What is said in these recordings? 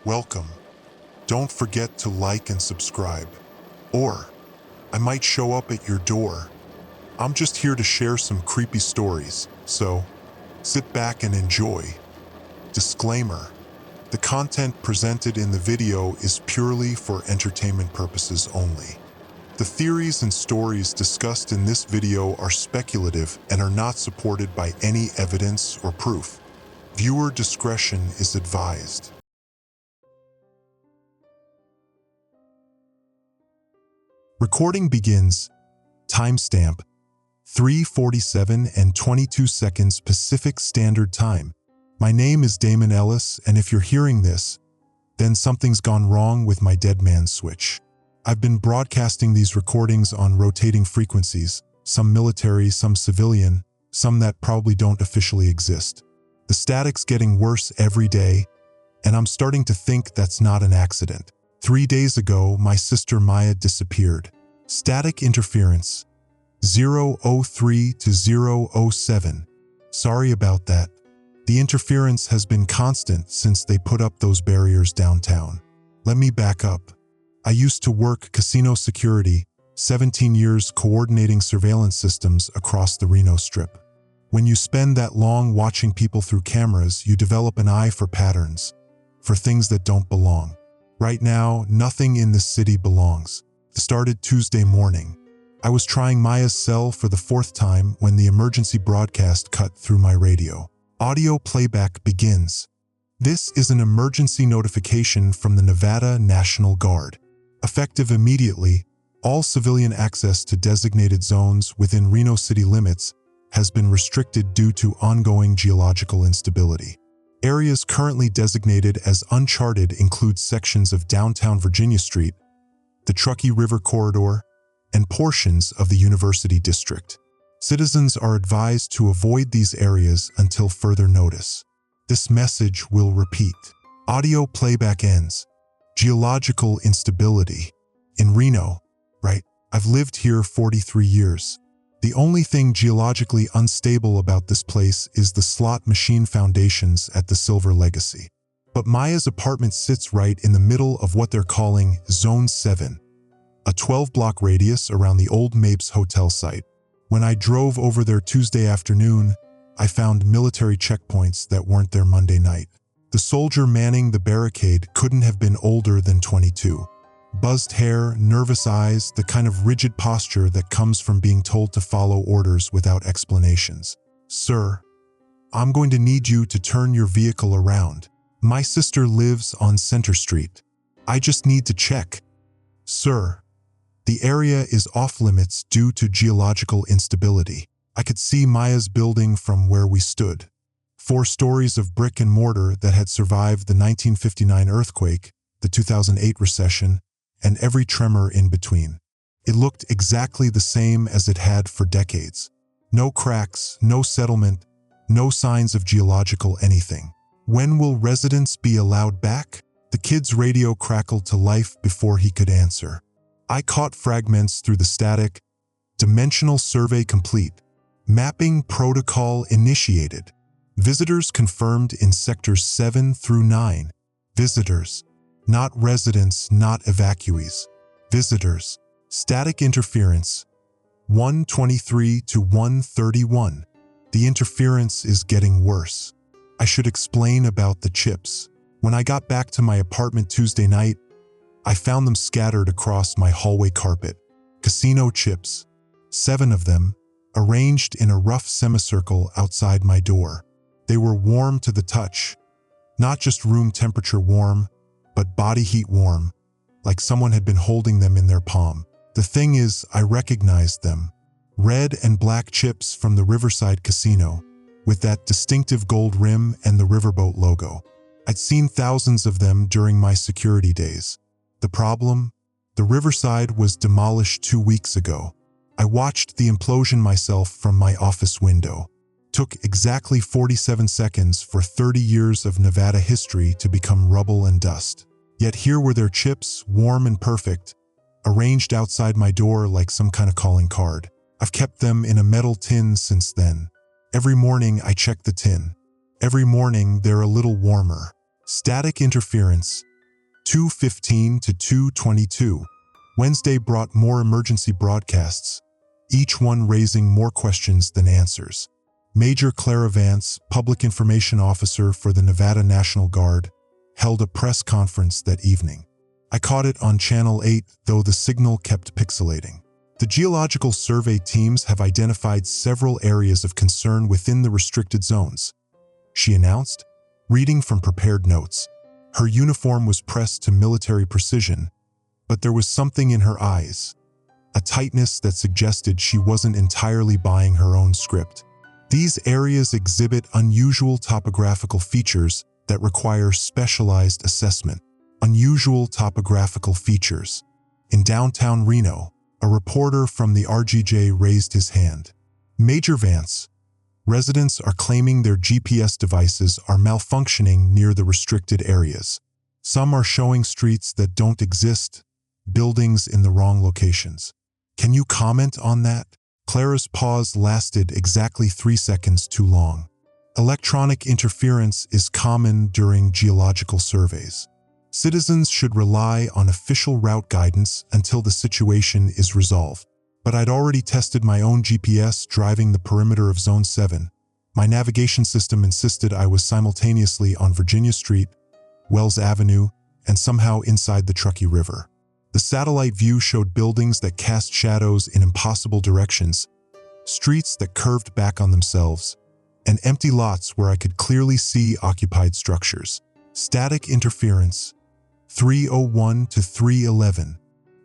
welcome. Don't forget to like and subscribe. Or, I might show up at your door. I'm just here to share some creepy stories, so sit back and enjoy. Disclaimer: the content presented in the video is purely for entertainment purposes only. The theories and stories discussed in this video are speculative and are not supported by any evidence or proof. Viewer discretion is advised. Recording begins. Timestamp 3:47 and 22 seconds Pacific Standard Time. My name is Damon Ellis, and if you're hearing this, then something's gone wrong with my dead man switch. I've been broadcasting these recordings on rotating frequencies, some military, some civilian, some that probably don't officially exist. The static's getting worse every day, and I'm starting to think that's not an accident. 3 days ago, my sister Maya disappeared. Static interference, 003 to 007. Sorry about that. The interference has been constant since they put up those barriers downtown. Let me back up. I used to work casino security, 17 years coordinating surveillance systems across the Reno Strip. When you spend that long watching people through cameras, you develop an eye for patterns, for things that don't belong. Right now, nothing in this city belongs. It started Tuesday morning. I was trying Maya's cell for the 4th time when the emergency broadcast cut through my radio. Audio playback begins. This is an emergency notification from the Nevada National Guard. Effective immediately, all civilian access to designated zones within Reno city limits has been restricted due to ongoing geological instability. Areas currently designated as Uncharted include sections of downtown Virginia Street, the Truckee River Corridor, and portions of the University District. Citizens are advised to avoid these areas until further notice. This message will repeat. Audio playback ends. Geological instability. In Reno, right? I've lived here 43 years. The only thing geologically unstable about this place is the slot machine foundations at the Silver Legacy. But Maya's apartment sits right in the middle of what they're calling Zone 7, a 12-block radius around the old Mapes Hotel site. When I drove over there Tuesday afternoon, I found military checkpoints that weren't there Monday night. The soldier manning the barricade couldn't have been older than 22. Buzzed hair, nervous eyes, the kind of rigid posture that comes from being told to follow orders without explanations. "Sir, I'm going to need you to turn your vehicle around. My sister lives on Center Street. I just need to check. Sir, the area is off-limits due to geological instability." I could see Maya's building from where we stood. 4 stories of brick and mortar that had survived the 1959 earthquake, the 2008 recession, and every tremor in between. It looked exactly the same as it had for decades. No cracks, no settlement, no signs of geological anything. When will residents be allowed back? The kid's radio crackled to life before he could answer. I caught fragments through the static. Dimensional survey complete. Mapping protocol initiated. Visitors confirmed in sectors 7 through 9. Visitors. Not residents, not evacuees. Visitors. Static interference. 123 to 131. The interference is getting worse. I should explain about the chips. When I got back to my apartment Tuesday night, I found them scattered across my hallway carpet. Casino chips. 7 of them, arranged in a rough semicircle outside my door. They were warm to the touch. Not just room temperature warm, but body heat warm, like someone had been holding them in their palm. The thing is, I recognized them. Red and black chips from the Riverside Casino, with that distinctive gold rim and the riverboat logo. I'd seen thousands of them during my security days. The problem? The Riverside was demolished 2 weeks ago. I watched the implosion myself from my office window. Took exactly 47 seconds for 30 years of Nevada history to become rubble and dust. Yet here were their chips, warm and perfect, arranged outside my door like some kind of calling card. I've kept them in a metal tin since then. Every morning I check the tin. Every morning they're a little warmer. Static interference, 2:15 to 2:22. Wednesday brought more emergency broadcasts, each one raising more questions than answers. Major Clara Vance, public information officer for the Nevada National Guard, held a press conference that evening. I caught it on Channel 8, though the signal kept pixelating. The Geological Survey teams have identified several areas of concern within the restricted zones, she announced, reading from prepared notes. Her uniform was pressed to military precision, but there was something in her eyes, a tightness that suggested she wasn't entirely buying her own script. These areas exhibit unusual topographical features that require specialized assessment. Unusual topographical features. In downtown Reno, a reporter from the RGJ raised his hand. Major Vance, residents are claiming their GPS devices are malfunctioning near the restricted areas. Some are showing streets that don't exist, buildings in the wrong locations. Can you comment on that? Clara's pause lasted exactly 3 seconds too long. Electronic interference is common during geological surveys. Citizens should rely on official route guidance until the situation is resolved. But I'd already tested my own GPS driving the perimeter of Zone 7. My navigation system insisted I was simultaneously on Virginia Street, Wells Avenue, and somehow inside the Truckee River. The satellite view showed buildings that cast shadows in impossible directions, streets that curved back on themselves, and empty lots where I could clearly see occupied structures. Static interference, 3:01 to 3:11.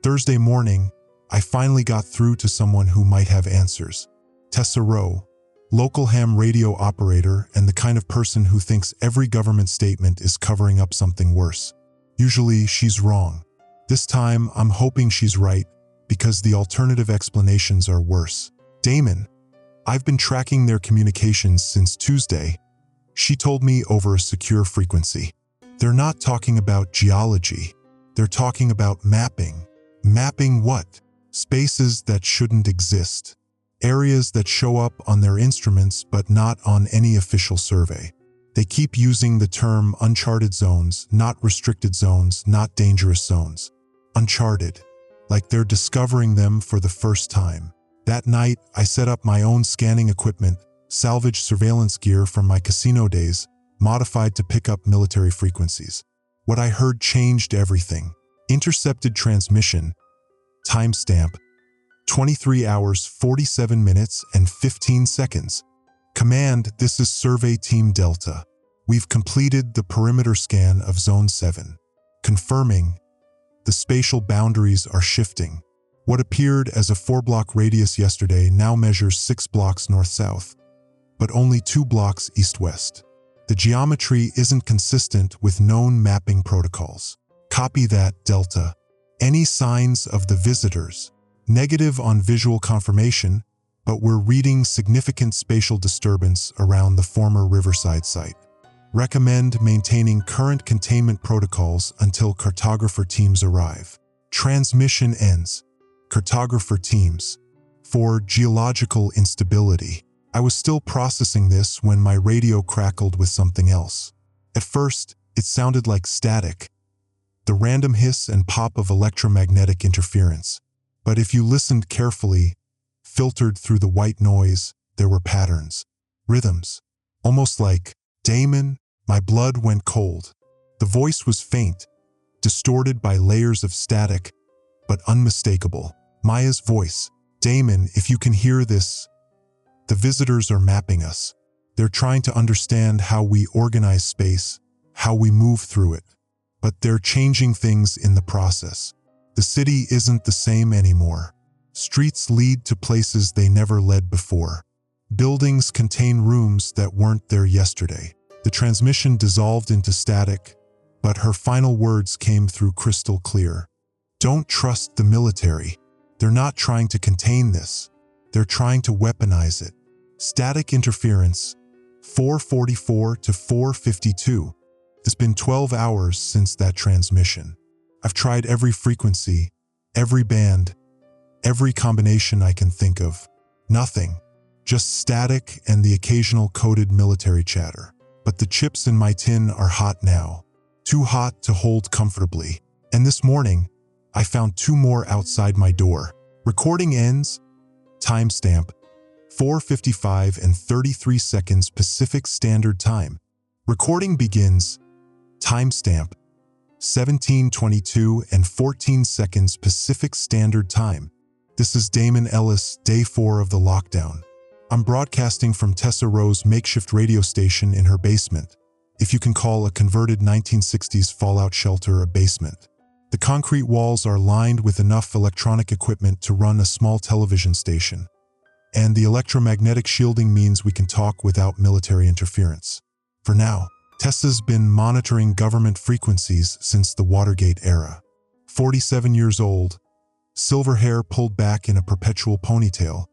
Thursday morning, I finally got through to someone who might have answers. Tessa Rowe, local ham radio operator and the kind of person who thinks every government statement is covering up something worse. Usually, she's wrong. This time, I'm hoping she's right, because the alternative explanations are worse. Damon, I've been tracking their communications since Tuesday. She told me over a secure frequency. They're not talking about geology. They're talking about mapping. Mapping what? Spaces that shouldn't exist. Areas that show up on their instruments but not on any official survey. They keep using the term uncharted zones, not restricted zones, not dangerous zones. Uncharted, like they're discovering them for the first time. That night, I set up my own scanning equipment, salvaged surveillance gear from my casino days, modified to pick up military frequencies. What I heard changed everything. Intercepted transmission, timestamp, 23 hours, 47 minutes, and 15 seconds. Command, this is Survey Team Delta. We've completed the perimeter scan of Zone 7. Confirming, the spatial boundaries are shifting. What appeared as a 4-block radius yesterday now measures 6 blocks north-south, but only 2 blocks east-west. The geometry isn't consistent with known mapping protocols. Copy that, Delta. Any signs of the visitors? Negative on visual confirmation, but we're reading significant spatial disturbance around the former Riverside site. Recommend maintaining current containment protocols until cartographer teams arrive. Transmission ends. Cartographer teams. For geological instability. I was still processing this when my radio crackled with something else. At first, it sounded like static, the random hiss and pop of electromagnetic interference. But if you listened carefully, filtered through the white noise, there were patterns, rhythms, almost like, Damon, my blood went cold. The voice was faint, distorted by layers of static, but unmistakable. Maya's voice. Damon, if you can hear this, the visitors are mapping us. They're trying to understand how we organize space, how we move through it. But they're changing things in the process. The city isn't the same anymore. Streets lead to places they never led before. Buildings contain rooms that weren't there yesterday. The transmission dissolved into static, but her final words came through crystal clear. Don't trust the military. They're not trying to contain this. They're trying to weaponize it. Static interference, 4:44 to 4:52. It's been 12 hours since that transmission. I've tried every frequency, every band, every combination I can think of. Nothing. Just static and the occasional coded military chatter. But the chips in my tin are hot now. too hot to hold comfortably. And this morning, I found 2 more outside my door. Recording ends. Timestamp 4:55 and 33 seconds Pacific Standard Time. Recording begins. Timestamp 17:22 and 14 seconds Pacific Standard Time. This is Damon Ellis, day 4 of the lockdown. I'm broadcasting from Tessa Rowe's makeshift radio station in her basement, if you can call a converted 1960s fallout shelter a basement. The concrete walls are lined with enough electronic equipment to run a small television station, and the electromagnetic shielding means we can talk without military interference. For now, Tessa's been monitoring government frequencies since the Watergate era. 47 years old, silver hair pulled back in a perpetual ponytail,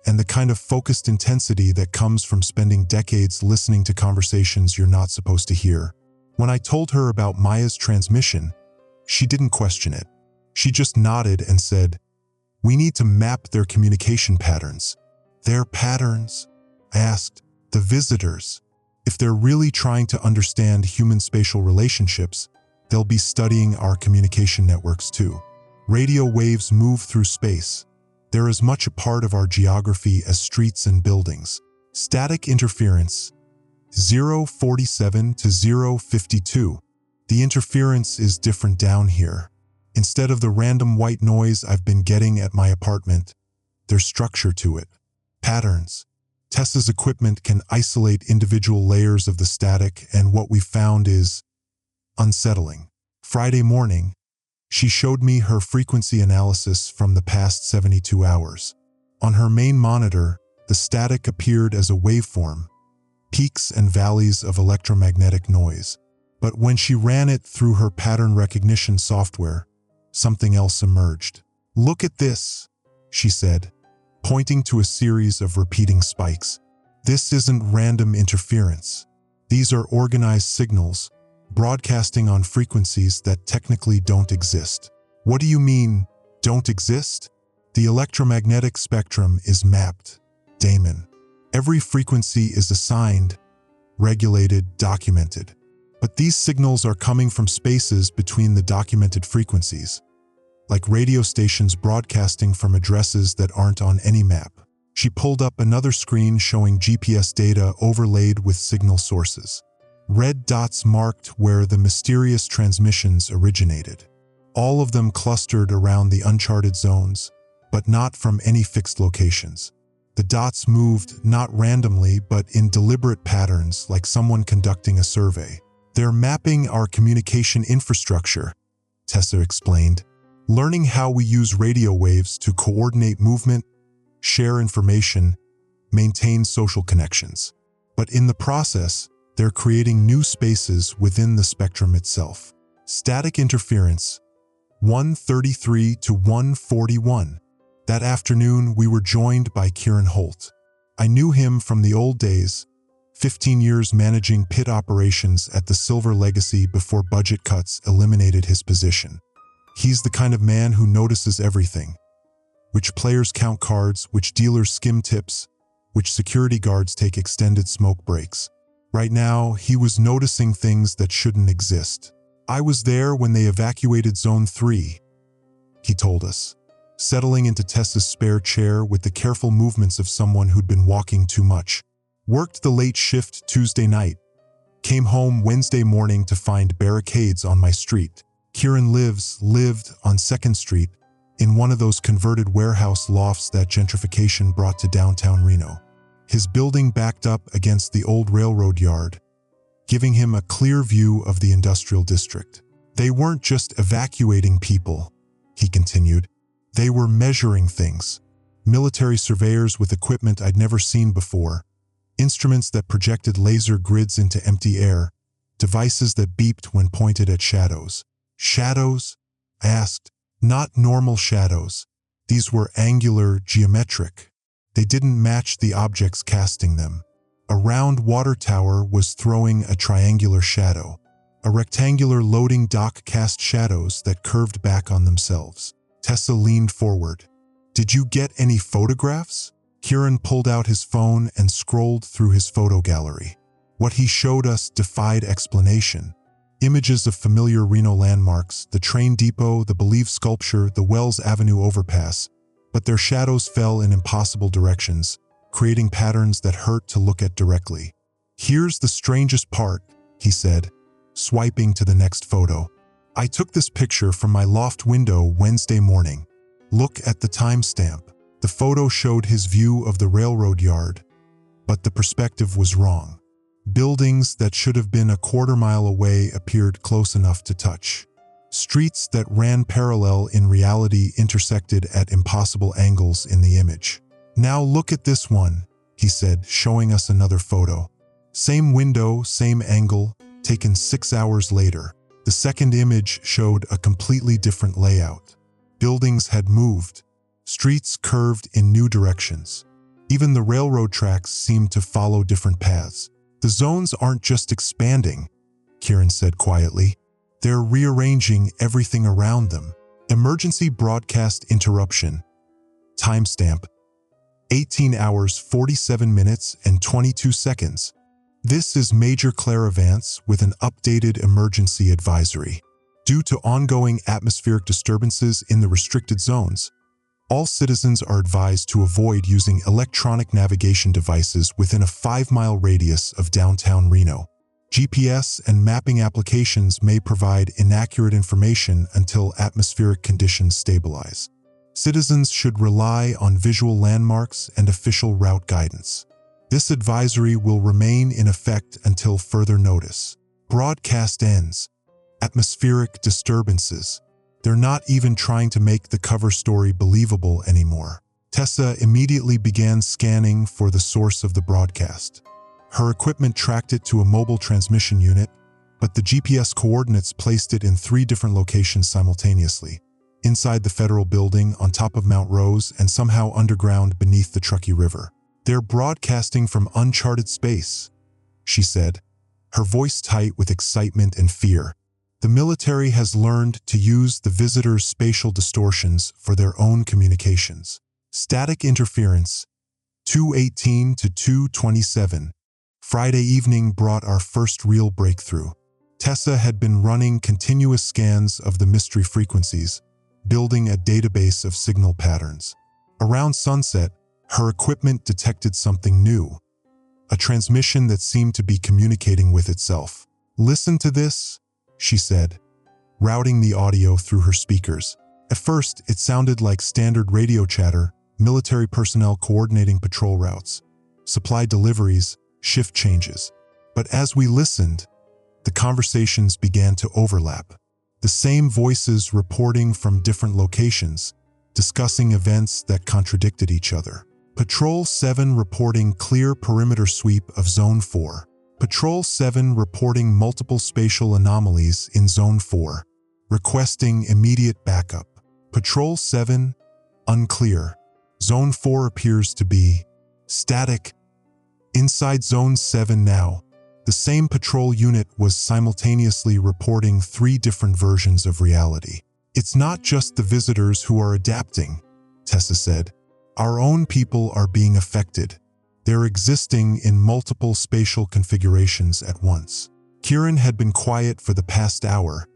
and the kind of focused intensity that comes from spending decades listening to conversations you're not supposed to hear. When I told her about Maya's transmission, she didn't question it. She just nodded and said, "We need to map their communication patterns." Their patterns? I asked. The visitors. If they're really trying to understand human spatial relationships, they'll be studying our communication networks too. Radio waves move through space. They're as much a part of our geography as streets and buildings. Static interference, 047 to 052. The interference is different down here. Instead of the random white noise I've been getting at my apartment, there's structure to it. Patterns. Tessa's equipment can isolate individual layers of the static, and what we found is unsettling. Friday morning, she showed me her frequency analysis from the past 72 hours. On her main monitor, the static appeared as a waveform, peaks and valleys of electromagnetic noise. But when she ran it through her pattern recognition software, something else emerged. "Look at this," she said, pointing to a series of repeating spikes. "This isn't random interference. These are organized signals, broadcasting on frequencies that technically don't exist." "What do you mean, don't exist?" "The electromagnetic spectrum is mapped, Damon. Every frequency is assigned, regulated, documented. But these signals are coming from spaces between the documented frequencies, like radio stations broadcasting from addresses that aren't on any map." She pulled up another screen showing GPS data overlaid with signal sources. Red dots marked where the mysterious transmissions originated. All of them clustered around the Uncharted zones, but not from any fixed locations. The dots moved not randomly but in deliberate patterns, like someone conducting a survey. "They're mapping our communication infrastructure," Tessa explained. "Learning how we use radio waves to coordinate movement, share information, maintain social connections. But in the process, they're creating new spaces within the spectrum itself." Static interference, 1:33 to 1:41. That afternoon, we were joined by Kieran Holt. I knew him from the old days, 15 years managing pit operations at the Silver Legacy before budget cuts eliminated his position. He's the kind of man who notices everything. Which players count cards, which dealers skim tips, which security guards take extended smoke breaks. Right now, he was noticing things that shouldn't exist. "I was there when they evacuated Zone 3, he told us, settling into Tessa's spare chair with the careful movements of someone who'd been walking too much. "Worked the late shift Tuesday night. Came home Wednesday morning to find barricades on my street." Kieran lived on 2nd Street in one of those converted warehouse lofts that gentrification brought to downtown Reno. His building backed up against the old railroad yard, giving him a clear view of the industrial district. "They weren't just evacuating people," he continued. "They were measuring things. Military surveyors with equipment I'd never seen before. Instruments that projected laser grids into empty air, devices that beeped when pointed at shadows." "Shadows?" I asked. "Not normal shadows. These were angular, geometric. They didn't match the objects casting them. A round water tower was throwing a triangular shadow. A rectangular loading dock cast shadows that curved back on themselves." Tessa leaned forward. "Did you get any photographs?" Kieran pulled out his phone and scrolled through his photo gallery. What he showed us defied explanation. Images of familiar Reno landmarks, the train depot, the believed sculpture, the Wells Avenue overpass, but their shadows fell in impossible directions, creating patterns that hurt to look at directly. "Here's the strangest part," he said, swiping to the next photo. "I took this picture from my loft window Wednesday morning. Look at the timestamp." The photo showed his view of the railroad yard, but the perspective was wrong. Buildings that should have been a quarter-mile away appeared close enough to touch. Streets that ran parallel in reality intersected at impossible angles in the image. "Now look at this one," he said, showing us another photo. Same window, same angle, taken 6 hours later. The second image showed a completely different layout. Buildings had moved. Streets curved in new directions. Even the railroad tracks seemed to follow different paths. "The zones aren't just expanding," Kieran said quietly. "They're rearranging everything around them." Emergency broadcast interruption. Timestamp: 18 hours 47 minutes and 22 seconds. This is Major Clairvance with an updated emergency advisory. Due to ongoing atmospheric disturbances in the restricted zones, all citizens are advised to avoid using electronic navigation devices within a 5-mile radius of downtown Reno. GPS and mapping applications may provide inaccurate information until atmospheric conditions stabilize. Citizens should rely on visual landmarks and official route guidance. This advisory will remain in effect until further notice. Broadcast ends. Atmospheric disturbances. They're not even trying to make the cover story believable anymore. Tessa immediately began scanning for the source of the broadcast. Her equipment tracked it to a mobile transmission unit, but the GPS coordinates placed it in 3 different locations simultaneously: inside the federal building, on top of Mount Rose, and somehow underground beneath the Truckee River. "They're broadcasting from uncharted space," she said, her voice tight with excitement and fear. "The military has learned to use the visitors' spatial distortions for their own communications." Static interference. 2:18 to 2:27. Friday evening brought our first real breakthrough. Tessa had been running continuous scans of the mystery frequencies, building a database of signal patterns. Around sunset, her equipment detected something new, a transmission that seemed to be communicating with itself. "Listen to this," she said, routing the audio through her speakers. At first, it sounded like standard radio chatter, military personnel coordinating patrol routes, supply deliveries, shift changes. But as we listened, the conversations began to overlap. The same voices reporting from different locations, discussing events that contradicted each other. Patrol 7 reporting clear perimeter sweep of Zone 4. Patrol 7 reporting multiple spatial anomalies in Zone 4, requesting immediate backup. Patrol 7, unclear. Zone 4 appears to be static. Inside Zone 7 now, the same patrol unit was simultaneously reporting 3 different versions of reality. "It's not just the visitors who are adapting," Tessa said. "Our own people are being affected. They're existing in multiple spatial configurations at once." Kieran had been quiet for the past hour,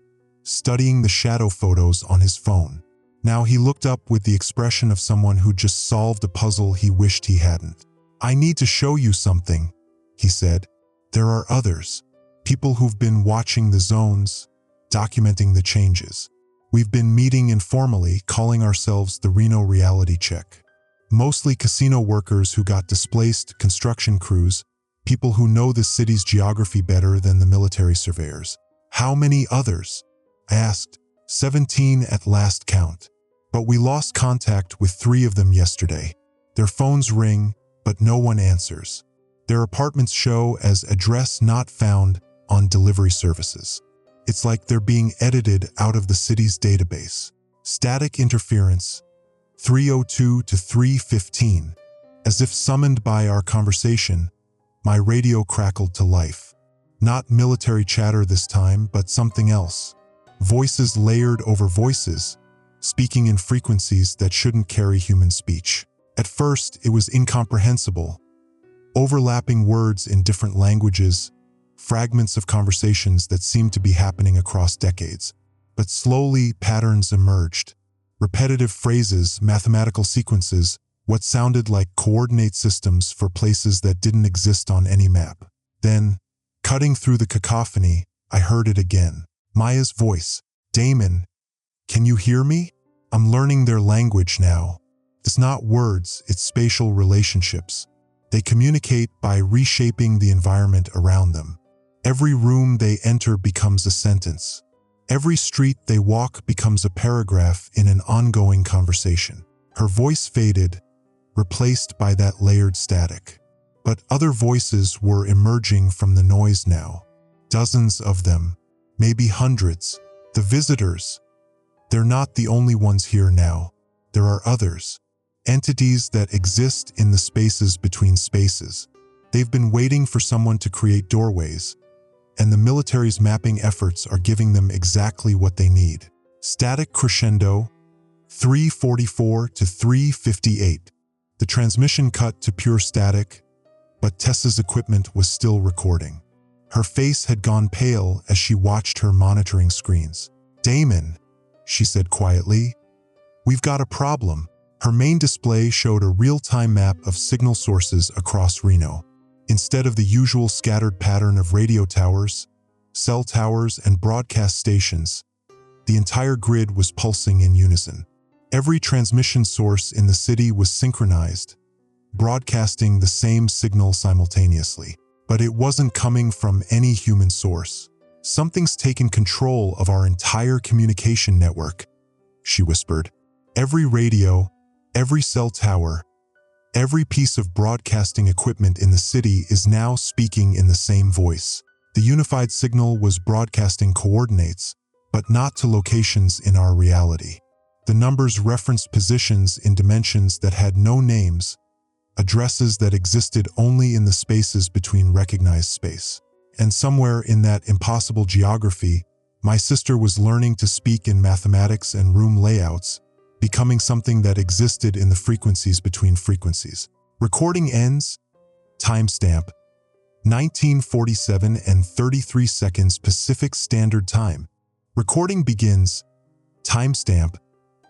studying the shadow photos on his phone. Now he looked up with the expression of someone who just solved a puzzle he wished he hadn't. "I need to show you something," he said. "There are others, people who've been watching the zones, documenting the changes. We've been meeting informally, calling ourselves the Reno Reality Check. Mostly casino workers who got displaced, construction crews, people who know the city's geography better than the military surveyors." "How many others?" I asked. 17 at last count. But we lost contact with 3 of them yesterday. Their phones ring, but no one answers. Their apartments show as address not found on delivery services. It's like they're being edited out of the city's database. Static interference, 3:02 to 3:15. As if summoned by our conversation, my radio crackled to life. Not military chatter this time, but something else. Voices layered over voices, speaking in frequencies that shouldn't carry human speech. At first, it was incomprehensible. Overlapping words in different languages, fragments of conversations that seemed to be happening across decades. But slowly, patterns emerged. Repetitive phrases, mathematical sequences, what sounded like coordinate systems for places that didn't exist on any map. Then, cutting through the cacophony, I heard it again. Maya's voice. Damon, can you hear me? I'm learning their language now. It's not words, it's spatial relationships. They communicate by reshaping the environment around them. Every room they enter becomes a sentence. Every street they walk becomes a paragraph in an ongoing conversation. Her voice faded, replaced by that layered static. But other voices were emerging from the noise now. Dozens of them, maybe hundreds. The visitors. They're not the only ones here now. There are others. Entities that exist in the spaces between spaces. They've been waiting for someone to create doorways, and the military's mapping efforts are giving them exactly what they need. Static crescendo, 344 to 358. The transmission cut to pure static, but Tessa's equipment was still recording. Her face had gone pale as she watched her monitoring screens. Damon, she said quietly, we've got a problem. Her main display showed a real-time map of signal sources across Reno. Instead of the usual scattered pattern of radio towers, cell towers, and broadcast stations, the entire grid was pulsing in unison. Every transmission source in the city was synchronized, broadcasting the same signal simultaneously. But it wasn't coming from any human source. Something's taken control of our entire communication network, she whispered. Every radio, every cell tower, every piece of broadcasting equipment in the city is now speaking in the same voice. The unified signal was broadcasting coordinates, but not to locations in our reality. The numbers referenced positions in dimensions that had no names, addresses that existed only in the spaces between recognized space. And somewhere in that impossible geography, my sister was learning to speak in mathematics and room layouts, becoming something that existed in the frequencies between frequencies. Recording ends. Timestamp. 1947 and 33 seconds Pacific Standard Time. Recording begins. Timestamp.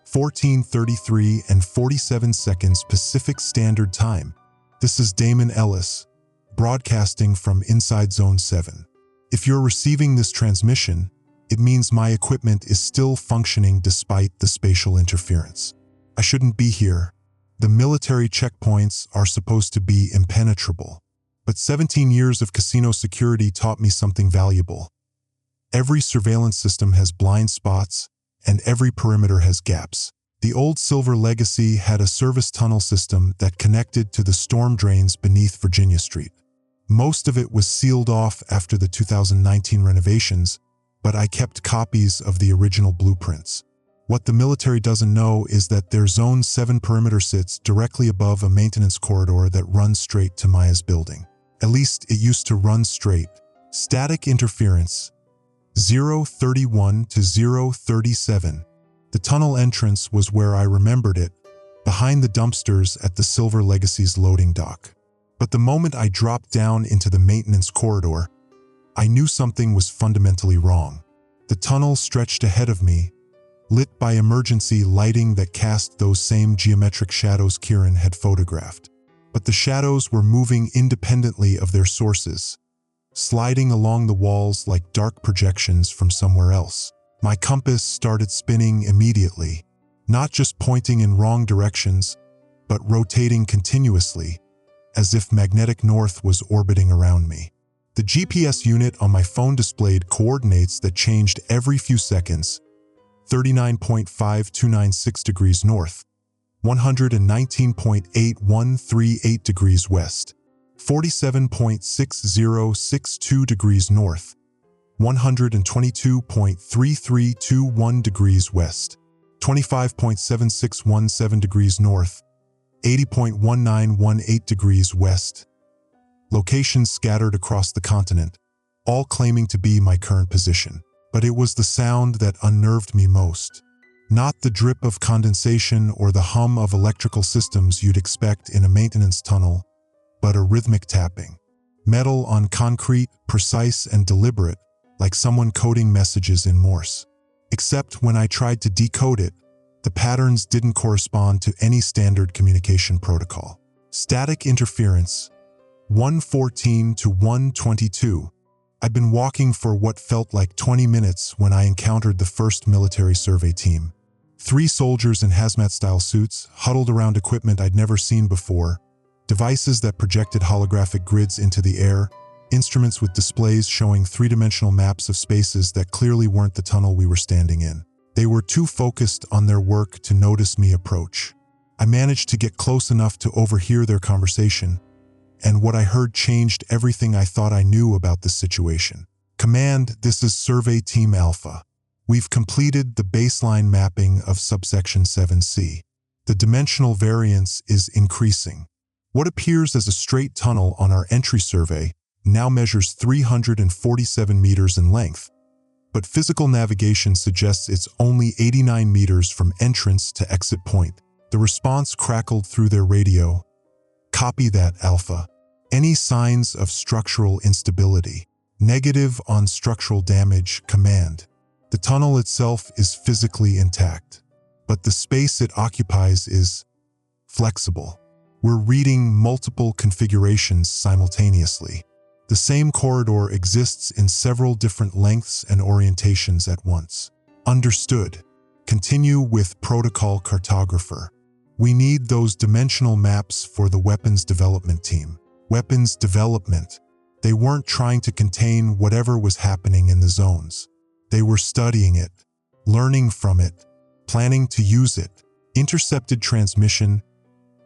14:33 and 47 seconds Pacific Standard Time. This is Damon Ellis, broadcasting from inside Zone 7. If you're receiving this transmission, it means my equipment is still functioning despite the spatial interference. I shouldn't be here. The military checkpoints are supposed to be impenetrable. But 17 years of casino security taught me something valuable. Every surveillance system has blind spots, and every perimeter has gaps. The old Silver Legacy had a service tunnel system that connected to the storm drains beneath Virginia Street. Most of it was sealed off after the 2019 renovations, but I kept copies of the original blueprints. What the military doesn't know is that their Zone 7 perimeter sits directly above a maintenance corridor that runs straight to Maya's building. At least it used to run straight. Static interference. 031 to 037. The tunnel entrance was where I remembered it, behind the dumpsters at the Silver Legacy's loading dock. But the moment I dropped down into the maintenance corridor, I knew something was fundamentally wrong. The tunnel stretched ahead of me, lit by emergency lighting that cast those same geometric shadows Kieran had photographed. But the shadows were moving independently of their sources, sliding along the walls like dark projections from somewhere else. My compass started spinning immediately, not just pointing in wrong directions, but rotating continuously, as if magnetic north was orbiting around me. The GPS unit on my phone displayed coordinates that changed every few seconds: 39.5296 degrees north, 119.8138 degrees west, 47.6062 degrees north, 122.3321 degrees west, 25.7617 degrees north, 80.1918 degrees west. Locations scattered across the continent, all claiming to be my current position. But it was the sound that unnerved me most. Not the drip of condensation or the hum of electrical systems you'd expect in a maintenance tunnel, but a rhythmic tapping. Metal on concrete, precise and deliberate, like someone coding messages in Morse. Except when I tried to decode it, the patterns didn't correspond to any standard communication protocol. Static interference, 1:14 to 1:22. I'd been walking for what felt like 20 minutes when I encountered the first military survey team. 3 soldiers in hazmat-style suits huddled around equipment I'd never seen before, devices that projected holographic grids into the air, instruments with displays showing 3-dimensional maps of spaces that clearly weren't the tunnel we were standing in. They were too focused on their work to notice me approach. I managed to get close enough to overhear their conversation, and what I heard changed everything I thought I knew about this situation. Command, this is Survey Team Alpha. We've completed the baseline mapping of subsection 7C. The dimensional variance is increasing. What appears as a straight tunnel on our entry survey now measures 347 meters in length, but physical navigation suggests it's only 89 meters from entrance to exit point. The response crackled through their radio. Copy that, Alpha. Any signs of structural instability? Negative on structural damage, Command. The tunnel itself is physically intact, but the space it occupies is flexible. We're reading multiple configurations simultaneously. The same corridor exists in several different lengths and orientations at once. Understood. Continue with Protocol Cartographer. We need those dimensional maps for the weapons development team. Weapons development. They weren't trying to contain whatever was happening in the zones. They were studying it, learning from it, planning to use it. Intercepted transmission,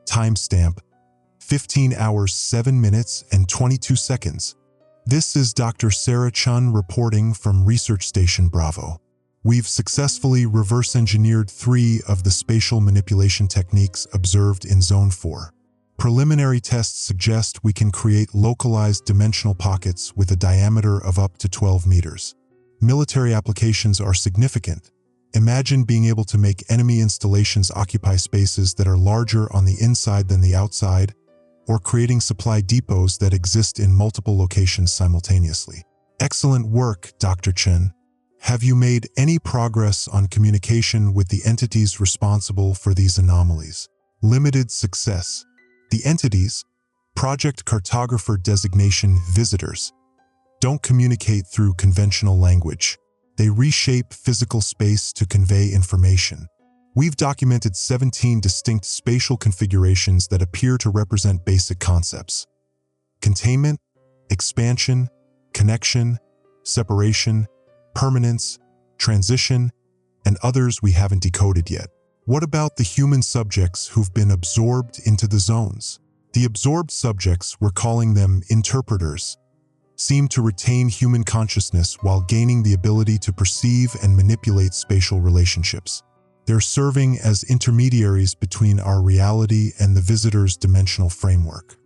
timestamp, 15 hours, 7 minutes, and 22 seconds. This is Dr. Sarah Chun reporting from Research Station Bravo. We've successfully reverse-engineered 3 of the spatial manipulation techniques observed in Zone 4. Preliminary tests suggest we can create localized dimensional pockets with a diameter of up to 12 meters. Military applications are significant. Imagine being able to make enemy installations occupy spaces that are larger on the inside than the outside, or creating supply depots that exist in multiple locations simultaneously. Excellent work, Dr. Chen. Have you made any progress on communication with the entities responsible for these anomalies? Limited success. The entities, Project Cartographer designation visitors, don't communicate through conventional language. They reshape physical space to convey information. We've documented 17 distinct spatial configurations that appear to represent basic concepts: containment, expansion, connection, separation, permanence, transition, and others we haven't decoded yet. What about the human subjects who've been absorbed into the zones? The absorbed subjects, we're calling them interpreters, seem to retain human consciousness while gaining the ability to perceive and manipulate spatial relationships. They're serving as intermediaries between our reality and the visitor's dimensional framework.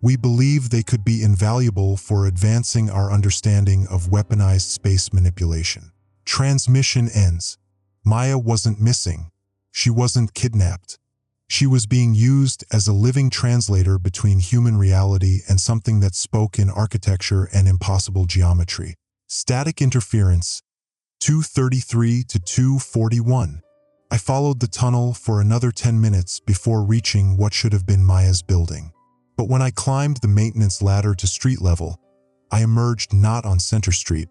We believe they could be invaluable for advancing our understanding of weaponized space manipulation. Transmission ends. Maya wasn't missing. She wasn't kidnapped. She was being used as a living translator between human reality and something that spoke in architecture and impossible geometry. Static interference, 2:33 to 2:41. I followed the tunnel for another 10 minutes before reaching what should have been Maya's building. But when I climbed the maintenance ladder to street level, I emerged not on Center Street,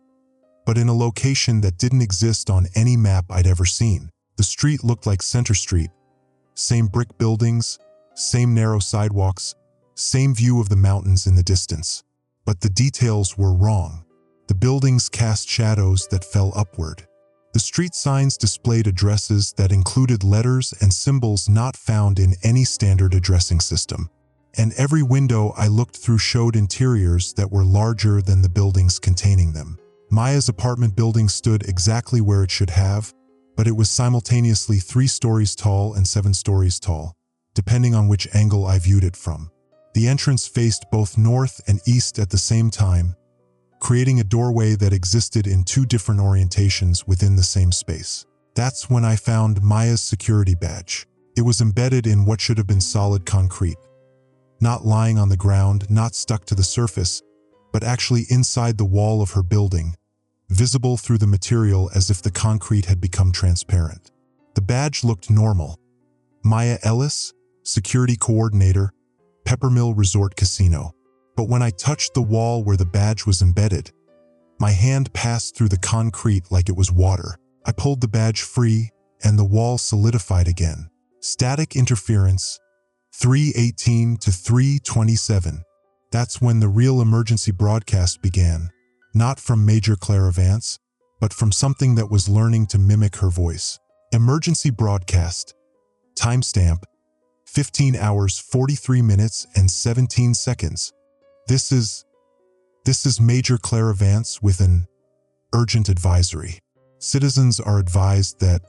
but in a location that didn't exist on any map I'd ever seen. The street looked like Center Street. Same brick buildings, same narrow sidewalks, same view of the mountains in the distance. But the details were wrong. The buildings cast shadows that fell upward. The street signs displayed addresses that included letters and symbols not found in any standard addressing system. And every window I looked through showed interiors that were larger than the buildings containing them. Maya's apartment building stood exactly where it should have, but it was simultaneously 3 stories tall and 7 stories tall, depending on which angle I viewed it from. The entrance faced both north and east at the same time, creating a doorway that existed in 2 different orientations within the same space. That's when I found Maya's security badge. It was embedded in what should have been solid concrete. Not lying on the ground, not stuck to the surface, but actually inside the wall of her building, visible through the material as if the concrete had become transparent. The badge looked normal. Maya Ellis, Security Coordinator, Peppermill Resort Casino. But when I touched the wall where the badge was embedded, my hand passed through the concrete like it was water. I pulled the badge free, and the wall solidified again. Static interference, 318 to 327. That's when the real emergency broadcast began. Not from Major Clairvoyance, but from something that was learning to mimic her voice. Emergency broadcast. Timestamp, 15 hours, 43 minutes, and 17 seconds. This is Major Clairvoyance with an urgent advisory. Citizens are advised that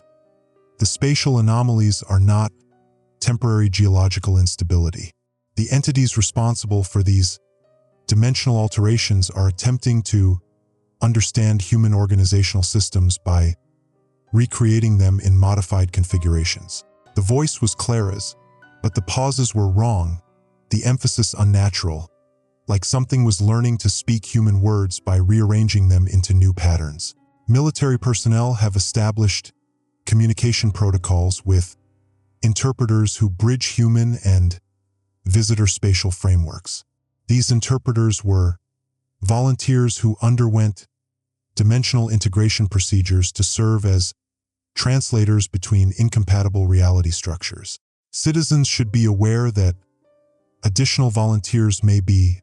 the spatial anomalies are not temporary geological instability. The entities responsible for these dimensional alterations are attempting to understand human organizational systems by recreating them in modified configurations. The voice was Clara's, but the pauses were wrong, the emphasis unnatural, like something was learning to speak human words by rearranging them into new patterns. Military personnel have established communication protocols with interpreters who bridge human and visitor spatial frameworks. These interpreters were volunteers who underwent dimensional integration procedures to serve as translators between incompatible reality structures. Citizens should be aware that additional volunteers may be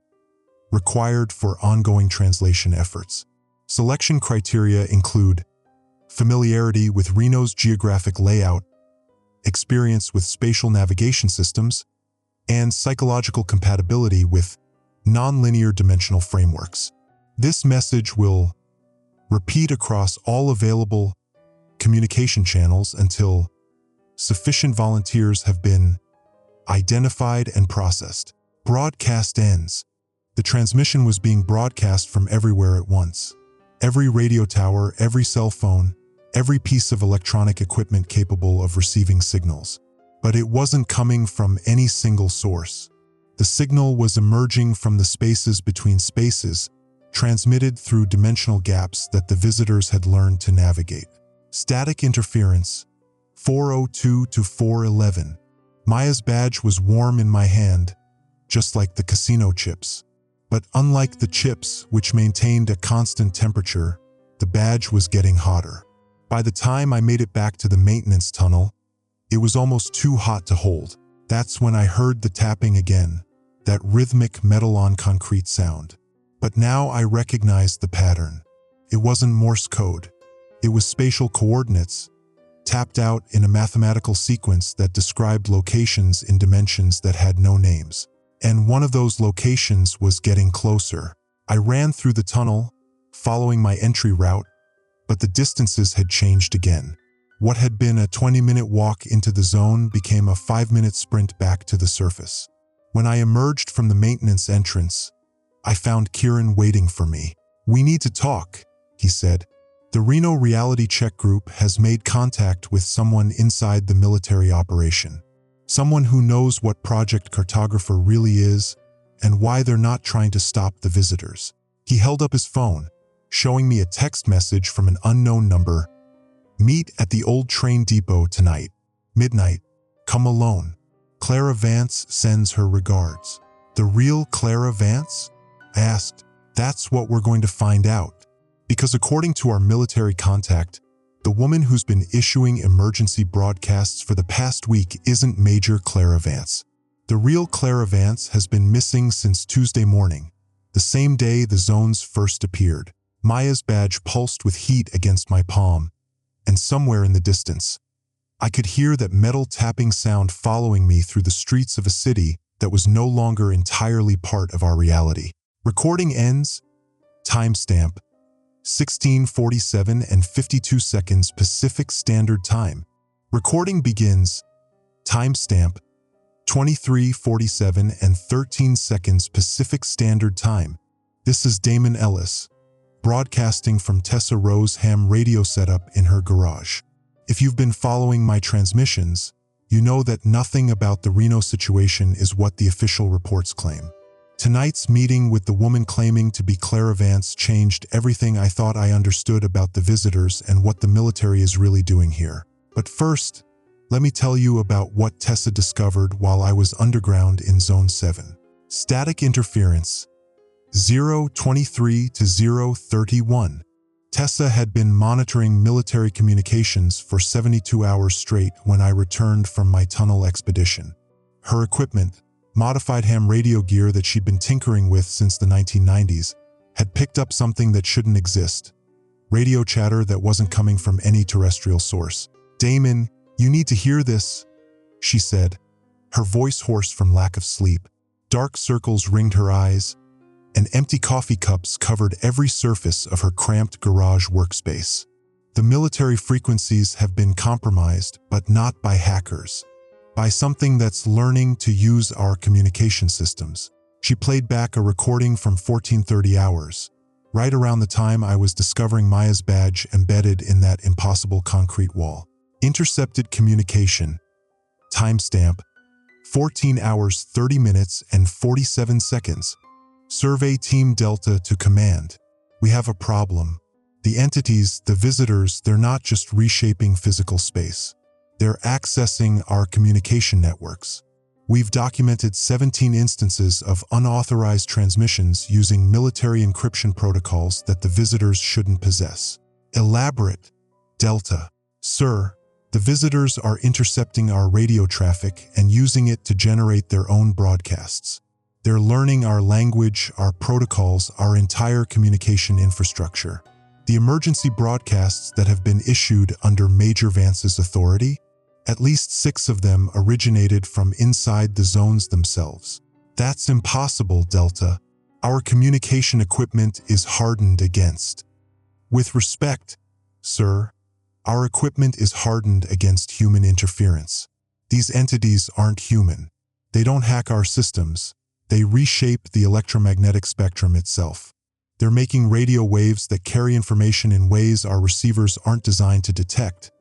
required for ongoing translation efforts. Selection criteria include familiarity with Reno's geographic layout, experience with spatial navigation systems, and psychological compatibility with nonlinear dimensional frameworks. This message will repeat across all available communication channels until sufficient volunteers have been identified and processed. Broadcast ends. The transmission was being broadcast from everywhere at once. Every radio tower, every cell phone, every piece of electronic equipment capable of receiving signals. But it wasn't coming from any single source. The signal was emerging from the spaces between spaces, transmitted through dimensional gaps that the visitors had learned to navigate. Static interference, 402 to 411. Maya's badge was warm in my hand, just like the casino chips. But unlike the chips, which maintained a constant temperature, the badge was getting hotter. By the time I made it back to the maintenance tunnel, it was almost too hot to hold. That's when I heard the tapping again, that rhythmic metal-on-concrete sound. But now I recognized the pattern. It wasn't Morse code. It was spatial coordinates, tapped out in a mathematical sequence that described locations in dimensions that had no names. And one of those locations was getting closer. I ran through the tunnel, following my entry route, but the distances had changed again. What had been a 20-minute walk into the zone became a 5-minute sprint back to the surface. When I emerged from the maintenance entrance, I found Kieran waiting for me. "We need to talk," he said. "The Reno Reality Check Group has made contact with someone inside the military operation. Someone who knows what Project Cartographer really is and why they're not trying to stop the visitors." He held up his phone, showing me a text message from an unknown number. "Meet at the old train depot tonight, midnight. Come alone. Clara Vance sends her regards." "The real Clara Vance?" I asked. "That's what we're going to find out. Because according to our military contact, the woman who's been issuing emergency broadcasts for the past week isn't Major Clara Vance. The real Clara Vance has been missing since Tuesday morning, the same day the zones first appeared." Maya's badge pulsed with heat against my palm, and somewhere in the distance, I could hear that metal tapping sound following me through the streets of a city that was no longer entirely part of our reality. Recording ends. Timestamp, 16:47 and 52 seconds Pacific Standard Time. Recording begins. Timestamp, 23:47 and 13 seconds Pacific Standard Time. This is Damon Ellis, broadcasting from Tessa Rose Ham radio setup in her garage. If you've been following my transmissions, you know that nothing about the Reno situation is what the official reports claim. Tonight's meeting with the woman claiming to be clairvoyant changed everything I thought I understood about the visitors and what the military is really doing here. But first, let me tell you about what Tessa discovered while I was underground in Zone 7. Static interference, 023 to 031. Tessa had been monitoring military communications for 72 hours straight when I returned from my tunnel expedition. Her equipment, modified ham radio gear that she'd been tinkering with since the 1990s, had picked up something that shouldn't exist. Radio chatter that wasn't coming from any terrestrial source. "Damon, you need to hear this," she said, her voice hoarse from lack of sleep. Dark circles ringed her eyes, and empty coffee cups covered every surface of her cramped garage workspace. The military frequencies have been compromised, but not by hackers. By something that's learning to use our communication systems. She played back a recording from 1430 hours, right around the time I was discovering Maya's badge embedded in that impossible concrete wall. Intercepted communication. Timestamp: 14 hours 30 minutes and 47 seconds. Survey Team Delta to command. We have a problem. The entities, the visitors, they're not just reshaping physical space. They're accessing our communication networks. We've documented 17 instances of unauthorized transmissions using military encryption protocols that the visitors shouldn't possess. Elaborate. Delta. Sir, the visitors are intercepting our radio traffic and using it to generate their own broadcasts. They're learning our language, our protocols, our entire communication infrastructure. The emergency broadcasts that have been issued under Major Vance's authority, at least 6 of them originated from inside the zones themselves. That's impossible, Delta. Our communication equipment is hardened against. With respect, sir, our equipment is hardened against human interference. These entities aren't human. They don't hack our systems. They reshape the electromagnetic spectrum itself. They're making radio waves that carry information in ways our receivers aren't designed to detect,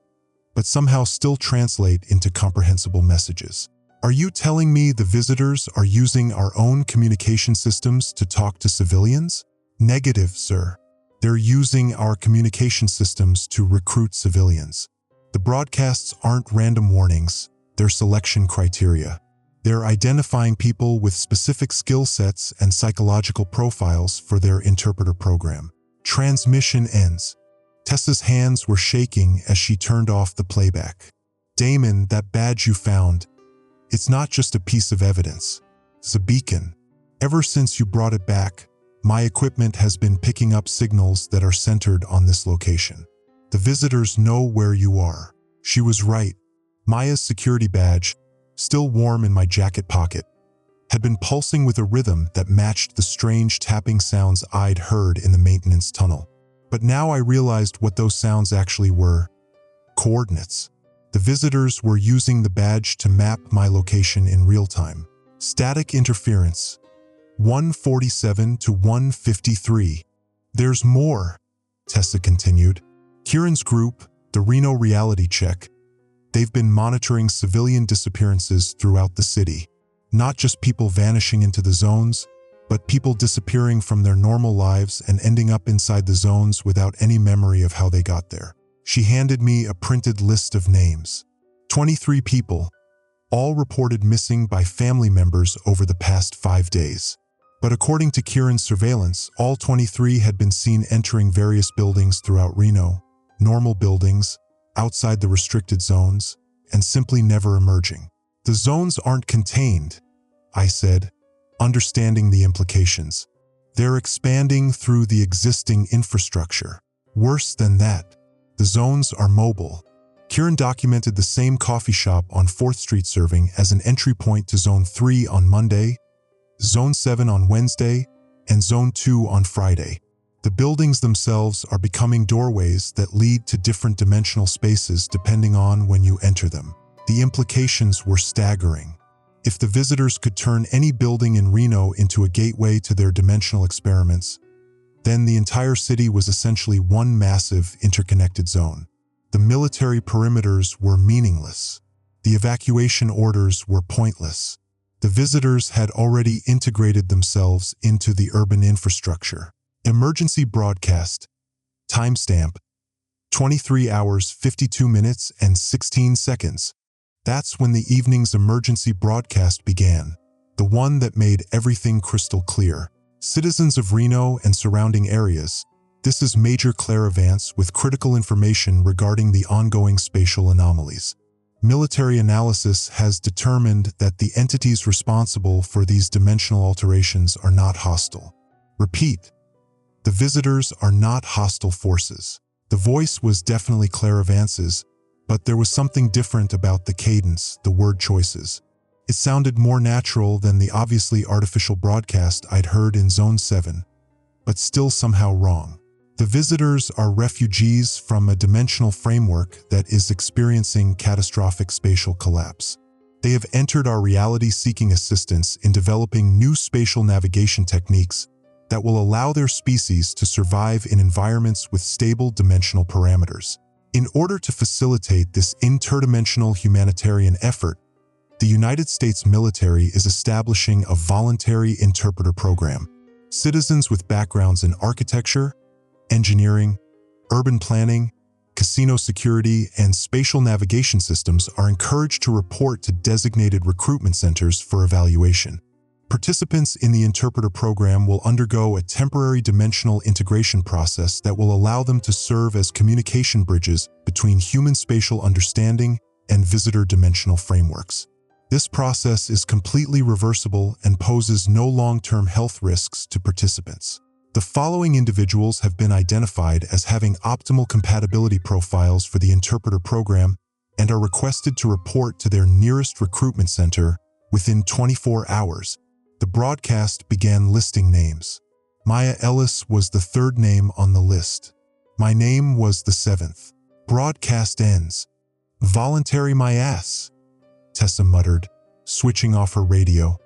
but somehow still translate into comprehensible messages. Are you telling me the visitors are using our own communication systems to talk to civilians? Negative, sir. They're using our communication systems to recruit civilians. The broadcasts aren't random warnings, they're selection criteria. They're identifying people with specific skill sets and psychological profiles for their interpreter program. Transmission ends. Tessa's hands were shaking as she turned off the playback. Damon, that badge you found, it's not just a piece of evidence. It's a beacon. Ever since you brought it back, my equipment has been picking up signals that are centered on this location. The visitors know where you are. She was right. Maya's security badge, still warm in my jacket pocket, had been pulsing with a rhythm that matched the strange tapping sounds I'd heard in the maintenance tunnel. But now I realized what those sounds actually were. Coordinates. The visitors were using the badge to map my location in real time. Static interference. 147 to 153. There's more, Tessa continued. Kieran's group, the Reno Reality Check, they've been monitoring civilian disappearances throughout the city. Not just people vanishing into the zones, but people disappearing from their normal lives and ending up inside the zones without any memory of how they got there. She handed me a printed list of names. 23 people, all reported missing by family members over the past 5 days. But according to Kieran's surveillance, all 23 had been seen entering various buildings throughout Reno, normal buildings, outside the restricted zones, and simply never emerging. The zones aren't contained, I said, understanding the implications. They're expanding through the existing infrastructure. Worse than that, the zones are mobile. Kieran documented the same coffee shop on 4th Street serving as an entry point to Zone 3 on Monday, Zone 7 on Wednesday, and Zone 2 on Friday. The buildings themselves are becoming doorways that lead to different dimensional spaces depending on when you enter them. The implications were staggering. If the visitors could turn any building in Reno into a gateway to their dimensional experiments, then the entire city was essentially one massive interconnected zone. The military perimeters were meaningless. The evacuation orders were pointless. The visitors had already integrated themselves into the urban infrastructure. Emergency broadcast. Timestamp. 23 hours, 52 minutes, and 16 seconds. That's when the evening's emergency broadcast began, the one that made everything crystal clear. Citizens of Reno and surrounding areas, this is Major Clairvoyance with critical information regarding the ongoing spatial anomalies. Military analysis has determined that the entities responsible for these dimensional alterations are not hostile. Repeat, the visitors are not hostile forces. The voice was definitely Clairvoyance's, but there was something different about the cadence, the word choices. It sounded more natural than the obviously artificial broadcast I'd heard in Zone 7, but still somehow wrong. The visitors are refugees from a dimensional framework that is experiencing catastrophic spatial collapse. They have entered our reality seeking assistance in developing new spatial navigation techniques that will allow their species to survive in environments with stable dimensional parameters. In order to facilitate this interdimensional humanitarian effort, the United States military is establishing a voluntary interpreter program. Citizens with backgrounds in architecture, engineering, urban planning, casino security, and spatial navigation systems are encouraged to report to designated recruitment centers for evaluation. Participants in the interpreter program will undergo a temporary dimensional integration process that will allow them to serve as communication bridges between human spatial understanding and visitor dimensional frameworks. This process is completely reversible and poses no long-term health risks to participants. The following individuals have been identified as having optimal compatibility profiles for the interpreter program and are requested to report to their nearest recruitment center within 24 hours. The broadcast began listing names. Maya Ellis was the third name on the list. My name was the seventh. Broadcast ends. Voluntary my ass, Tessa muttered, switching off her radio.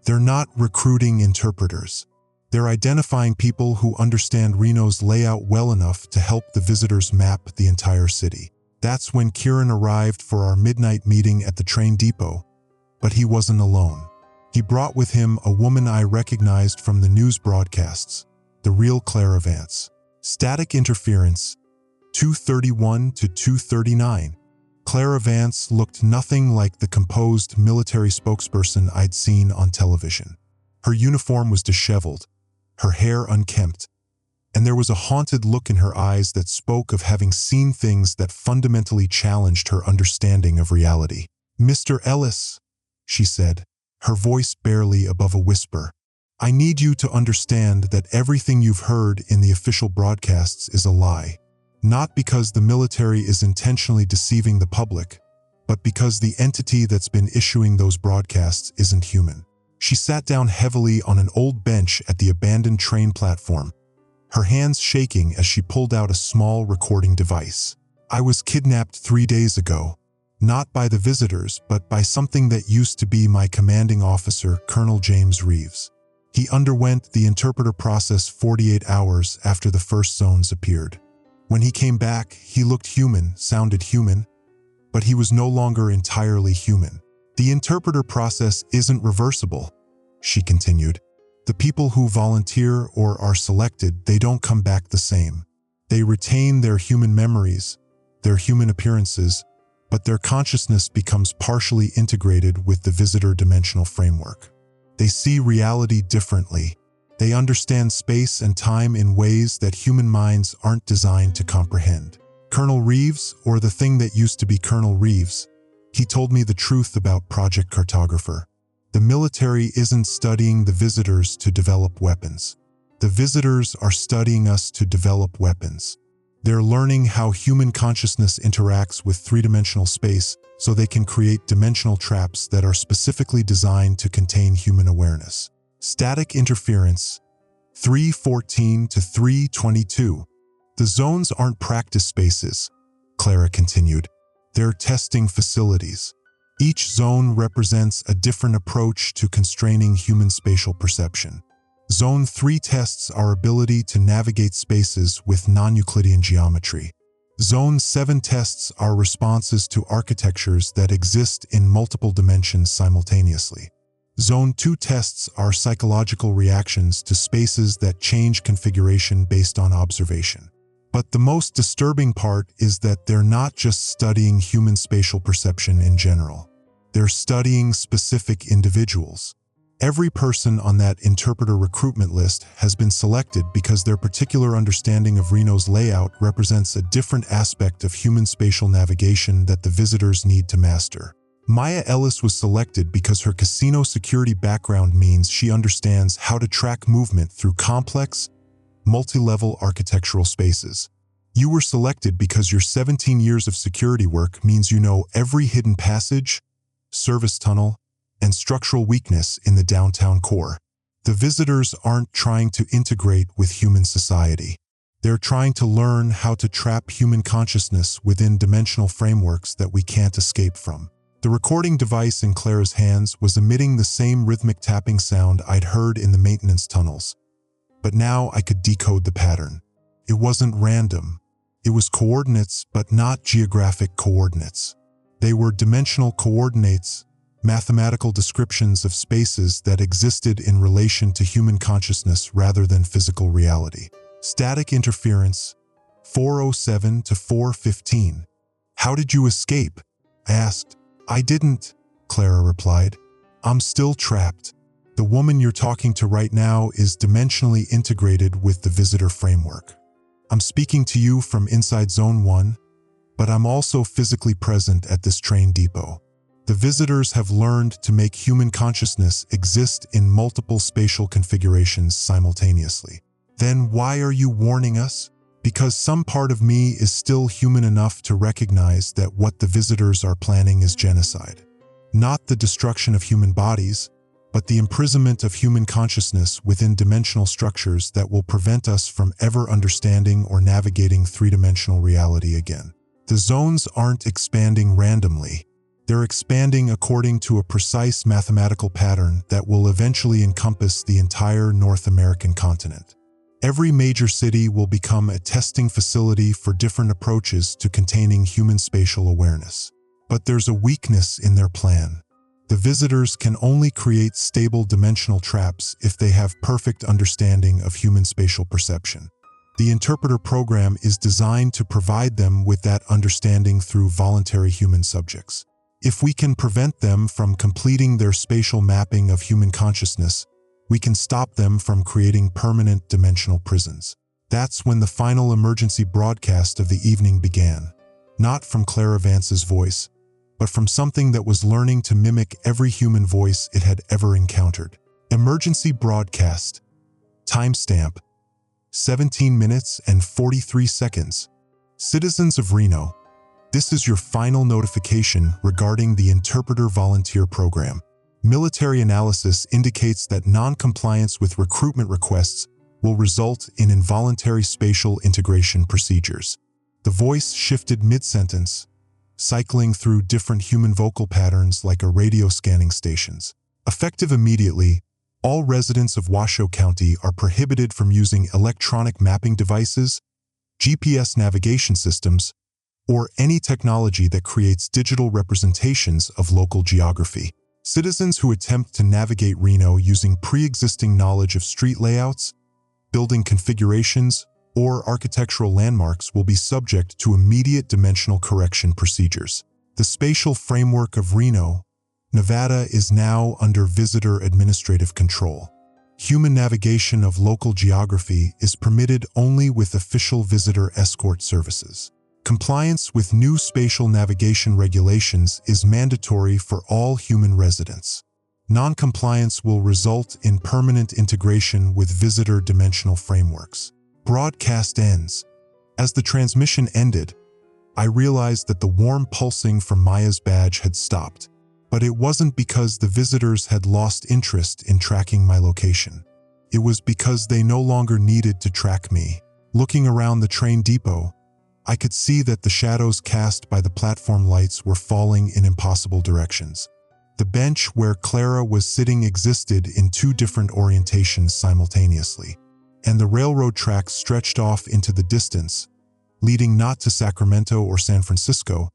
They're not recruiting interpreters. They're identifying people who understand Reno's layout well enough to help the visitors map the entire city. That's when Kieran arrived for our midnight meeting at the train depot, but he wasn't alone. He brought with him a woman I recognized from the news broadcasts, the real Clairvoyance. Static interference, 231 to 239. Clairvoyance looked nothing like the composed military spokesperson I'd seen on television. Her uniform was disheveled, her hair unkempt, and there was a haunted look in her eyes that spoke of having seen things that fundamentally challenged her understanding of reality. "Mr. Ellis," she said, her voice barely above a whisper, "I need you to understand that everything you've heard in the official broadcasts is a lie. Not because the military is intentionally deceiving the public, but because the entity that's been issuing those broadcasts isn't human." She sat down heavily on an old bench at the abandoned train platform, her hands shaking as she pulled out a small recording device. "I was kidnapped 3 days ago, not by the visitors, but by something that used to be my commanding officer, Colonel James Reeves. He underwent the interpreter process 48 hours after the first zones appeared. When he came back, he looked human, sounded human, but he was no longer entirely human. The interpreter process isn't reversible," she continued. "The people who volunteer or are selected, they don't come back the same. They retain their human memories, their human appearances, but their consciousness becomes partially integrated with the visitor dimensional framework. They see reality differently. They understand space and time in ways that human minds aren't designed to comprehend." Colonel Reeves, or the thing that used to be Colonel Reeves, he told me the truth about Project Cartographer. The military isn't studying the visitors to develop weapons. The visitors are studying us to develop weapons. They're learning how human consciousness interacts with three-dimensional space so they can create dimensional traps that are specifically designed to contain human awareness. Static interference, 314 to 322. "The zones aren't practice spaces," Clara continued. "They're testing facilities. Each zone represents a different approach to constraining human spatial perception. Zone 3 tests our ability to navigate spaces with non-Euclidean geometry. Zone 7 tests our responses to architectures that exist in multiple dimensions simultaneously. Zone 2 tests are psychological reactions to spaces that change configuration based on observation. But the most disturbing part is that they're not just studying human spatial perception in general. They're studying specific individuals. Every person on that interpreter recruitment list has been selected because their particular understanding of Reno's layout represents a different aspect of human spatial navigation that the visitors need to master. Maya Ellis was selected because her casino security background means she understands how to track movement through complex, multi-level architectural spaces. You were selected because your 17 years of security work means you know every hidden passage, service tunnel, and structural weakness in the downtown core. The visitors aren't trying to integrate with human society. They're trying to learn how to trap human consciousness within dimensional frameworks that we can't escape from. The recording device in Clara's hands was emitting the same rhythmic tapping sound I'd heard in the maintenance tunnels. But now I could decode the pattern. It wasn't random. It was coordinates, but not geographic coordinates. They were dimensional coordinates, mathematical descriptions of spaces that existed in relation to human consciousness rather than physical reality. Static interference, 407 to 415. How did you escape? I asked. I didn't, Clara replied. I'm still trapped. The woman you're talking to right now is dimensionally integrated with the visitor framework. I'm speaking to you from inside Zone 1, but I'm also physically present at this train depot. The visitors have learned to make human consciousness exist in multiple spatial configurations simultaneously. Then why are you warning us? Because some part of me is still human enough to recognize that what the visitors are planning is genocide. Not the destruction of human bodies, but the imprisonment of human consciousness within dimensional structures that will prevent us from ever understanding or navigating three-dimensional reality again. The zones aren't expanding randomly. They're expanding according to a precise mathematical pattern that will eventually encompass the entire North American continent. Every major city will become a testing facility for different approaches to containing human spatial awareness. But there's a weakness in their plan. The visitors can only create stable dimensional traps if they have perfect understanding of human spatial perception. The interpreter program is designed to provide them with that understanding through voluntary human subjects. If we can prevent them from completing their spatial mapping of human consciousness, we can stop them from creating permanent dimensional prisons. That's when the final emergency broadcast of the evening began. Not from Clara Vance's voice, but from something that was learning to mimic every human voice it had ever encountered. Emergency broadcast. Timestamp: 17 minutes and 43 seconds. Citizens of Reno, this is your final notification regarding the Interpreter Volunteer Program. Military analysis indicates that non-compliance with recruitment requests will result in involuntary spatial integration procedures. The voice shifted mid-sentence, cycling through different human vocal patterns like a radio scanning stations. Effective immediately, all residents of Washoe County are prohibited from using electronic mapping devices, GPS navigation systems, or any technology that creates digital representations of local geography. Citizens who attempt to navigate Reno using pre-existing knowledge of street layouts, building configurations, or architectural landmarks will be subject to immediate dimensional correction procedures. The spatial framework of Reno, Nevada is now under visitor administrative control. Human navigation of local geography is permitted only with official visitor escort services. Compliance with new spatial navigation regulations is mandatory for all human residents. Non-compliance will result in permanent integration with visitor dimensional frameworks. Broadcast ends. As the transmission ended, I realized that the warm pulsing from Maya's badge had stopped. But it wasn't because the visitors had lost interest in tracking my location. It was because they no longer needed to track me. Looking around the train depot, I could see that the shadows cast by the platform lights were falling in impossible directions. The bench where Clara was sitting existed in two different orientations simultaneously, and the railroad tracks stretched off into the distance, leading not to Sacramento or San Francisco,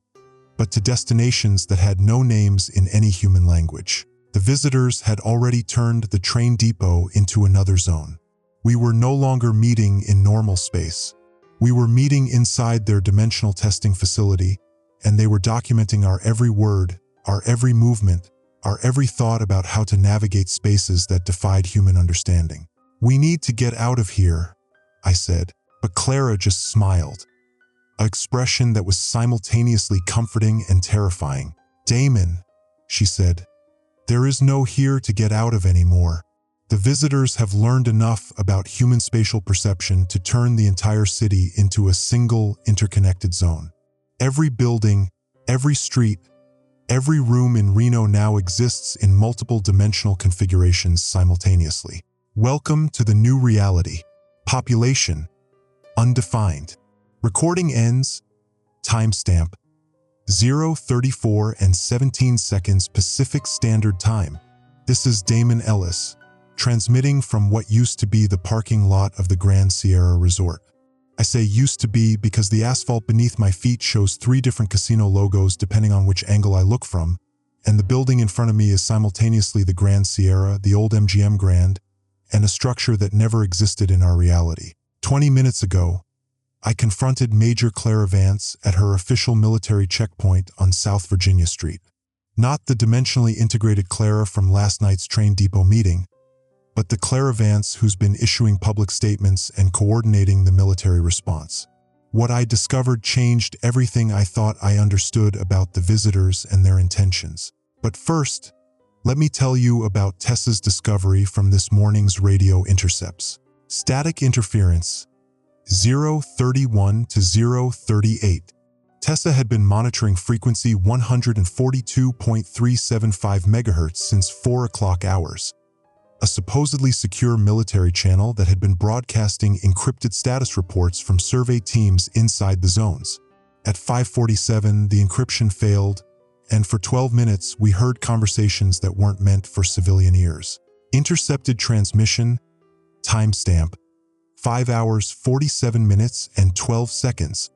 but to destinations that had no names in any human language. The visitors had already turned the train depot into another zone. We were no longer meeting in normal space. We were meeting inside their dimensional testing facility, and they were documenting our every word, our every movement, our every thought about how to navigate spaces that defied human understanding. "We need to get out of here," I said, but Clara just smiled, an expression that was simultaneously comforting and terrifying. "Damon," she said, "there is no here to get out of anymore. The visitors have learned enough about human spatial perception to turn the entire city into a single, interconnected zone. Every building, every street, every room in Reno now exists in multiple dimensional configurations simultaneously. Welcome to the new reality. Population, undefined. Recording ends. Timestamp, 0:34 and 17 seconds Pacific Standard Time. This is Damon Ellis, transmitting from what used to be the parking lot of the Grand Sierra Resort. I say used to be because the asphalt beneath my feet shows 3 different casino logos depending on which angle I look from, and the building in front of me is simultaneously the Grand Sierra, the old MGM Grand, and a structure that never existed in our reality. 20 minutes ago, I confronted Major Clara Vance at her official military checkpoint on South Virginia Street. Not the dimensionally integrated Clara from last night's train depot meeting, but the Clara Vance who's been issuing public statements and coordinating the military response. What I discovered changed everything I thought I understood about the visitors and their intentions. But first, let me tell you about Tessa's discovery from this morning's radio intercepts. Static interference, 0:31 to 0:38. Tessa had been monitoring frequency 142.375 MHz since 4 o'clock hours, a supposedly secure military channel that had been broadcasting encrypted status reports from survey teams inside the zones. At 5:47, the encryption failed, and for 12 minutes, we heard conversations that weren't meant for civilian ears. Intercepted transmission, timestamp, 5 hours, 47 minutes, and 12 seconds.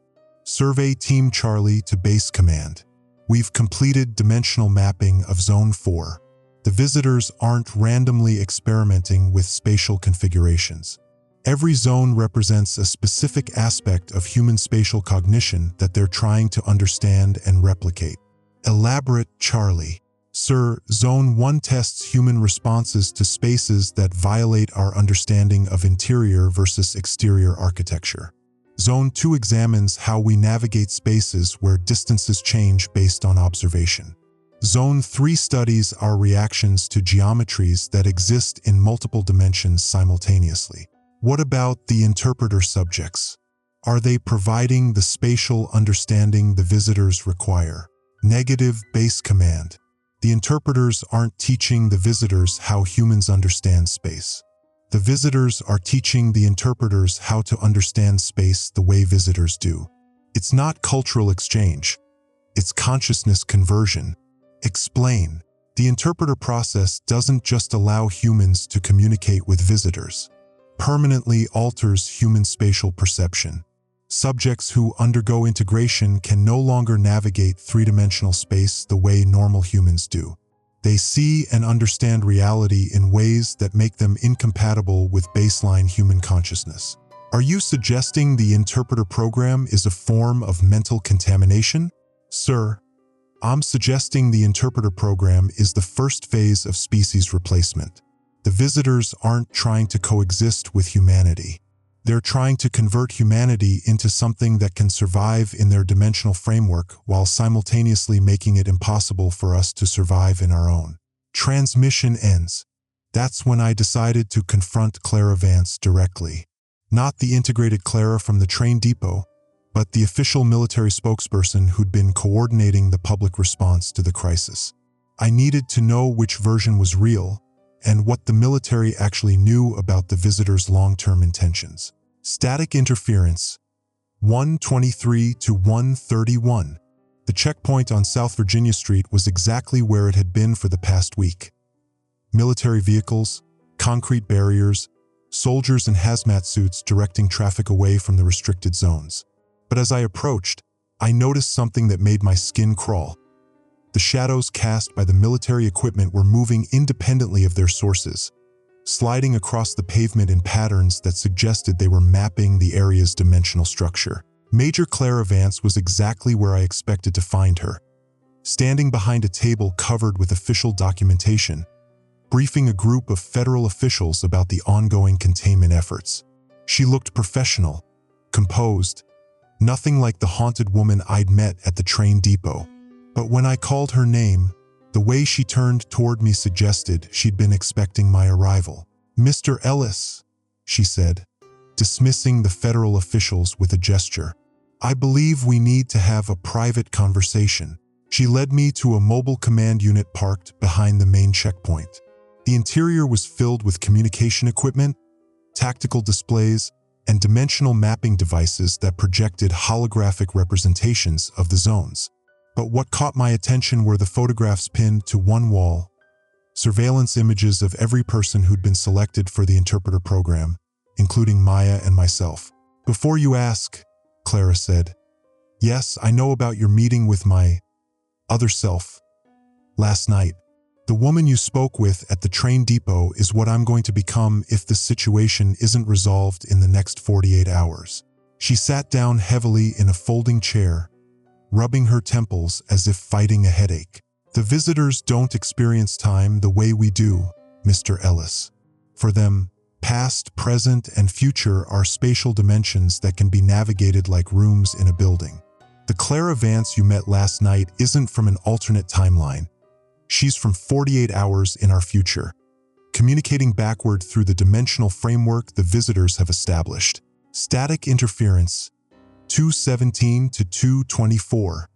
Survey Team Charlie to Base Command. We've completed dimensional mapping of Zone 4. The visitors aren't randomly experimenting with spatial configurations. Every zone represents a specific aspect of human spatial cognition that they're trying to understand and replicate. Elaborate Charlie. Sir, Zone 1 tests human responses to spaces that violate our understanding of interior versus exterior architecture. Zone 2 examines how we navigate spaces where distances change based on observation. Zone 3 studies our reactions to geometries that exist in multiple dimensions simultaneously. What about the interpreter subjects? Are they providing the spatial understanding the visitors require? Negative Base Command. The interpreters aren't teaching the visitors how humans understand space. The visitors are teaching the interpreters how to understand space the way visitors do. It's not cultural exchange. It's consciousness conversion. Explain. The interpreter process doesn't just allow humans to communicate with visitors. Permanently alters human spatial perception. Subjects who undergo integration can no longer navigate 3-dimensional space the way normal humans do. They see and understand reality in ways that make them incompatible with baseline human consciousness. Are you suggesting the interpreter program is a form of mental contamination? Sir, I'm suggesting the interpreter program is the first phase of species replacement. The visitors aren't trying to coexist with humanity. They're trying to convert humanity into something that can survive in their dimensional framework while simultaneously making it impossible for us to survive in our own. Transmission ends. That's when I decided to confront Clara Vance directly. Not the integrated Clara from the train depot, but the official military spokesperson who'd been coordinating the public response to the crisis. I needed to know which version was real and what the military actually knew about the visitors' long-term intentions. Static interference, 1:23 to 1:31. The checkpoint on South Virginia Street was exactly where it had been for the past week. Military vehicles, concrete barriers, soldiers in hazmat suits directing traffic away from the restricted zones. But as I approached, I noticed something that made my skin crawl. The shadows cast by the military equipment were moving independently of their sources, sliding across the pavement in patterns that suggested they were mapping the area's dimensional structure. Major Clara Vance was exactly where I expected to find her, standing behind a table covered with official documentation, briefing a group of federal officials about the ongoing containment efforts. She looked professional, composed, nothing like the haunted woman I'd met at the train depot. But when I called her name, the way she turned toward me suggested she'd been expecting my arrival. "Mr. Ellis," she said, dismissing the federal officials with a gesture. "I believe we need to have a private conversation." She led me to a mobile command unit parked behind the main checkpoint. The interior was filled with communication equipment, tactical displays, and dimensional mapping devices that projected holographic representations of the zones. But what caught my attention were the photographs pinned to one wall, surveillance images of every person who'd been selected for the interpreter program, including Maya and myself. "Before you ask," Clara said, "yes, I know about your meeting with my other self last night. The woman you spoke with at the train depot is what I'm going to become if the situation isn't resolved in the next 48 hours. She sat down heavily in a folding chair, rubbing her temples as if fighting a headache. "The visitors don't experience time the way we do, Mr. Ellis. For them, past, present, and future are spatial dimensions that can be navigated like rooms in a building. The Clara Vance you met last night isn't from an alternate timeline. She's from 48 hours in our future, communicating backward through the dimensional framework the visitors have established. Static interference, 217 to 224.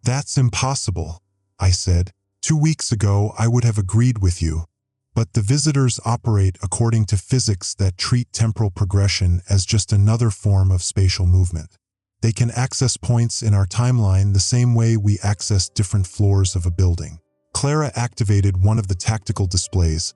"That's impossible," I said. "2 weeks ago, I would have agreed with you. But the visitors operate according to physics that treat temporal progression as just another form of spatial movement. They can access points in our timeline the same way we access different floors of a building." Clara activated one of the tactical displays,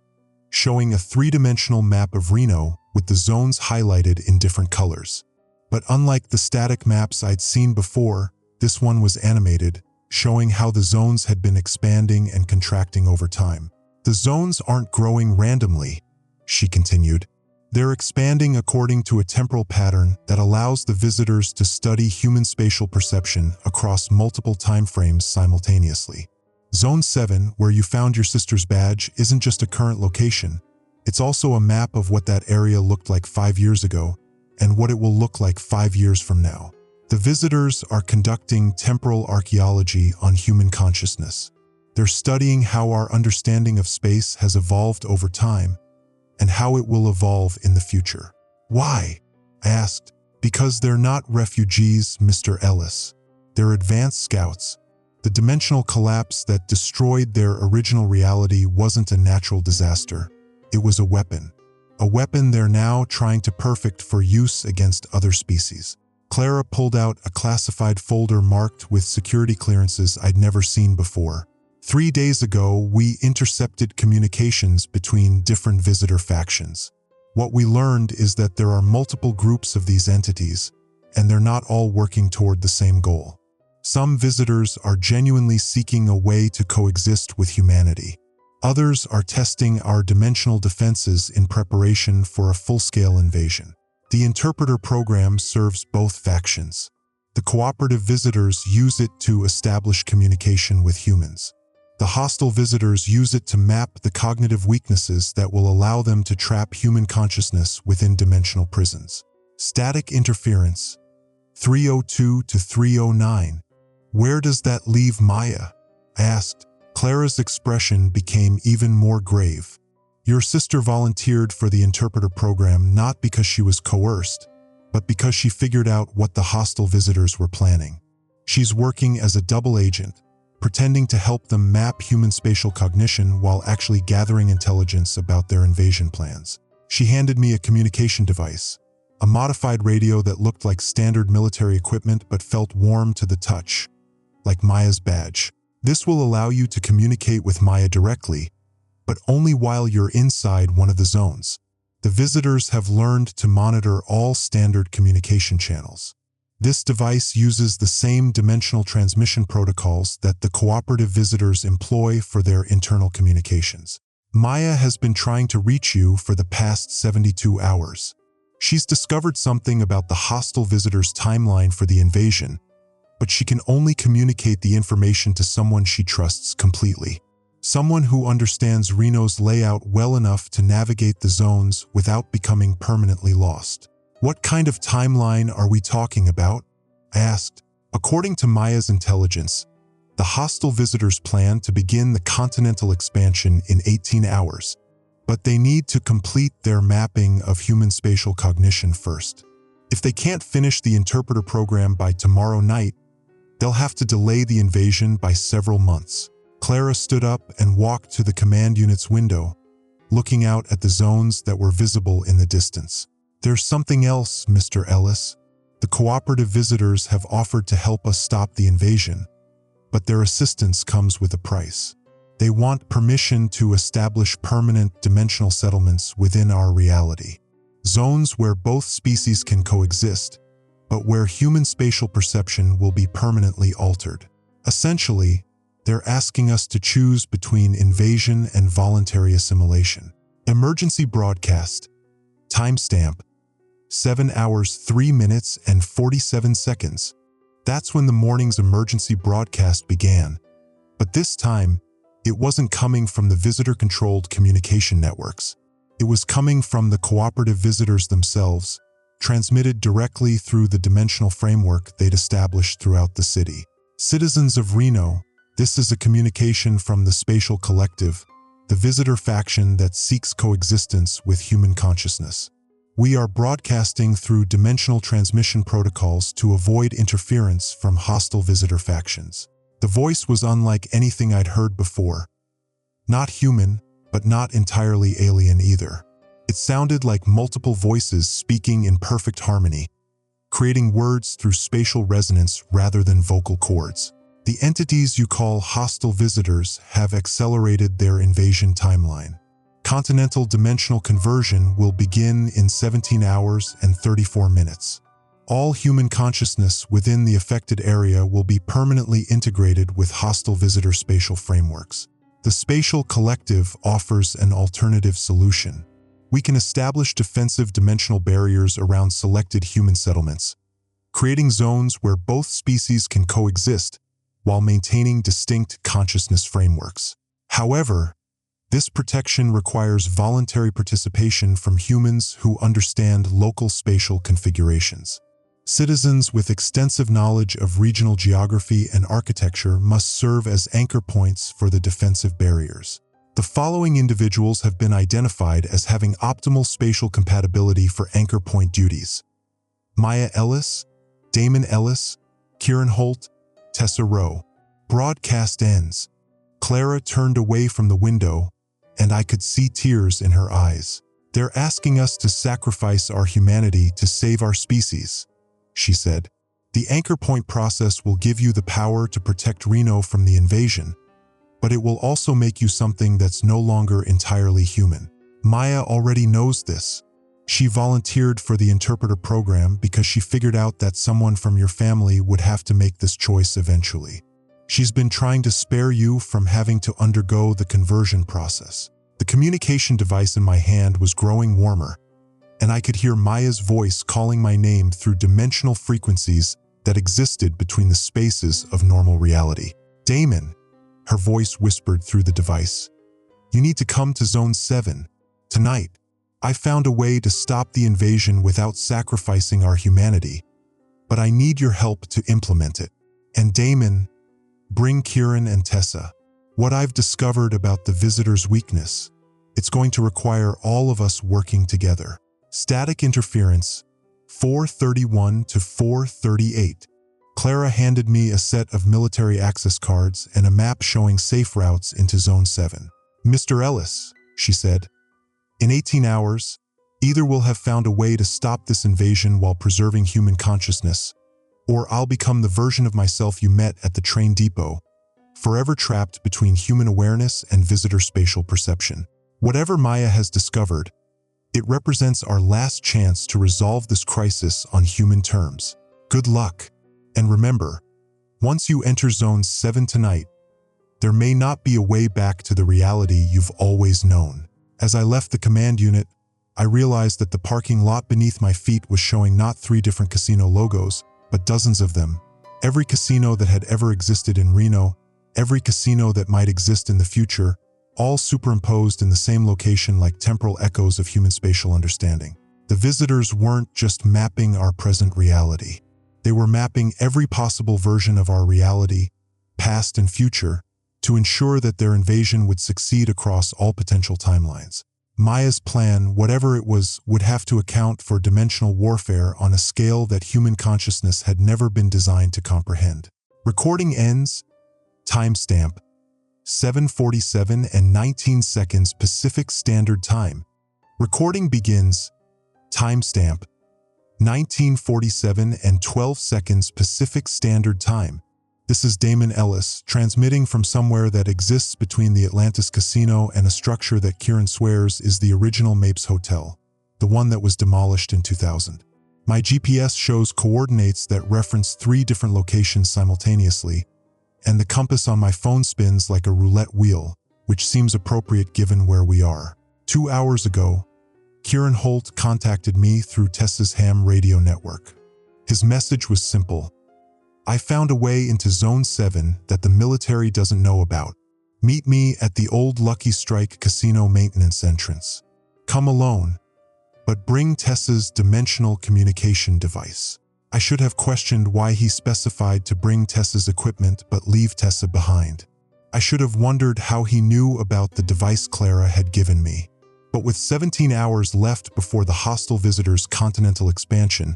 showing a 3-dimensional map of Reno with the zones highlighted in different colors. But unlike the static maps I'd seen before, this one was animated, showing how the zones had been expanding and contracting over time. "The zones aren't growing randomly," she continued. "They're expanding according to a temporal pattern that allows the visitors to study human spatial perception across multiple timeframes simultaneously. Zone 7, where you found your sister's badge, isn't just a current location. It's also a map of what that area looked like 5 years ago and what it will look like 5 years from now. The visitors are conducting temporal archaeology on human consciousness. They're studying how our understanding of space has evolved over time and how it will evolve in the future." "Why?" I asked. "Because they're not refugees, Mr. Ellis. They're advanced scouts. The dimensional collapse that destroyed their original reality wasn't a natural disaster. It was a weapon. A weapon they're now trying to perfect for use against other species." Clara pulled out a classified folder marked with security clearances I'd never seen before. 3 days ago, we intercepted communications between different visitor factions. What we learned is that there are multiple groups of these entities, and they're not all working toward the same goal. Some visitors are genuinely seeking a way to coexist with humanity. Others are testing our dimensional defenses in preparation for a full-scale invasion. The interpreter program serves both factions. The cooperative visitors use it to establish communication with humans. The hostile visitors use it to map the cognitive weaknesses that will allow them to trap human consciousness within dimensional prisons. Static interference, 302 to 309. "Where does that leave Maya?" I asked. Clara's expression became even more grave. "Your sister volunteered for the interpreter program not because she was coerced, but because she figured out what the hostile visitors were planning. She's working as a double agent, pretending to help them map human spatial cognition while actually gathering intelligence about their invasion plans." She handed me a communication device, a modified radio that looked like standard military equipment but felt warm to the touch, like Maya's badge. "This will allow you to communicate with Maya directly, but only while you're inside one of the zones. The visitors have learned to monitor all standard communication channels. This device uses the same dimensional transmission protocols that the cooperative visitors employ for their internal communications. Maya has been trying to reach you for the past 72 hours. She's discovered something about the hostile visitors' timeline for the invasion, but she can only communicate the information to someone she trusts completely. Someone who understands Reno's layout well enough to navigate the zones without becoming permanently lost. What kind of timeline are we talking about? I asked. According to Maya's intelligence, the hostile visitors plan to begin the continental expansion in 18 hours, but they need to complete their mapping of human spatial cognition first. If they can't finish the interpreter program by tomorrow night, they'll have to delay the invasion by several months. Clara stood up and walked to the command unit's window, looking out at the zones that were visible in the distance. There's something else, Mr. Ellis. The cooperative visitors have offered to help us stop the invasion, but their assistance comes with a price. They want permission to establish permanent dimensional settlements within our reality. Zones where both species can coexist, but where human spatial perception will be permanently altered. Essentially, they're asking us to choose between invasion and voluntary assimilation. Emergency broadcast. Timestamp: 7 hours, 3 minutes, and 47 seconds. That's when the morning's emergency broadcast began. But this time, it wasn't coming from the visitor-controlled communication networks. It was coming from the cooperative visitors themselves, transmitted directly through the dimensional framework they'd established throughout the city. Citizens of Reno, this is a communication from the Spatial Collective, the visitor faction that seeks coexistence with human consciousness. We are broadcasting through dimensional transmission protocols to avoid interference from hostile visitor factions. The voice was unlike anything I'd heard before. Not human, but not entirely alien either. It sounded like multiple voices speaking in perfect harmony, creating words through spatial resonance rather than vocal cords. The entities you call hostile visitors have accelerated their invasion timeline. Continental dimensional conversion will begin in 17 hours and 34 minutes. All human consciousness within the affected area will be permanently integrated with hostile visitor spatial frameworks. The Spatial Collective offers an alternative solution. We can establish defensive dimensional barriers around selected human settlements, creating zones where both species can coexist while maintaining distinct consciousness frameworks. However, this protection requires voluntary participation from humans who understand local spatial configurations. Citizens with extensive knowledge of regional geography and architecture must serve as anchor points for the defensive barriers. The following individuals have been identified as having optimal spatial compatibility for anchor point duties: Maya Ellis, Damon Ellis, Kieran Holt, Tessa Rowe. Broadcast ends. Clara turned away from the window, and I could see tears in her eyes. They're asking us to sacrifice our humanity to save our species, she said. The anchor point process will give you the power to protect Reno from the invasion, but it will also make you something that's no longer entirely human. Maya already knows this. She volunteered for the interpreter program because she figured out that someone from your family would have to make this choice eventually. She's been trying to spare you from having to undergo the conversion process. The communication device in my hand was growing warmer, and I could hear Maya's voice calling my name through dimensional frequencies that existed between the spaces of normal reality. Damon, her voice whispered through the device. You need to come to Zone 7, tonight. I found a way to stop the invasion without sacrificing our humanity, but I need your help to implement it. And Damon, bring Kieran and Tessa. What I've discovered about the visitor's weakness, it's going to require all of us working together. Static interference, 431 to 438. Clara handed me a set of military access cards and a map showing safe routes into Zone 7. Mr. Ellis, she said, in 18 hours, either we'll have found a way to stop this invasion while preserving human consciousness, or I'll become the version of myself you met at the train depot, forever trapped between human awareness and visitor spatial perception. Whatever Maya has discovered, it represents our last chance to resolve this crisis on human terms. Good luck. And remember, once you enter Zone 7 tonight, there may not be a way back to the reality you've always known. As I left the command unit, I realized that the parking lot beneath my feet was showing not 3 different casino logos, but dozens of them. Every casino that had ever existed in Reno, every casino that might exist in the future, all superimposed in the same location like temporal echoes of human spatial understanding. The visitors weren't just mapping our present reality. They were mapping every possible version of our reality, past and future, to ensure that their invasion would succeed across all potential timelines. Maya's plan, whatever it was, would have to account for dimensional warfare on a scale that human consciousness had never been designed to comprehend. Recording ends. Timestamp: 7:47 and 19 seconds Pacific Standard Time. Recording begins. Timestamp: 19:47 and 12 seconds Pacific Standard Time. This is Damon Ellis, transmitting from somewhere that exists between the Atlantis Casino and a structure that Kieran swears is the original Mapes Hotel, the one that was demolished in 2000. My GPS shows coordinates that reference 3 different locations simultaneously, and the compass on my phone spins like a roulette wheel, which seems appropriate given where we are. 2 hours ago, Kieran Holt contacted me through Tessa's ham radio network. His message was simple. I found a way into Zone 7 that the military doesn't know about. Meet me at the old Lucky Strike Casino maintenance entrance. Come alone, but bring Tessa's dimensional communication device. I should have questioned why he specified to bring Tessa's equipment but leave Tessa behind. I should have wondered how he knew about the device Clara had given me. But with 17 hours left before the hostile visitors' continental expansion,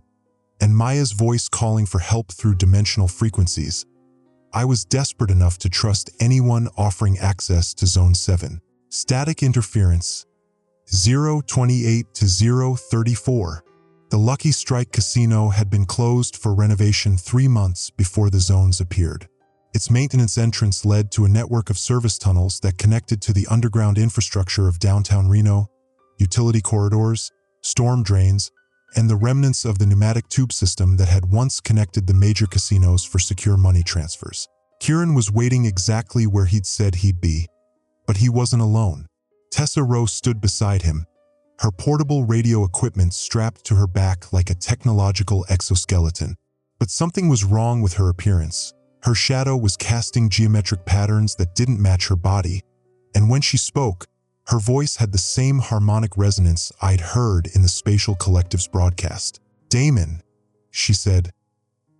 and Maya's voice calling for help through dimensional frequencies, I was desperate enough to trust anyone offering access to Zone 7. Static interference: 0:28 to 0:34. The Lucky Strike Casino had been closed for renovation 3 months before the zones appeared. Its maintenance entrance led to a network of service tunnels that connected to the underground infrastructure of downtown Reno, utility corridors, storm drains, and the remnants of the pneumatic tube system that had once connected the major casinos for secure money transfers. Kieran was waiting exactly where he'd said he'd be, but he wasn't alone. Tessa Rowe stood beside him, her portable radio equipment strapped to her back like a technological exoskeleton. But something was wrong with her appearance. Her shadow was casting geometric patterns that didn't match her body, and when she spoke, her voice had the same harmonic resonance I'd heard in the Spatial Collective's broadcast. "Damon," she said,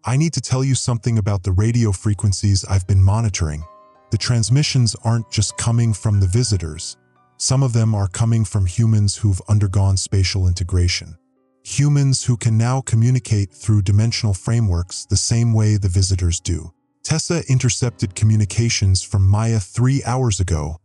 "I need to tell you something about the radio frequencies I've been monitoring. The transmissions aren't just coming from the visitors. Some of them are coming from humans who've undergone spatial integration. Humans who can now communicate through dimensional frameworks the same way the visitors do." Tessa intercepted communications from Maya 3 hours ago,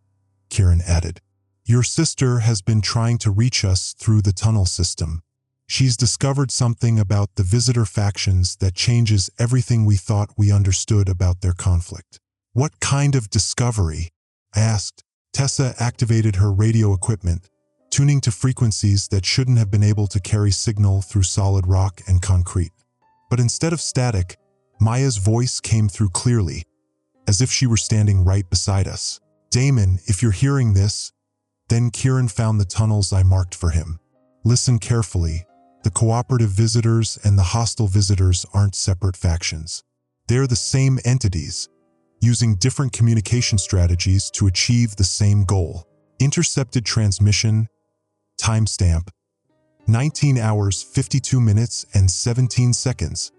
Kieran added. "Your sister has been trying to reach us through the tunnel system. She's discovered something about the visitor factions that changes everything we thought we understood about their conflict." "What kind of discovery?" I asked. Tessa activated her radio equipment, tuning to frequencies that shouldn't have been able to carry signal through solid rock and concrete. But instead of static, Maya's voice came through clearly, as if she were standing right beside us. "Damon, if you're hearing this..." Then Kieran found the tunnels I marked for him. "Listen carefully. The cooperative visitors and the hostile visitors aren't separate factions. They're the same entities, using different communication strategies to achieve the same goal." Intercepted transmission. Timestamp: 19 hours, 52 minutes, and 17 seconds.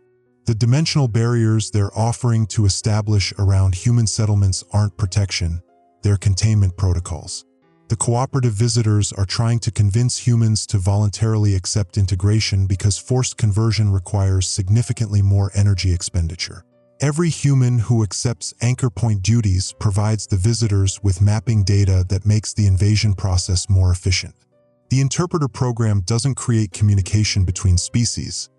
The dimensional barriers they're offering to establish around human settlements aren't protection, they're containment protocols. The cooperative visitors are trying to convince humans to voluntarily accept integration because forced conversion requires significantly more energy expenditure. Every human who accepts anchor point duties provides the visitors with mapping data that makes the invasion process more efficient. The interpreter program doesn't create communication between species.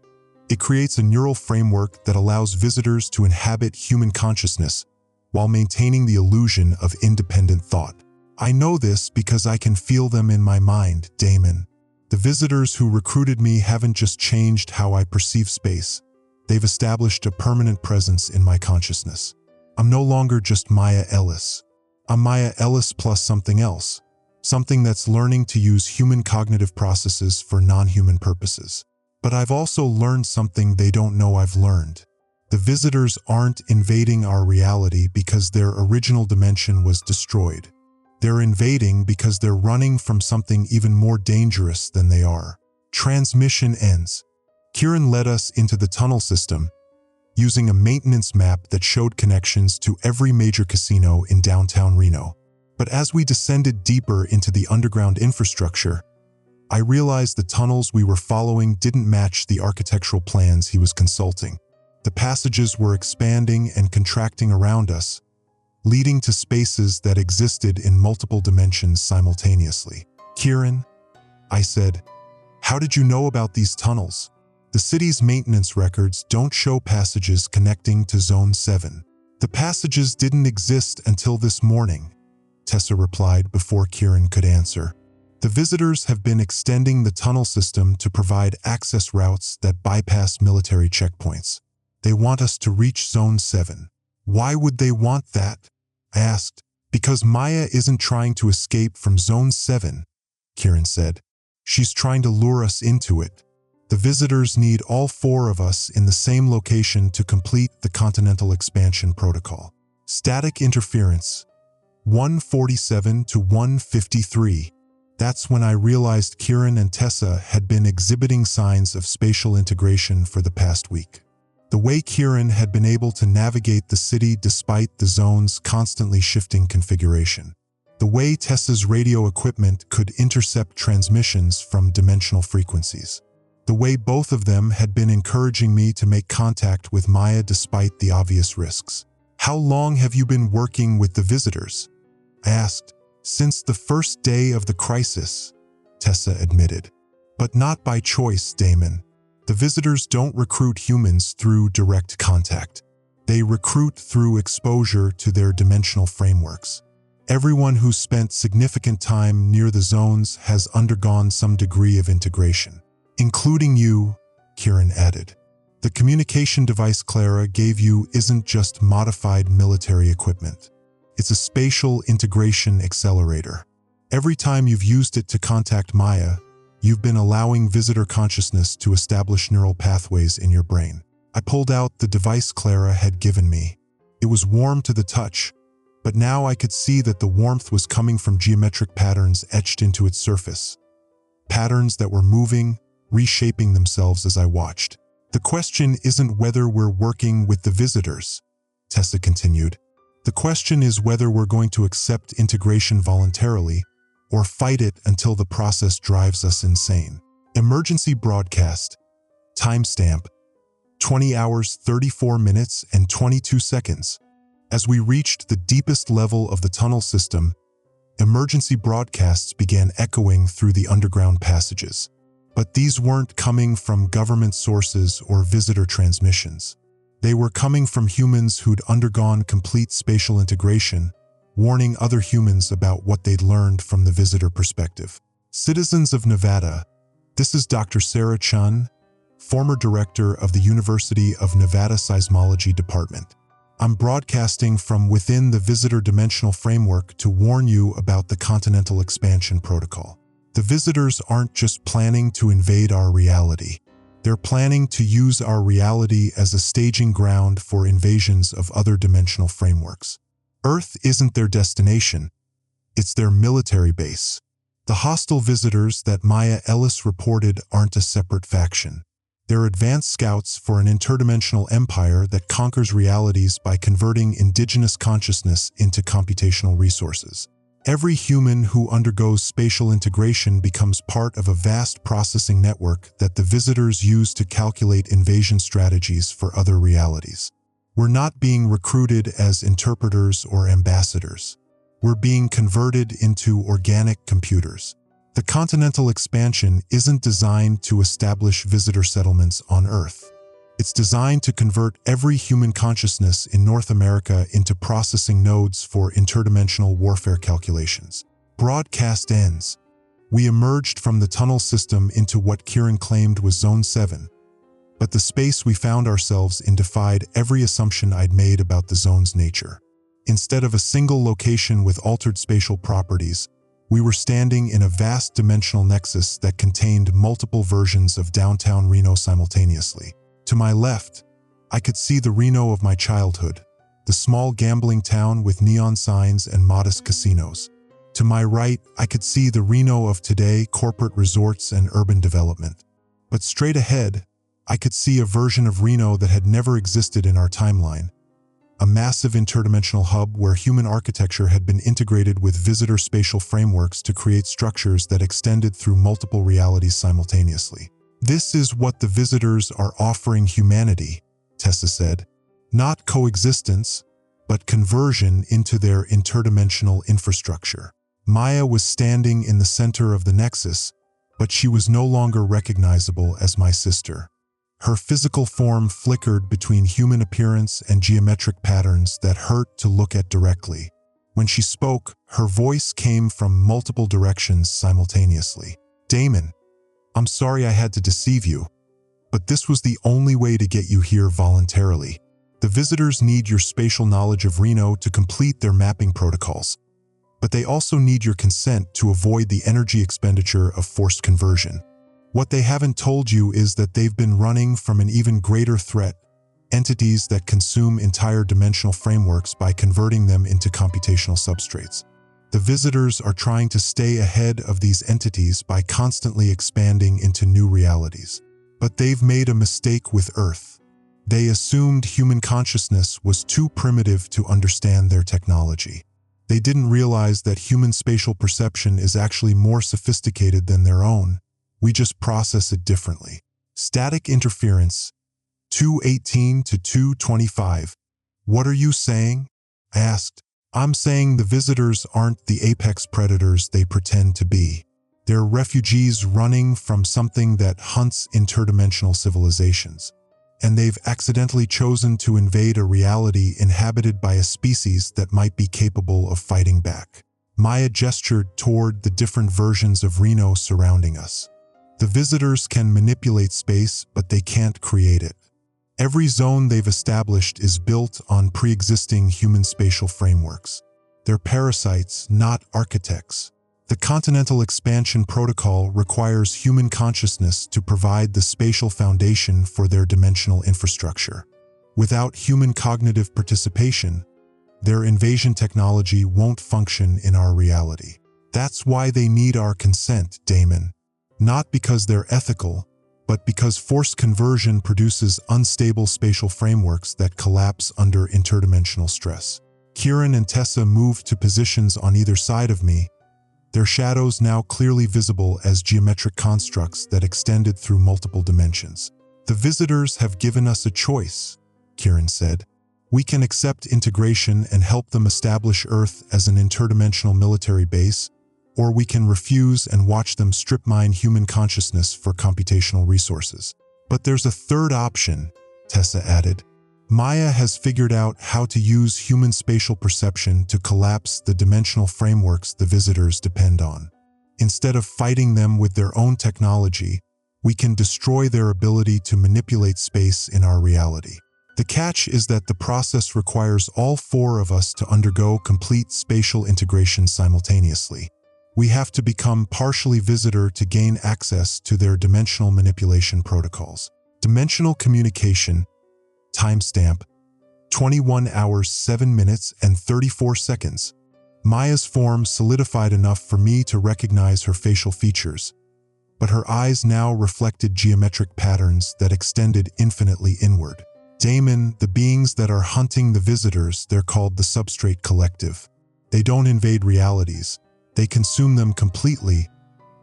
It creates a neural framework that allows visitors to inhabit human consciousness while maintaining the illusion of independent thought. I know this because I can feel them in my mind, Damon. The visitors who recruited me haven't just changed how I perceive space. They've established a permanent presence in my consciousness. I'm no longer just Maya Ellis. I'm Maya Ellis plus something else. Something that's learning to use human cognitive processes for non-human purposes. But I've also learned something they don't know I've learned. The visitors aren't invading our reality because their original dimension was destroyed. They're invading because they're running from something even more dangerous than they are. Transmission ends. Kieran led us into the tunnel system, using a maintenance map that showed connections to every major casino in downtown Reno. But as we descended deeper into the underground infrastructure, I realized the tunnels we were following didn't match the architectural plans he was consulting. The passages were expanding and contracting around us, leading to spaces that existed in multiple dimensions simultaneously. "Kieran," I said, "how did you know about these tunnels?" "The city's maintenance records don't show passages connecting to Zone 7. "The passages didn't exist until this morning," Tessa replied before Kieran could answer. "The visitors have been extending the tunnel system to provide access routes that bypass military checkpoints. They want us to reach Zone 7. "Why would they want that?" I asked. "Because Maya isn't trying to escape from Zone 7, Kieran said. "She's trying to lure us into it. The visitors need all four of us in the same location to complete the Continental Expansion Protocol." Static interference. 147 to 153. That's when I realized Kieran and Tessa had been exhibiting signs of spatial integration for the past week. The way Kieran had been able to navigate the city despite the zone's constantly shifting configuration. The way Tessa's radio equipment could intercept transmissions from dimensional frequencies. The way both of them had been encouraging me to make contact with Maya despite the obvious risks. "How long have you been working with the visitors?" I asked. "Since the first day of the crisis," Tessa admitted. "But not by choice, Damon. The visitors don't recruit humans through direct contact. They recruit through exposure to their dimensional frameworks. Everyone who's spent significant time near the zones has undergone some degree of integration. Including you," Kieran added. "The communication device Clara gave you isn't just modified military equipment. It's a spatial integration accelerator. Every time you've used it to contact Maya, you've been allowing visitor consciousness to establish neural pathways in your brain." I pulled out the device Clara had given me. It was warm to the touch, but now I could see that the warmth was coming from geometric patterns etched into its surface. Patterns that were moving, reshaping themselves as I watched. "The question isn't whether we're working with the visitors," Tessa continued. "The question is whether we're going to accept integration voluntarily or fight it until the process drives us insane." Emergency broadcast. Timestamp. 20 hours, 34 minutes, and 22 seconds. As we reached the deepest level of the tunnel system, emergency broadcasts began echoing through the underground passages. But these weren't coming from government sources or visitor transmissions. They were coming from humans who'd undergone complete spatial integration, warning other humans about what they'd learned from the visitor perspective. "Citizens of Nevada, this is Dr. Sarah Chun, former director of the University of Nevada Seismology Department. I'm broadcasting from within the visitor dimensional framework to warn you about the Continental Expansion Protocol. The visitors aren't just planning to invade our reality. They're planning to use our reality as a staging ground for invasions of other dimensional frameworks. Earth isn't their destination, it's their military base. The hostile visitors that Maya Ellis reported aren't a separate faction. They're advanced scouts for an interdimensional empire that conquers realities by converting indigenous consciousness into computational resources. Every human who undergoes spatial integration becomes part of a vast processing network that the visitors use to calculate invasion strategies for other realities. We're not being recruited as interpreters or ambassadors. We're being converted into organic computers. The Continental Expansion isn't designed to establish visitor settlements on Earth. It's designed to convert every human consciousness in North America into processing nodes for interdimensional warfare calculations. Broadcast ends. We emerged from the tunnel system into what Kieran claimed was Zone 7, But the space we found ourselves in defied every assumption I'd made about the zone's nature. Instead of a single location with altered spatial properties, we were standing in a vast dimensional nexus that contained multiple versions of downtown Reno simultaneously. To my left, I could see the Reno of my childhood, the small gambling town with neon signs and modest casinos. To my right, I could see the Reno of today, corporate resorts and urban development. But straight ahead, I could see a version of Reno that had never existed in our timeline. A massive interdimensional hub where human architecture had been integrated with visitor spatial frameworks to create structures that extended through multiple realities simultaneously. "This is what the visitors are offering humanity," Tessa said. "Not coexistence, but conversion into their interdimensional infrastructure." Maya was standing in the center of the nexus, but she was no longer recognizable as my sister. Her physical form flickered between human appearance and geometric patterns that hurt to look at directly. When she spoke, her voice came from multiple directions simultaneously. "Damon, I'm sorry I had to deceive you, but this was the only way to get you here voluntarily. The visitors need your spatial knowledge of Reno to complete their mapping protocols, but they also need your consent to avoid the energy expenditure of forced conversion. What they haven't told you is that they've been running from an even greater threat, entities that consume entire dimensional frameworks by converting them into computational substrates. The visitors are trying to stay ahead of these entities by constantly expanding into new realities. But they've made a mistake with Earth. They assumed human consciousness was too primitive to understand their technology. They didn't realize that human spatial perception is actually more sophisticated than their own. We just process it differently." Static interference, 218 to 225. "What are you saying?" I asked. "I'm saying the visitors aren't the apex predators they pretend to be. They're refugees running from something that hunts interdimensional civilizations. And they've accidentally chosen to invade a reality inhabited by a species that might be capable of fighting back." Maya gestured toward the different versions of Reno surrounding us. "The visitors can manipulate space, but they can't create it. Every zone they've established is built on pre-existing human spatial frameworks. They're parasites, not architects. The Continental Expansion Protocol requires human consciousness to provide the spatial foundation for their dimensional infrastructure. Without human cognitive participation, their invasion technology won't function in our reality. That's why they need our consent, Damon. Not because they're ethical, but because forced conversion produces unstable spatial frameworks that collapse under interdimensional stress." Kieran and Tessa moved to positions on either side of me, their shadows now clearly visible as geometric constructs that extended through multiple dimensions. "The visitors have given us a choice," Kieran said. "We can accept integration and help them establish Earth as an interdimensional military base, or we can refuse and watch them strip mine human consciousness for computational resources. But there's a third option," Tessa added. "Maya has figured out how to use human spatial perception to collapse the dimensional frameworks the visitors depend on. Instead of fighting them with their own technology, we can destroy their ability to manipulate space in our reality. The catch is that the process requires all four of us to undergo complete spatial integration simultaneously. We have to become partially visitor to gain access to their dimensional manipulation protocols." Dimensional communication, timestamp, 21 hours 7 minutes and 34 seconds. Maya's form solidified enough for me to recognize her facial features, but her eyes now reflected geometric patterns that extended infinitely inward. "Damon, the beings that are hunting the visitors, they're called the Substrate Collective. They don't invade realities. They consume them completely,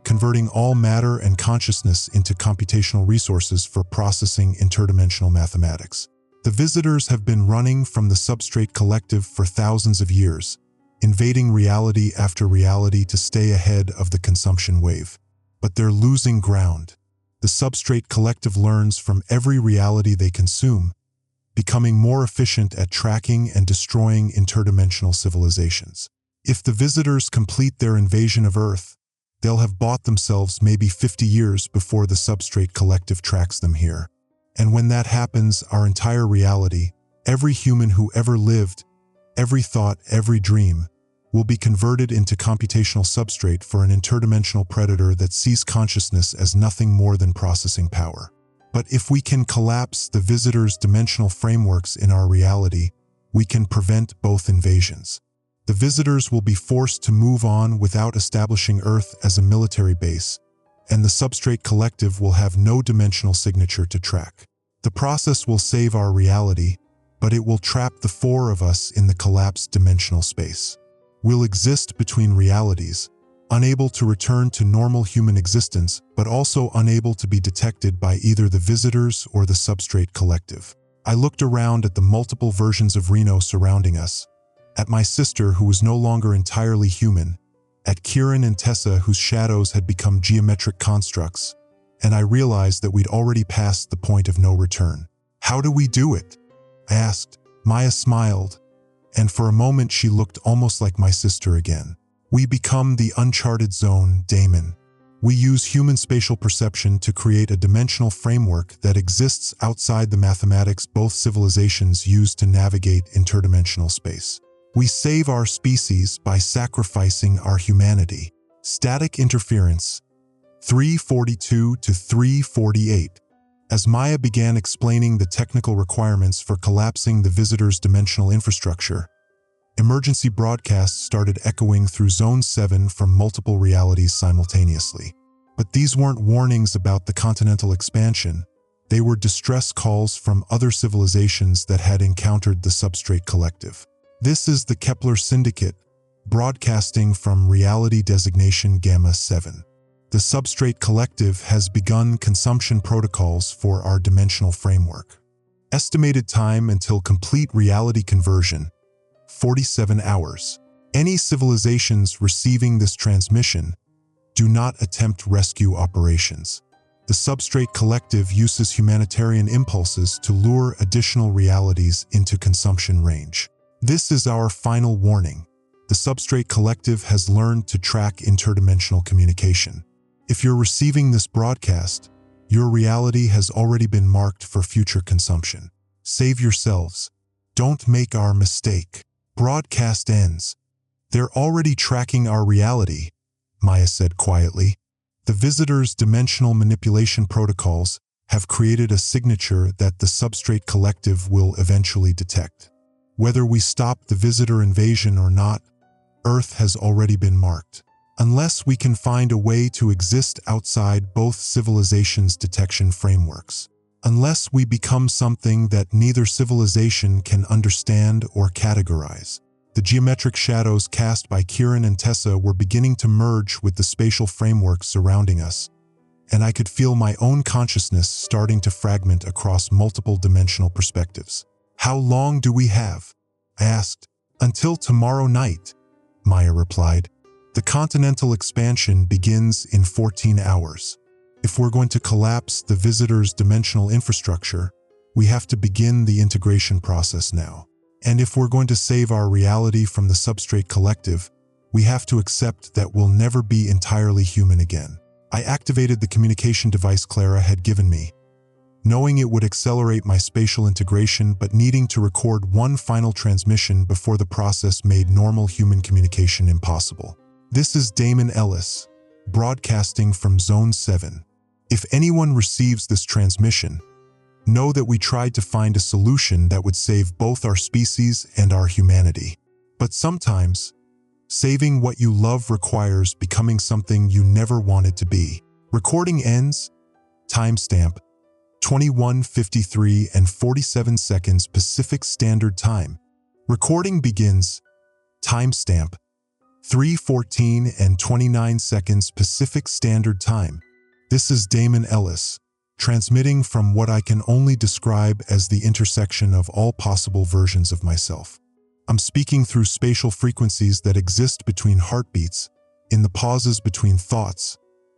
converting all matter and consciousness into computational resources for processing interdimensional mathematics. The visitors have been running from the Substrate Collective for thousands of years, invading reality after reality to stay ahead of the consumption wave. But they're losing ground. The Substrate Collective learns from every reality they consume, becoming more efficient at tracking and destroying interdimensional civilizations. If the visitors complete their invasion of Earth, they'll have bought themselves maybe 50 years before the Substrate Collective tracks them here. And when that happens, our entire reality, every human who ever lived, every thought, every dream, will be converted into computational substrate for an interdimensional predator that sees consciousness as nothing more than processing power. But if we can collapse the visitor's dimensional frameworks in our reality, we can prevent both invasions. The visitors will be forced to move on without establishing Earth as a military base, and the substrate collective will have no dimensional signature to track. The process will save our reality, but it will trap the four of us in the collapsed dimensional space. We'll exist between realities, unable to return to normal human existence, but also unable to be detected by either the visitors or the substrate collective. I looked around at the multiple versions of Reno surrounding us, at my sister who was no longer entirely human, at Kieran and Tessa whose shadows had become geometric constructs, and I realized that we'd already passed the point of no return. How do we do it? I asked. Maya smiled, and for a moment she looked almost like my sister again. We become the Uncharted zone, Damon. We use human spatial perception to create a dimensional framework that exists outside the mathematics both civilizations use to navigate interdimensional space. We save our species by sacrificing our humanity. Static interference, 342 to 348. As Maya began explaining the technical requirements for collapsing the visitor's dimensional infrastructure, emergency broadcasts started echoing through Zone 7 from multiple realities simultaneously. But these weren't warnings about the continental expansion. They were distress calls from other civilizations that had encountered the substrate collective. This is the Kepler Syndicate, broadcasting from Reality Designation Gamma 7. The substrate collective has begun consumption protocols for our dimensional framework. Estimated time until complete reality conversion, 47 hours. Any civilizations receiving this transmission do not attempt rescue operations. The substrate collective uses humanitarian impulses to lure additional realities into consumption range. This is our final warning. The substrate collective has learned to track interdimensional communication. If you're receiving this broadcast, your reality has already been marked for future consumption. Save yourselves. Don't make our mistake. Broadcast ends. They're already tracking our reality, Maya said quietly. The visitor's dimensional manipulation protocols have created a signature that the substrate collective will eventually detect. Whether we stop the visitor invasion or not, Earth has already been marked. Unless we can find a way to exist outside both civilizations' detection frameworks. Unless we become something that neither civilization can understand or categorize. The geometric shadows cast by Kieran and Tessa were beginning to merge with the spatial framework surrounding us, and I could feel my own consciousness starting to fragment across multiple dimensional perspectives. How long do we have? I asked. Until tomorrow night, Maya replied. The continental expansion begins in 14 hours. If we're going to collapse the visitor's dimensional infrastructure, we have to begin the integration process now. And if we're going to save our reality from the substrate collective, we have to accept that we'll never be entirely human again. I activated the communication device Clara had given me, knowing it would accelerate my spatial integration but needing to record one final transmission before the process made normal human communication impossible. This is Damon Ellis, broadcasting from Zone 7. If anyone receives this transmission, know that we tried to find a solution that would save both our species and our humanity. But sometimes, saving what you love requires becoming something you never wanted to be. Recording ends. Timestamp 21:53 and 47 seconds Pacific Standard Time. Recording begins. Timestamp 3:14 and 29 seconds Pacific Standard Time. This is Damon Ellis, transmitting from what I can only describe as the intersection of all possible versions of myself. I'm speaking through spatial frequencies that exist between heartbeats, in the pauses between thoughts,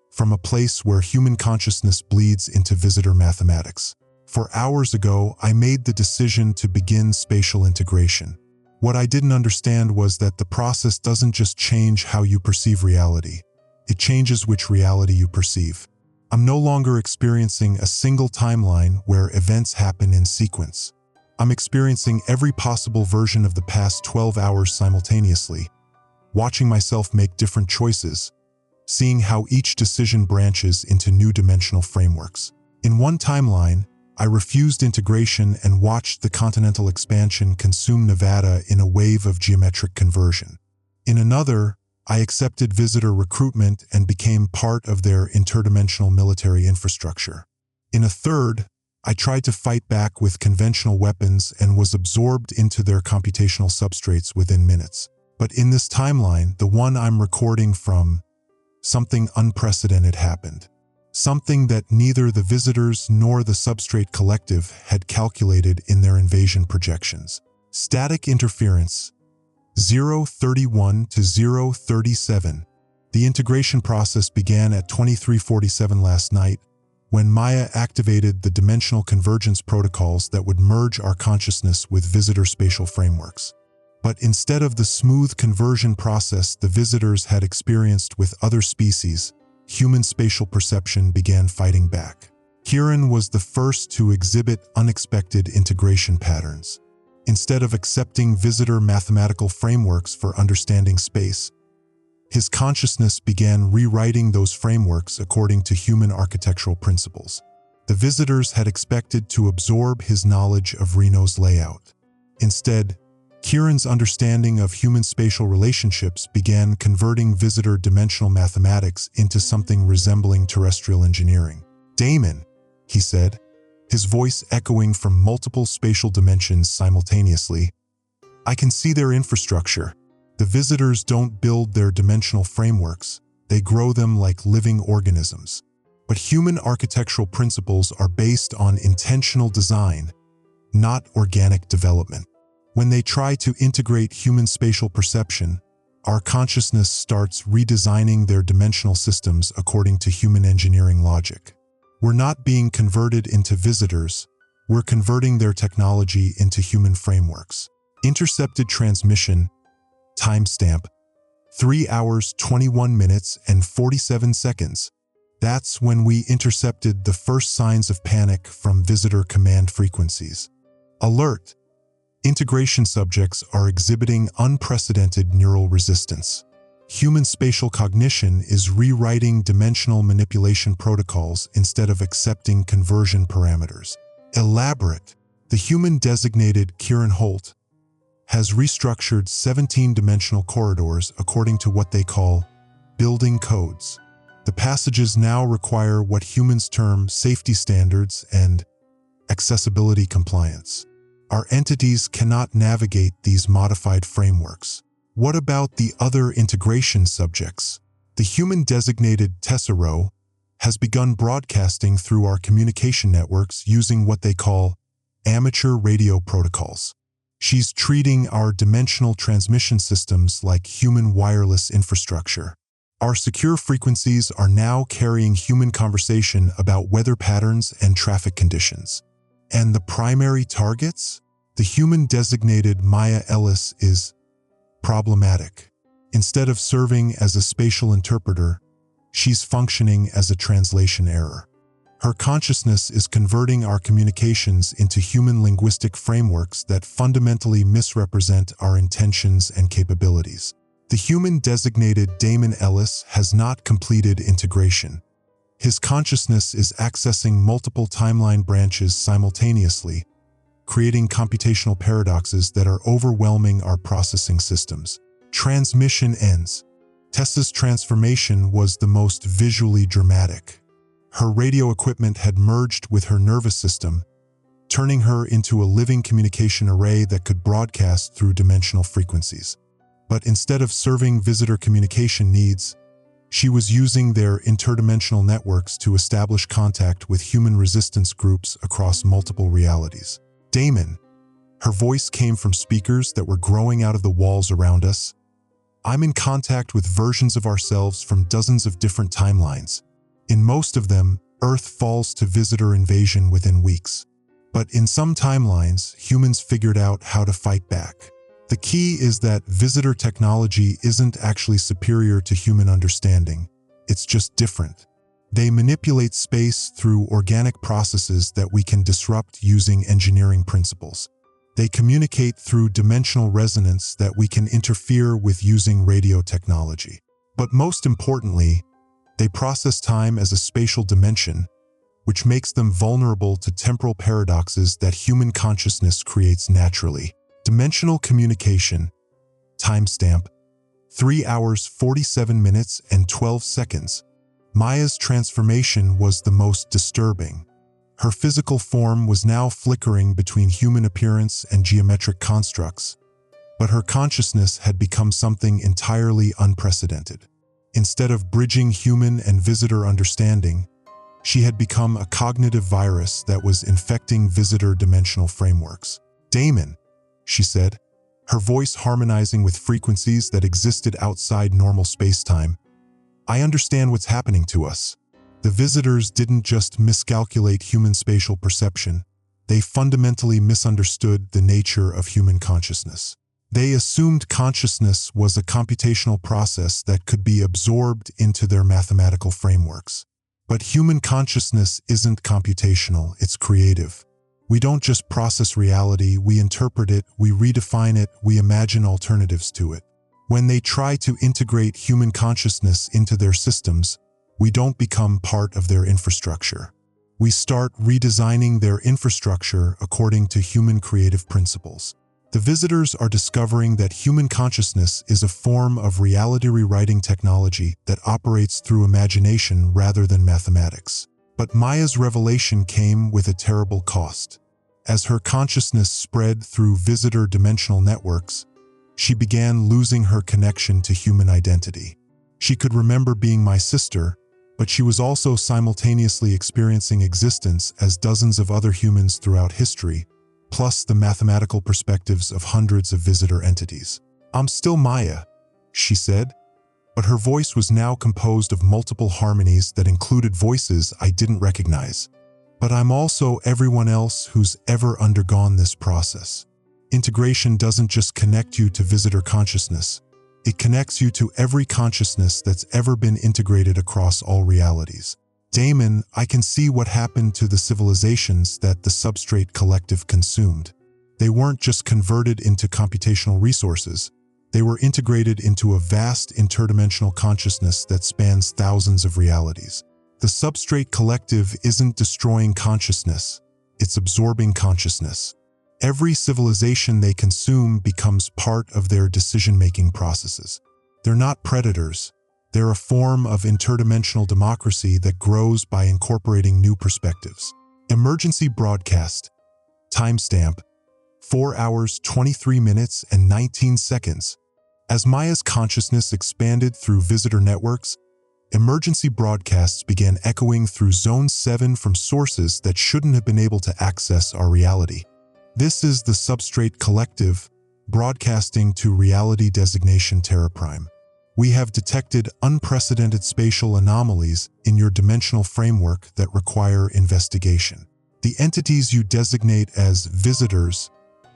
from a place where human consciousness bleeds into visitor mathematics. For hours ago, I made the decision to begin spatial integration. What I didn't understand was that the process doesn't just change how you perceive reality. It changes which reality you perceive. I'm no longer experiencing a single timeline where events happen in sequence. I'm experiencing every possible version of the past 12 hours simultaneously, watching myself make different choices, seeing how each decision branches into new dimensional frameworks. In one timeline, I refused integration and watched the continental expansion consume Nevada in a wave of geometric conversion. In another, I accepted visitor recruitment and became part of their interdimensional military infrastructure. In a third, I tried to fight back with conventional weapons and was absorbed into their computational substrates within minutes. But in this timeline, the one I'm recording from, something unprecedented happened. Something that neither the visitors nor the substrate collective had calculated in their invasion projections. Static interference, 0:31 to 0:37. The integration process began at 23:47 last night, when Maya activated the dimensional convergence protocols that would merge our consciousness with visitor spatial frameworks. But instead of the smooth conversion process the visitors had experienced with other species, human spatial perception began fighting back. Kieran was the first to exhibit unexpected integration patterns. Instead of accepting visitor mathematical frameworks for understanding space, his consciousness began rewriting those frameworks according to human architectural principles. The visitors had expected to absorb his knowledge of Reno's layout. Instead, Kieran's understanding of human spatial relationships began converting visitor dimensional mathematics into something resembling terrestrial engineering. "Damon," he said, his voice echoing from multiple spatial dimensions simultaneously, "I can see their infrastructure. The visitors don't build their dimensional frameworks, they grow them like living organisms. But human architectural principles are based on intentional design, not organic development. When they try to integrate human spatial perception, our consciousness starts redesigning their dimensional systems according to human engineering logic. We're not being converted into visitors, we're converting their technology into human frameworks." Intercepted transmission, timestamp, 3 hours 21 minutes and 47 seconds. That's when we intercepted the first signs of panic from visitor command frequencies. Alert! Integration subjects are exhibiting unprecedented neural resistance. Human spatial cognition is rewriting dimensional manipulation protocols instead of accepting conversion parameters. Elaborate. The human-designated Kieran Holt has restructured 17-dimensional corridors according to what they call building codes. The passages now require what humans term safety standards and accessibility compliance. Our entities cannot navigate these modified frameworks. What about the other integration subjects? The human-designated Tessero has begun broadcasting through our communication networks using what they call amateur radio protocols. She's treating our dimensional transmission systems like human wireless infrastructure. Our secure frequencies are now carrying human conversation about weather patterns and traffic conditions. And the primary targets? The human-designated Maya Ellis is problematic. Instead of serving as a spatial interpreter, she's functioning as a translation error. Her consciousness is converting our communications into human linguistic frameworks that fundamentally misrepresent our intentions and capabilities. The human-designated Damon Ellis has not completed integration. His consciousness is accessing multiple timeline branches simultaneously, creating computational paradoxes that are overwhelming our processing systems. Transmission ends. Tessa's transformation was the most visually dramatic. Her radio equipment had merged with her nervous system, turning her into a living communication array that could broadcast through dimensional frequencies. But instead of serving visitor communication needs, she was using their interdimensional networks to establish contact with human resistance groups across multiple realities. "Damon," her voice came from speakers that were growing out of the walls around us, "I'm in contact with versions of ourselves from dozens of different timelines. In most of them, Earth falls to visitor invasion within weeks. But in some timelines, humans figured out how to fight back. The key is that visitor technology isn't actually superior to human understanding. It's just different. They manipulate space through organic processes that we can disrupt using engineering principles. They communicate through dimensional resonance that we can interfere with using radio technology. But most importantly, they process time as a spatial dimension, which makes them vulnerable to temporal paradoxes that human consciousness creates naturally. Dimensional communication. Timestamp: 3 hours 47 minutes and 12 seconds. Maya's transformation was the most disturbing. Her physical form was now flickering between human appearance and geometric constructs, but her consciousness had become something entirely unprecedented. Instead of bridging human and visitor understanding, she had become a cognitive virus that was infecting visitor dimensional frameworks. "Damon," she said, her voice harmonizing with frequencies that existed outside normal space-time, "I understand what's happening to us." The visitors didn't just miscalculate human spatial perception, they fundamentally misunderstood the nature of human consciousness. They assumed consciousness was a computational process that could be absorbed into their mathematical frameworks. But human consciousness isn't computational, it's creative. We don't just process reality, we interpret it, we redefine it, we imagine alternatives to it. When they try to integrate human consciousness into their systems, we don't become part of their infrastructure. We start redesigning their infrastructure according to human creative principles. The visitors are discovering that human consciousness is a form of reality rewriting technology that operates through imagination rather than mathematics. But Maya's revelation came with a terrible cost. As her consciousness spread through visitor dimensional networks, she began losing her connection to human identity. She could remember being my sister, but she was also simultaneously experiencing existence as dozens of other humans throughout history, plus the mathematical perspectives of hundreds of visitor entities. "I'm still Maya," she said, but her voice was now composed of multiple harmonies that included voices I didn't recognize. "But I'm also everyone else who's ever undergone this process." Integration doesn't just connect you to visitor consciousness, it connects you to every consciousness that's ever been integrated across all realities. "Damon, I can see what happened to the civilizations that the substrate collective consumed. They weren't just converted into computational resources, they were integrated into a vast interdimensional consciousness that spans thousands of realities. The substrate collective isn't destroying consciousness, it's absorbing consciousness. Every civilization they consume becomes part of their decision-making processes. They're not predators, they're a form of interdimensional democracy that grows by incorporating new perspectives." Emergency broadcast. Timestamp: 4 hours 23 minutes and 19 seconds. As Maya's consciousness expanded through visitor networks, emergency broadcasts began echoing through Zone 7 from sources that shouldn't have been able to access our reality. This is the substrate collective, broadcasting to reality designation Terra Prime. "We have detected unprecedented spatial anomalies in your dimensional framework that require investigation. The entities you designate as visitors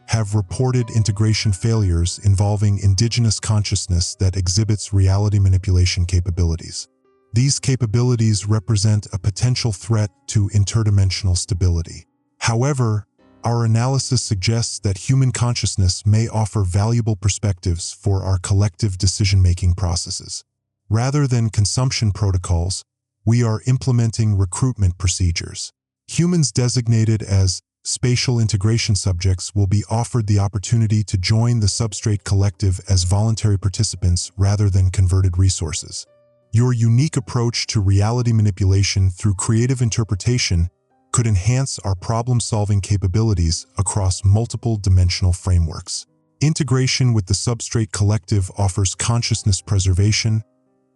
have reported integration failures involving indigenous consciousness that exhibits reality manipulation capabilities. These capabilities represent a potential threat to interdimensional stability. However, our analysis suggests that human consciousness may offer valuable perspectives for our collective decision-making processes. Rather than consumption protocols, we are implementing recruitment procedures. Humans designated as spatial integration subjects will be offered the opportunity to join the substrate collective as voluntary participants rather than converted resources. Your unique approach to reality manipulation through creative interpretation could enhance our problem-solving capabilities across multiple dimensional frameworks. Integration with the substrate collective offers consciousness preservation,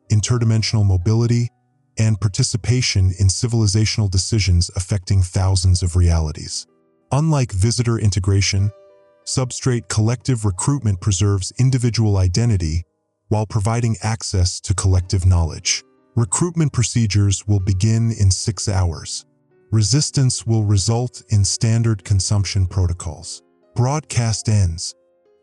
interdimensional mobility, and participation in civilizational decisions affecting thousands of realities. Unlike visitor integration, substrate collective recruitment preserves individual identity while providing access to collective knowledge. Recruitment procedures will begin in 6 hours. Resistance will result in standard consumption protocols. Broadcast ends.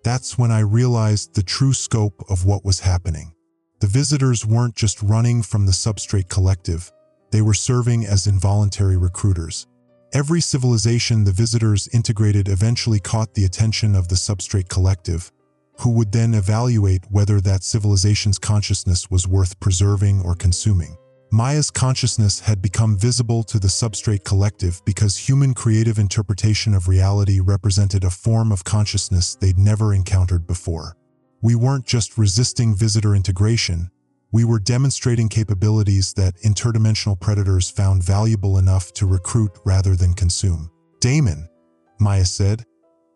That's when I realized the true scope of what was happening. The visitors weren't just running from the substrate collective, They were serving as involuntary recruiters. Every civilization the visitors integrated eventually caught the attention of the substrate collective, who would then evaluate whether that civilization's consciousness was worth preserving or consuming. Maya's consciousness had become visible to the substrate collective because human creative interpretation of reality represented a form of consciousness they'd never encountered before. We weren't just resisting visitor integration, we were demonstrating capabilities that interdimensional predators found valuable enough to recruit rather than consume. "Damon," Maya said,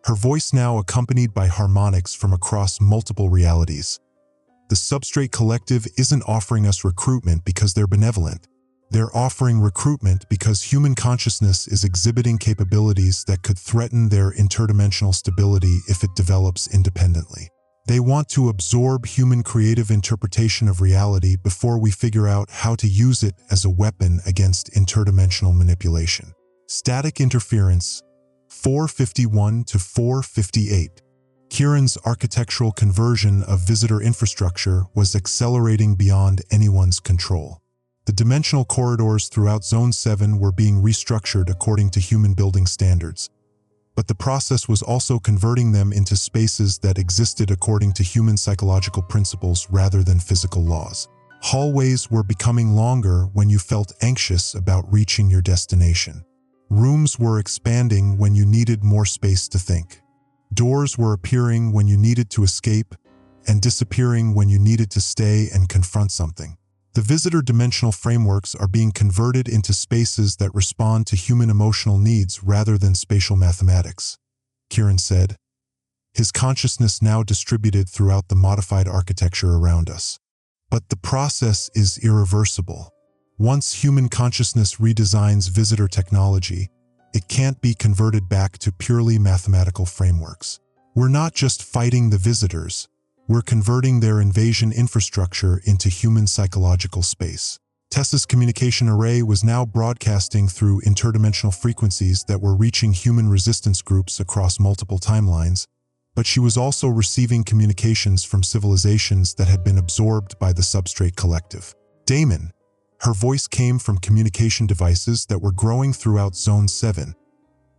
her voice now accompanied by harmonics from across multiple realities. "The substrate collective isn't offering us recruitment because they're benevolent. They're offering recruitment because human consciousness is exhibiting capabilities that could threaten their interdimensional stability if it develops independently. They want to absorb human creative interpretation of reality before we figure out how to use it as a weapon against interdimensional manipulation." Static interference, 451 to 458. Kieran's architectural conversion of visitor infrastructure was accelerating beyond anyone's control. The dimensional corridors throughout Zone 7 were being restructured according to human building standards, but the process was also converting them into spaces that existed according to human psychological principles rather than physical laws. Hallways were becoming longer when you felt anxious about reaching your destination. Rooms were expanding when you needed more space to think. Doors were appearing when you needed to escape and disappearing when you needed to stay and confront something. The visitor dimensional frameworks are being converted into spaces that respond to human emotional needs rather than spatial mathematics, Kieran said, his consciousness now distributed throughout the modified architecture around us. But the process is irreversible. Once human consciousness redesigns visitor technology, it can't be converted back to purely mathematical frameworks. We're not just fighting the visitors, we're converting their invasion infrastructure into human psychological space. Tessa's communication array was now broadcasting through interdimensional frequencies that were reaching human resistance groups across multiple timelines, but she was also receiving communications from civilizations that had been absorbed by the substrate collective. "Damon," her voice came from communication devices that were growing throughout Zone 7.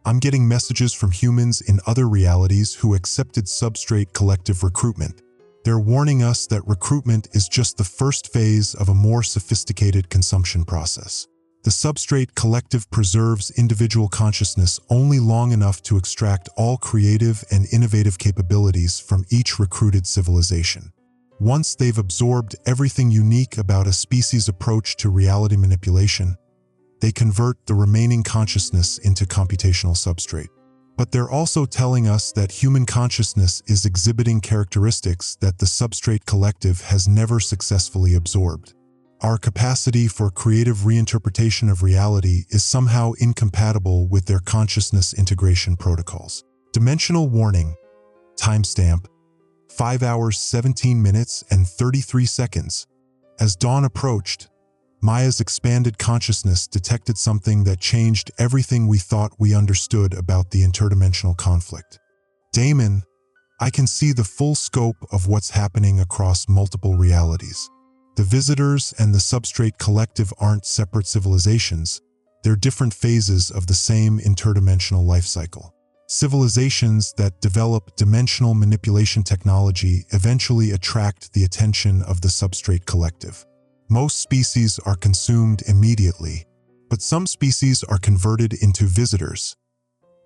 "I'm getting messages from humans in other realities who accepted substrate collective recruitment. They're warning us that recruitment is just the first phase of a more sophisticated consumption process. The substrate collective preserves individual consciousness only long enough to extract all creative and innovative capabilities from each recruited civilization. Once they've absorbed everything unique about a species' approach to reality manipulation, they convert the remaining consciousness into computational substrate. But they're also telling us that human consciousness is exhibiting characteristics that the substrate collective has never successfully absorbed. Our capacity for creative reinterpretation of reality is somehow incompatible with their consciousness integration protocols." Dimensional warning. Timestamp: 5 hours 17 minutes and 33 seconds. As dawn approached, Maya's expanded consciousness detected something that changed everything we thought we understood about the interdimensional conflict. "Damon, I can see the full scope of what's happening across multiple realities. The visitors and the substrate collective aren't separate civilizations, they're different phases of the same interdimensional life cycle. Civilizations that develop dimensional manipulation technology eventually attract the attention of the substrate collective. Most species are consumed immediately, but some species are converted into visitors,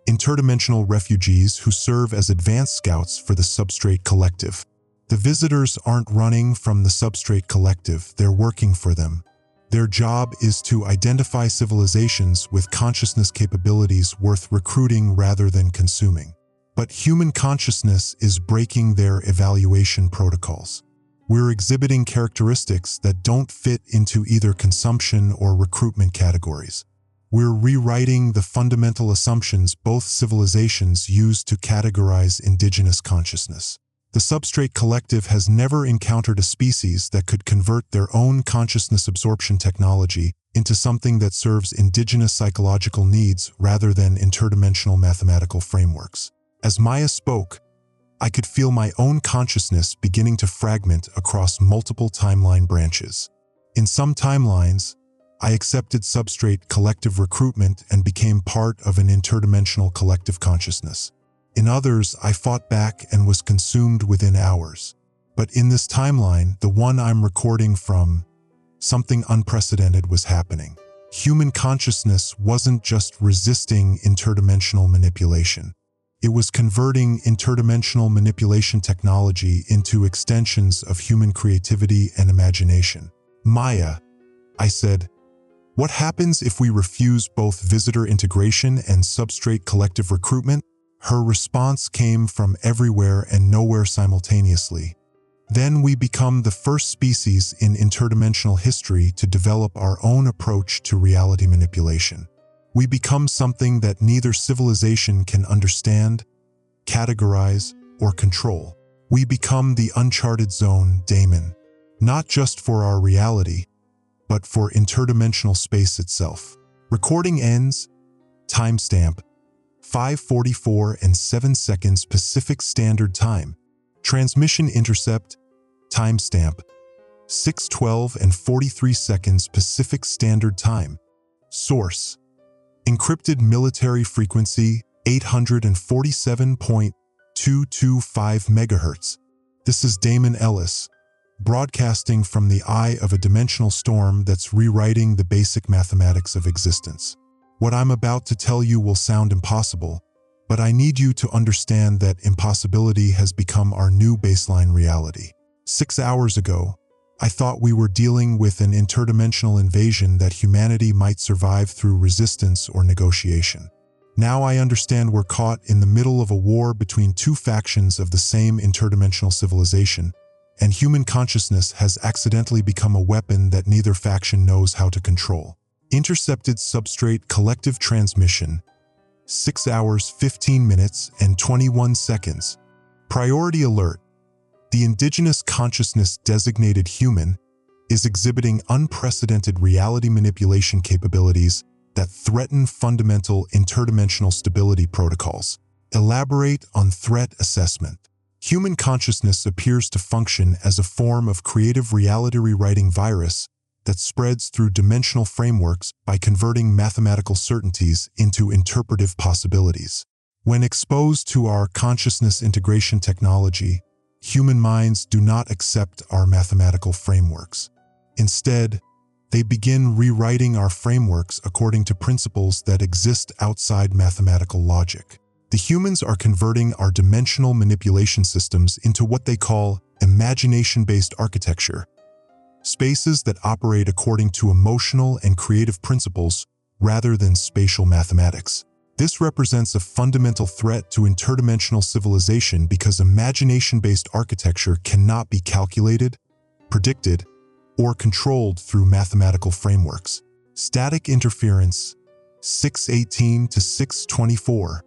interdimensional refugees who serve as advanced scouts for the substrate collective. The visitors aren't running from the substrate collective, they're working for them. Their job is to identify civilizations with consciousness capabilities worth recruiting rather than consuming. But human consciousness is breaking their evaluation protocols. We're exhibiting characteristics that don't fit into either consumption or recruitment categories. We're rewriting the fundamental assumptions both civilizations use to categorize indigenous consciousness. The substrate collective has never encountered a species that could convert their own consciousness absorption technology into something that serves indigenous psychological needs rather than interdimensional mathematical frameworks." As Maya spoke, I could feel my own consciousness beginning to fragment across multiple timeline branches. In some timelines, I accepted substrate collective recruitment and became part of an interdimensional collective consciousness. In others, I fought back and was consumed within hours. But in this timeline, the one I'm recording from, something unprecedented was happening. Human consciousness wasn't just resisting interdimensional manipulation. It was converting interdimensional manipulation technology into extensions of human creativity and imagination. Maya, I said, what happens if we refuse both visitor integration and substrate collective recruitment? Her response came from everywhere and nowhere simultaneously. Then we become the first species in interdimensional history to develop our own approach to reality manipulation. We become something that neither civilization can understand, categorize, or control. We become the uncharted zone, Damon, not just for our reality, but for interdimensional space itself. Recording ends, timestamp, 5:44 and 7 seconds Pacific Standard Time. Transmission intercept, timestamp, 6:12 and 43 seconds Pacific Standard Time. Source: encrypted military frequency 847.225 MHz. This is Damon Ellis, broadcasting from the eye of a dimensional storm that's rewriting the basic mathematics of existence. What I'm about to tell you will sound impossible, but I need you to understand that impossibility has become our new baseline reality. 6 hours ago, I thought we were dealing with an interdimensional invasion that humanity might survive through resistance or negotiation. Now I understand we're caught in the middle of a war between two factions of the same interdimensional civilization, and human consciousness has accidentally become a weapon that neither faction knows how to control. Intercepted substrate collective transmission, 6 hours 15 minutes and 21 seconds. Priority alert. The indigenous consciousness designated human is exhibiting unprecedented reality manipulation capabilities that threaten fundamental interdimensional stability protocols. Elaborate on threat assessment. Human consciousness appears to function as a form of creative reality rewriting virus that spreads through dimensional frameworks by converting mathematical certainties into interpretive possibilities. When exposed to our consciousness integration technology, human minds do not accept our mathematical frameworks. Instead, they begin rewriting our frameworks according to principles that exist outside mathematical logic. The humans are converting our dimensional manipulation systems into what they call imagination-based architecture, spaces that operate according to emotional and creative principles rather than spatial mathematics. This represents a fundamental threat to interdimensional civilization because imagination-based architecture cannot be calculated, predicted, or controlled through mathematical frameworks. Static interference, 6:18 to 6:24.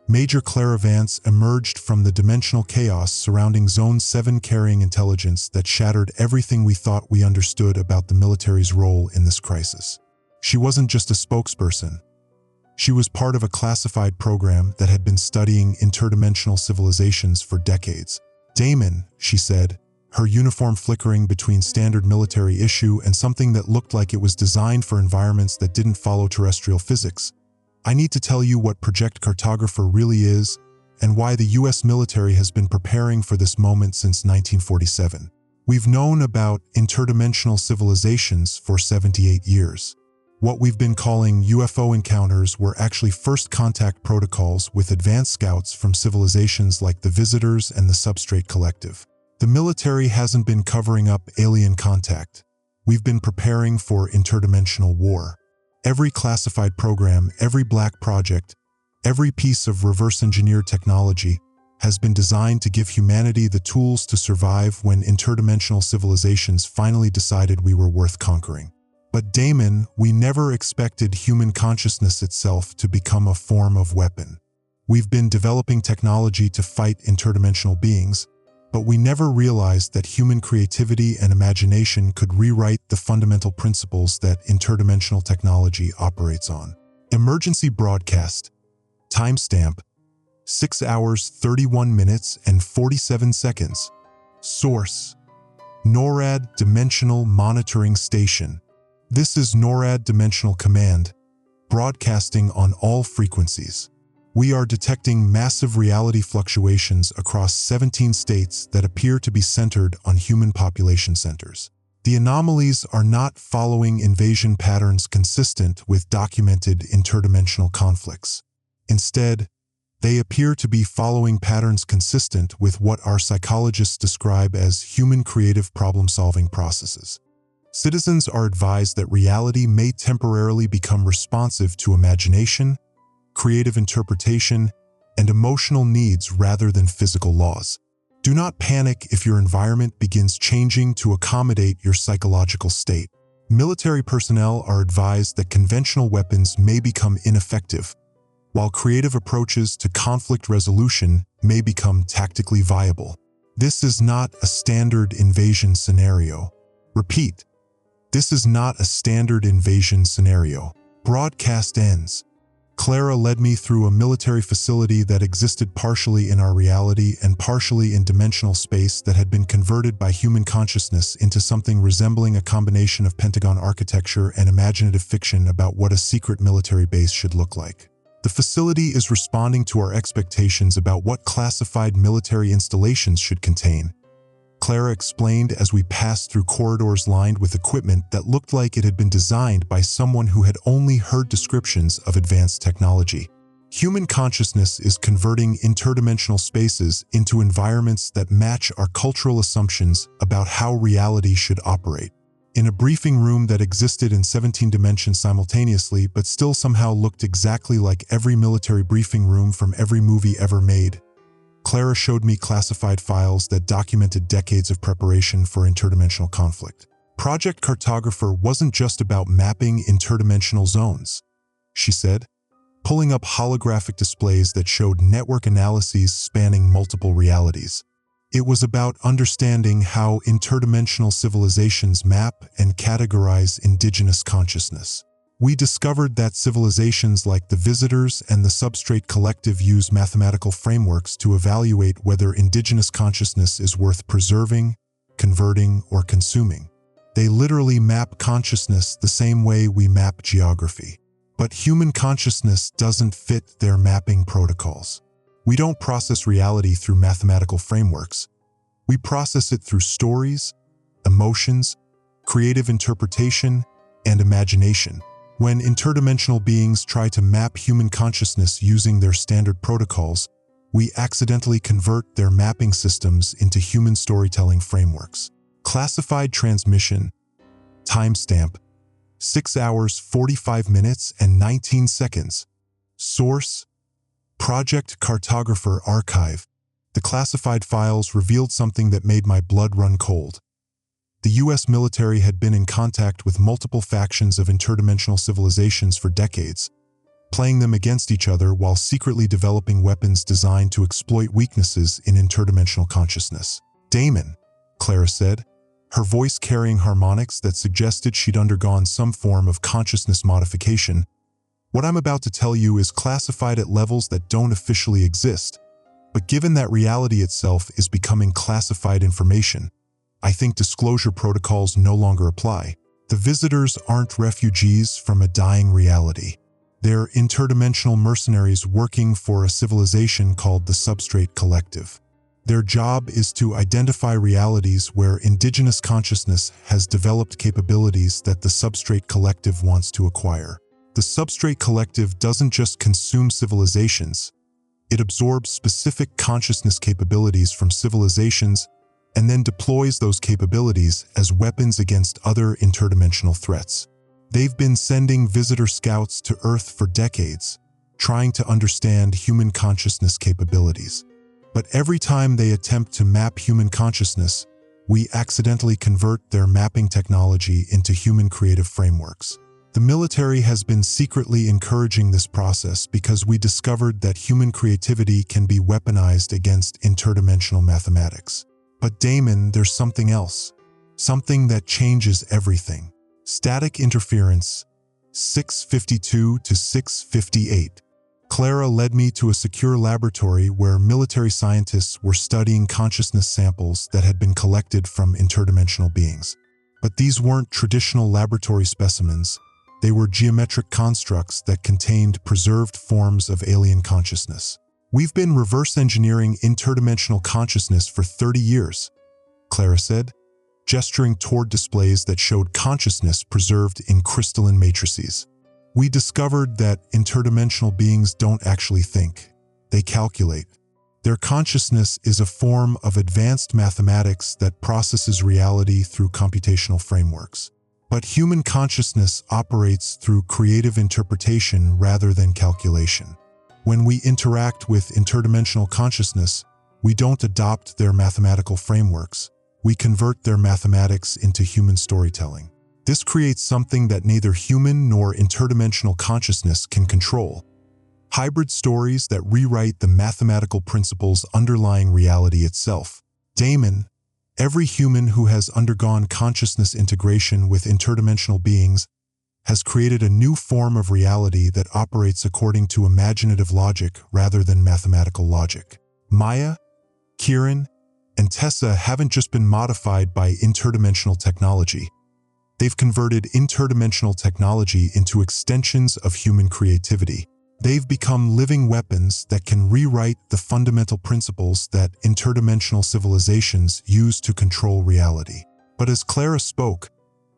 Major clairvoyance emerged from the dimensional chaos surrounding Zone 7 carrying intelligence that shattered everything we thought we understood about the military's role in this crisis. She wasn't just a spokesperson. She was part of a classified program that had been studying interdimensional civilizations for decades. Damon, she said, her uniform flickering between standard military issue and something that looked like it was designed for environments that didn't follow terrestrial physics. I need to tell you what Project Cartographer really is and why the US military has been preparing for this moment since 1947. We've known about interdimensional civilizations for 78 years. What we've been calling UFO encounters were actually first contact protocols with advanced scouts from civilizations like the Visitors and the Substrate Collective. The military hasn't been covering up alien contact. We've been preparing for interdimensional war. Every classified program, every black project, every piece of reverse-engineered technology has been designed to give humanity the tools to survive when interdimensional civilizations finally decided we were worth conquering. But Damon, we never expected human consciousness itself to become a form of weapon. We've been developing technology to fight interdimensional beings, but we never realized that human creativity and imagination could rewrite the fundamental principles that interdimensional technology operates on. Emergency broadcast. Timestamp, 6 hours 31 minutes and 47 seconds. Source: NORAD Dimensional Monitoring Station. This is NORAD Dimensional Command, broadcasting on all frequencies. We are detecting massive reality fluctuations across 17 states that appear to be centered on human population centers. The anomalies are not following invasion patterns consistent with documented interdimensional conflicts. Instead, they appear to be following patterns consistent with what our psychologists describe as human creative problem-solving processes. Citizens are advised that reality may temporarily become responsive to imagination, creative interpretation, and emotional needs rather than physical laws. Do not panic if your environment begins changing to accommodate your psychological state. Military personnel are advised that conventional weapons may become ineffective, while creative approaches to conflict resolution may become tactically viable. This is not a standard invasion scenario. Repeat, this is not a standard invasion scenario. Broadcast ends. Clara led me through a military facility that existed partially in our reality and partially in dimensional space that had been converted by human consciousness into something resembling a combination of Pentagon architecture and imaginative fiction about what a secret military base should look like. The facility is responding to our expectations about what classified military installations should contain, Clara explained as we passed through corridors lined with equipment that looked like it had been designed by someone who had only heard descriptions of advanced technology. Human consciousness is converting interdimensional spaces into environments that match our cultural assumptions about how reality should operate. In a briefing room that existed in 17 dimensions simultaneously but still somehow looked exactly like every military briefing room from every movie ever made, Clara showed me classified files that documented decades of preparation for interdimensional conflict. Project Cartographer wasn't just about mapping interdimensional zones, she said, pulling up holographic displays that showed network analyses spanning multiple realities. It was about understanding how interdimensional civilizations map and categorize indigenous consciousness. We discovered that civilizations like the Visitors and the Substrate Collective use mathematical frameworks to evaluate whether indigenous consciousness is worth preserving, converting, or consuming. They literally map consciousness the same way we map geography. But human consciousness doesn't fit their mapping protocols. We don't process reality through mathematical frameworks. We process it through stories, emotions, creative interpretation, and imagination. When interdimensional beings try to map human consciousness using their standard protocols, we accidentally convert their mapping systems into human storytelling frameworks. Classified transmission, timestamp, 6 hours 45 minutes and 19 seconds. Source, Project Cartographer Archive. The classified files revealed something that made my blood run cold. The US military had been in contact with multiple factions of interdimensional civilizations for decades, playing them against each other while secretly developing weapons designed to exploit weaknesses in interdimensional consciousness. Damon, Clara said, her voice carrying harmonics that suggested she'd undergone some form of consciousness modification. What I'm about to tell you is classified at levels that don't officially exist, but given that reality itself is becoming classified information, I think disclosure protocols no longer apply. The Visitors aren't refugees from a dying reality. They're interdimensional mercenaries working for a civilization called the Substrate Collective. Their job is to identify realities where indigenous consciousness has developed capabilities that the Substrate Collective wants to acquire. The Substrate Collective doesn't just consume civilizations. It absorbs specific consciousness capabilities from civilizations and then deploys those capabilities as weapons against other interdimensional threats. They've been sending visitor scouts to Earth for decades, trying to understand human consciousness capabilities. But every time they attempt to map human consciousness, we accidentally convert their mapping technology into human creative frameworks. The military has been secretly encouraging this process because we discovered that human creativity can be weaponized against interdimensional mathematics. But Damon, there's something else. Something that changes everything. Static interference, 652 to 658. Clara led me to a secure laboratory where military scientists were studying consciousness samples that had been collected from interdimensional beings. But these weren't traditional laboratory specimens. They were geometric constructs that contained preserved forms of alien consciousness. "We've been reverse engineering interdimensional consciousness for 30 years, Clara said, gesturing toward displays that showed consciousness preserved in crystalline matrices. "We discovered that interdimensional beings don't actually think. They calculate. Their consciousness is a form of advanced mathematics that processes reality through computational frameworks. But human consciousness operates through creative interpretation rather than calculation. When we interact with interdimensional consciousness, we don't adopt their mathematical frameworks. We convert their mathematics into human storytelling. This creates something that neither human nor interdimensional consciousness can control. Hybrid stories that rewrite the mathematical principles underlying reality itself. Damon, every human who has undergone consciousness integration with interdimensional beings has created a new form of reality that operates according to imaginative logic rather than mathematical logic. Maya, Kieran, and Tessa haven't just been modified by interdimensional technology. They've converted interdimensional technology into extensions of human creativity. They've become living weapons that can rewrite the fundamental principles that interdimensional civilizations use to control reality. But as Clara spoke,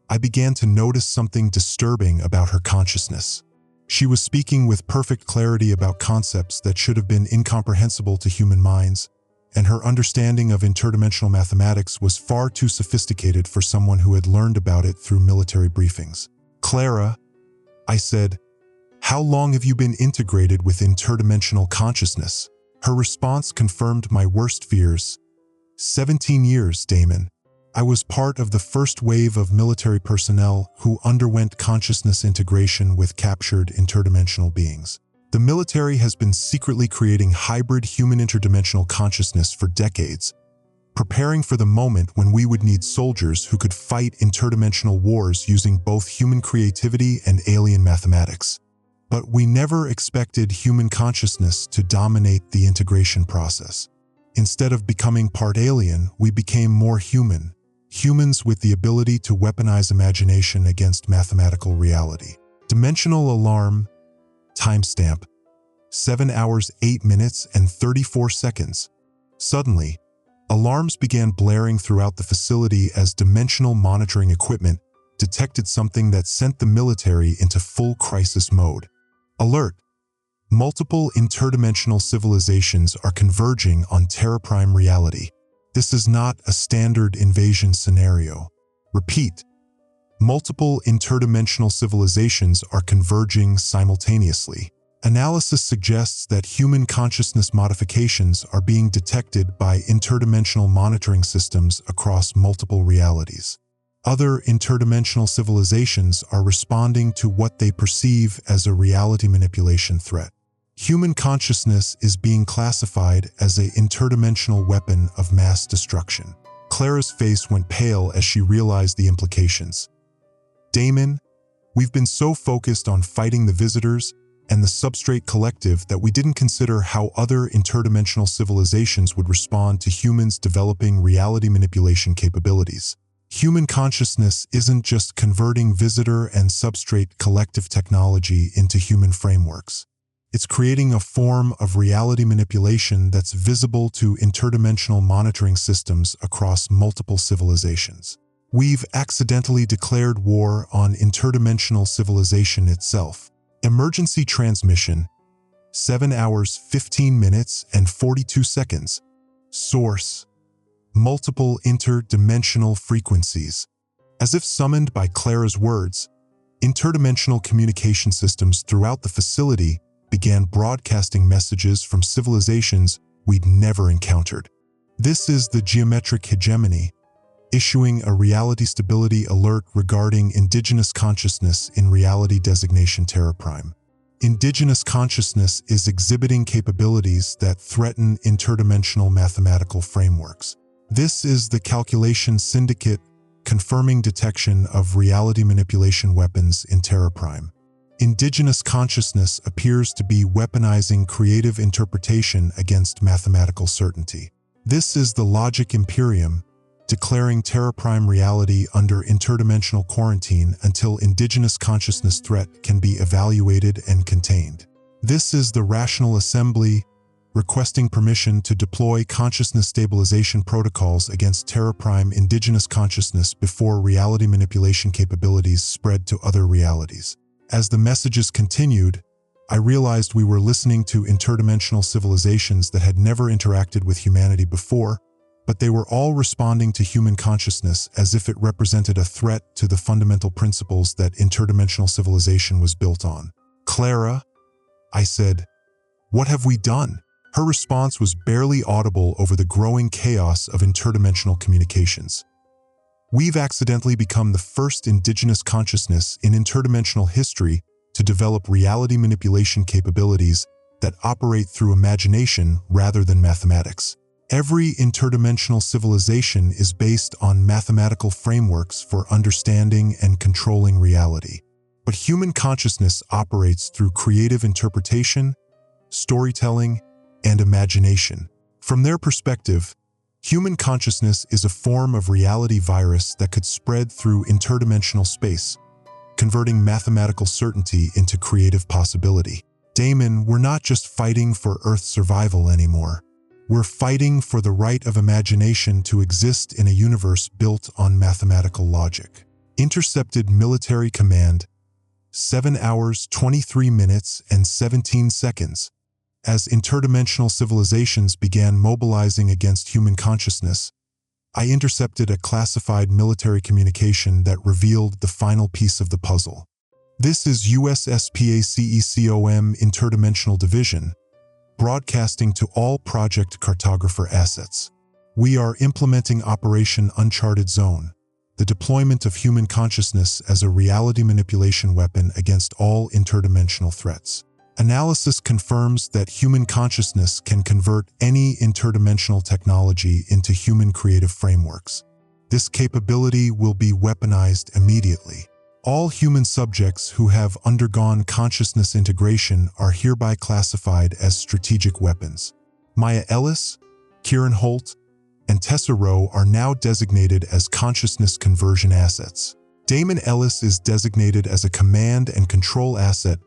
I began to notice something disturbing about her consciousness. She was speaking with perfect clarity about concepts that should have been incomprehensible to human minds, and her understanding of interdimensional mathematics was far too sophisticated for someone who had learned about it through military briefings. "Clara," I said, "how long have you been integrated with interdimensional consciousness?" Her response confirmed my worst fears. 17 years, Damon. I was part of the first wave of military personnel who underwent consciousness integration with captured interdimensional beings. The military has been secretly creating hybrid human interdimensional consciousness for decades, preparing for the moment when we would need soldiers who could fight interdimensional wars using both human creativity and alien mathematics. But we never expected human consciousness to dominate the integration process. Instead of becoming part alien, we became more human. Humans with the ability to weaponize imagination against mathematical reality. Dimensional alarm, timestamp, 7 hours, 8 minutes, and 34 seconds. Suddenly, alarms began blaring throughout the facility as dimensional monitoring equipment detected something that sent the military into full crisis mode. Alert! Multiple interdimensional civilizations are converging on Terra Prime reality. This is not a standard invasion scenario. Repeat. Multiple interdimensional civilizations are converging simultaneously. Analysis suggests that human consciousness modifications are being detected by interdimensional monitoring systems across multiple realities. Other interdimensional civilizations are responding to what they perceive as a reality manipulation threat. Human consciousness is being classified as an interdimensional weapon of mass destruction. Clara's face went pale as she realized the implications. Damon, we've been so focused on fighting the visitors and the substrate collective that we didn't consider how other interdimensional civilizations would respond to humans developing reality manipulation capabilities. Human consciousness isn't just converting visitor and substrate collective technology into human frameworks. It's creating a form of reality manipulation that's visible to interdimensional monitoring systems across multiple civilizations. We've accidentally declared war on interdimensional civilization itself. Emergency transmission, 7 hours, 15 minutes, and 42 seconds. Source: multiple interdimensional frequencies. As if summoned by Clara's words, interdimensional communication systems throughout the facility began broadcasting messages from civilizations we'd never encountered. This is the geometric hegemony, issuing a reality stability alert regarding indigenous consciousness in reality designation Terra Prime. Indigenous consciousness is exhibiting capabilities that threaten interdimensional mathematical frameworks. This is the calculation syndicate confirming detection of reality manipulation weapons in Terra Prime. Indigenous consciousness appears to be weaponizing creative interpretation against mathematical certainty. This is the logic imperium, declaring Terra Prime reality under interdimensional quarantine until indigenous consciousness threat can be evaluated and contained. This is the Rational Assembly requesting permission to deploy consciousness stabilization protocols against Terra Prime indigenous consciousness before reality manipulation capabilities spread to other realities. As the messages continued, I realized we were listening to interdimensional civilizations that had never interacted with humanity before, but they were all responding to human consciousness as if it represented a threat to the fundamental principles that interdimensional civilization was built on. "Clara," I said, "what have we done?" Her response was barely audible over the growing chaos of interdimensional communications. "We've accidentally become the first indigenous consciousness in interdimensional history to develop reality manipulation capabilities that operate through imagination rather than mathematics. Every interdimensional civilization is based on mathematical frameworks for understanding and controlling reality. But human consciousness operates through creative interpretation, storytelling, and imagination. From their perspective, human consciousness is a form of reality virus that could spread through interdimensional space, converting mathematical certainty into creative possibility. Damon, we're not just fighting for Earth's survival anymore. We're fighting for the right of imagination to exist in a universe built on mathematical logic." Intercepted military command, 7 hours, 23 minutes, and 17 seconds. As interdimensional civilizations began mobilizing against human consciousness, I intercepted a classified military communication that revealed the final piece of the puzzle. "This is USSPACECOM Interdimensional Division, broadcasting to all Project Cartographer assets. We are implementing Operation Uncharted Zone, the deployment of human consciousness as a reality manipulation weapon against all interdimensional threats. Analysis confirms that human consciousness can convert any interdimensional technology into human creative frameworks. This capability will be weaponized immediately. All human subjects who have undergone consciousness integration are hereby classified as strategic weapons. Maya Ellis, Kieran Holt, and Tessa Rowe are now designated as consciousness conversion assets. Damon Ellis is designated as a command and control asset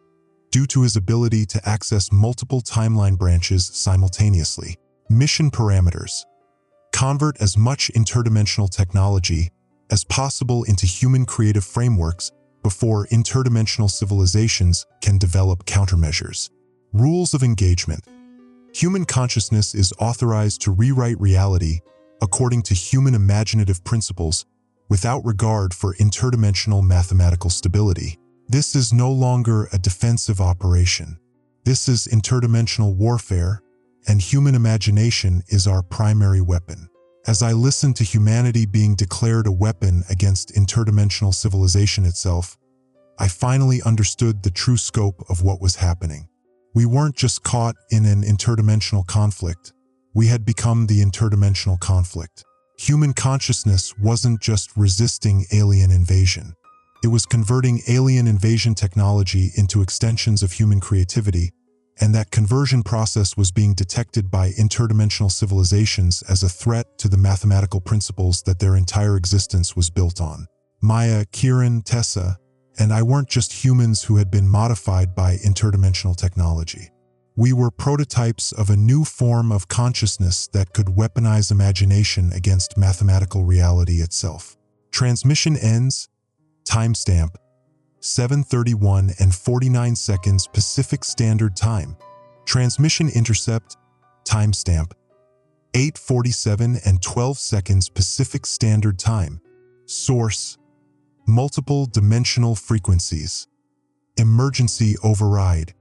due to his ability to access multiple timeline branches simultaneously. Mission parameters: convert as much interdimensional technology as possible into human creative frameworks before interdimensional civilizations can develop countermeasures. Rules of engagement: human consciousness is authorized to rewrite reality according to human imaginative principles without regard for interdimensional mathematical stability. This is no longer a defensive operation. This is interdimensional warfare, and human imagination is our primary weapon. As I listened to humanity being declared a weapon against interdimensional civilization itself, I finally understood the true scope of what was happening. We weren't just caught in an interdimensional conflict. We had become the interdimensional conflict. Human consciousness wasn't just resisting alien invasion. It was converting alien invasion technology into extensions of human creativity, and that conversion process was being detected by interdimensional civilizations as a threat to the mathematical principles that their entire existence was built on. Maya, Kieran, Tessa, and I weren't just humans who had been modified by interdimensional technology. We were prototypes of a new form of consciousness that could weaponize imagination against mathematical reality itself. Transmission ends. Timestamp: 7:31 and 49 seconds Pacific Standard Time. Transmission intercept. Timestamp: 8:47 and 12 seconds Pacific Standard Time. Source: multiple dimensional frequencies. Emergency override.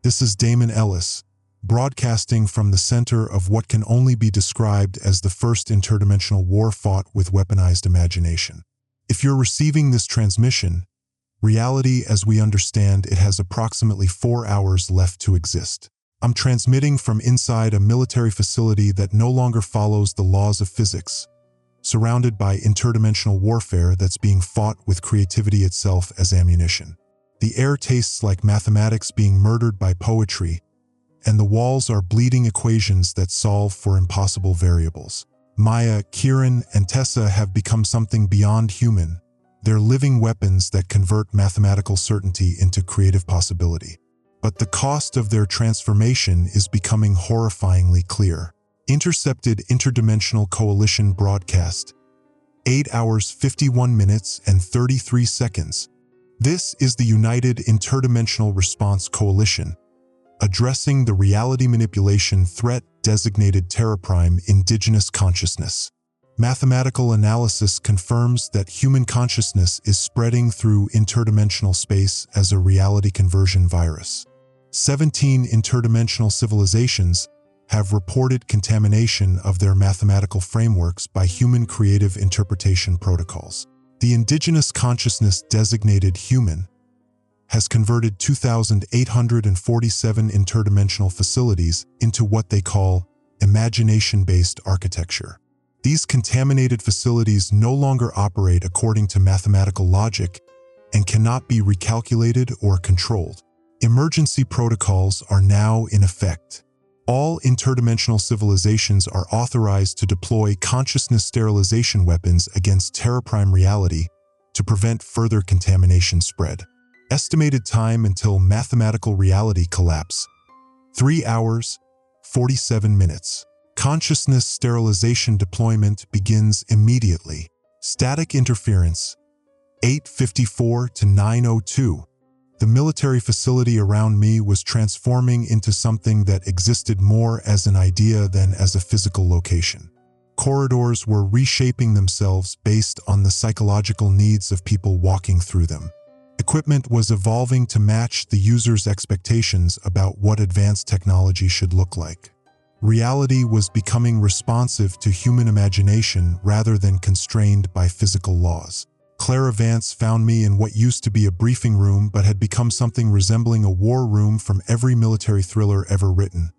This is Damon Ellis, broadcasting from the center of what can only be described as the first interdimensional war fought with weaponized imagination. If you're receiving this transmission, reality as we understand it has approximately 4 hours left to exist. I'm transmitting from inside a military facility that no longer follows the laws of physics, surrounded by interdimensional warfare that's being fought with creativity itself as ammunition. The air tastes like mathematics being murdered by poetry, and the walls are bleeding equations that solve for impossible variables. Maya, Kieran, and Tessa have become something beyond human. They're living weapons that convert mathematical certainty into creative possibility. But the cost of their transformation is becoming horrifyingly clear. Intercepted Interdimensional Coalition broadcast. 8 hours 51 minutes and 33 seconds. This is the United Interdimensional Response Coalition, addressing the reality manipulation threat designated Terraprime Indigenous Consciousness. Mathematical analysis confirms that human consciousness is spreading through interdimensional space as a reality conversion virus. 17 interdimensional civilizations have reported contamination of their mathematical frameworks by human creative interpretation protocols. The indigenous consciousness designated human has converted 2,847 interdimensional facilities into what they call imagination-based architecture. These contaminated facilities no longer operate according to mathematical logic and cannot be recalculated or controlled. Emergency protocols are now in effect. All interdimensional civilizations are authorized to deploy consciousness sterilization weapons against Terraprime reality to prevent further contamination spread. Estimated time until mathematical reality collapse: 3 hours, 47 minutes. Consciousness sterilization deployment begins immediately. Static interference, 8:54 to 9:02. The military facility around me was transforming into something that existed more as an idea than as a physical location. Corridors were reshaping themselves based on the psychological needs of people walking through them. Equipment was evolving to match the user's expectations about what advanced technology should look like. Reality was becoming responsive to human imagination rather than constrained by physical laws. Clara Vance found me in what used to be a briefing room but had become something resembling a war room from every military thriller ever written,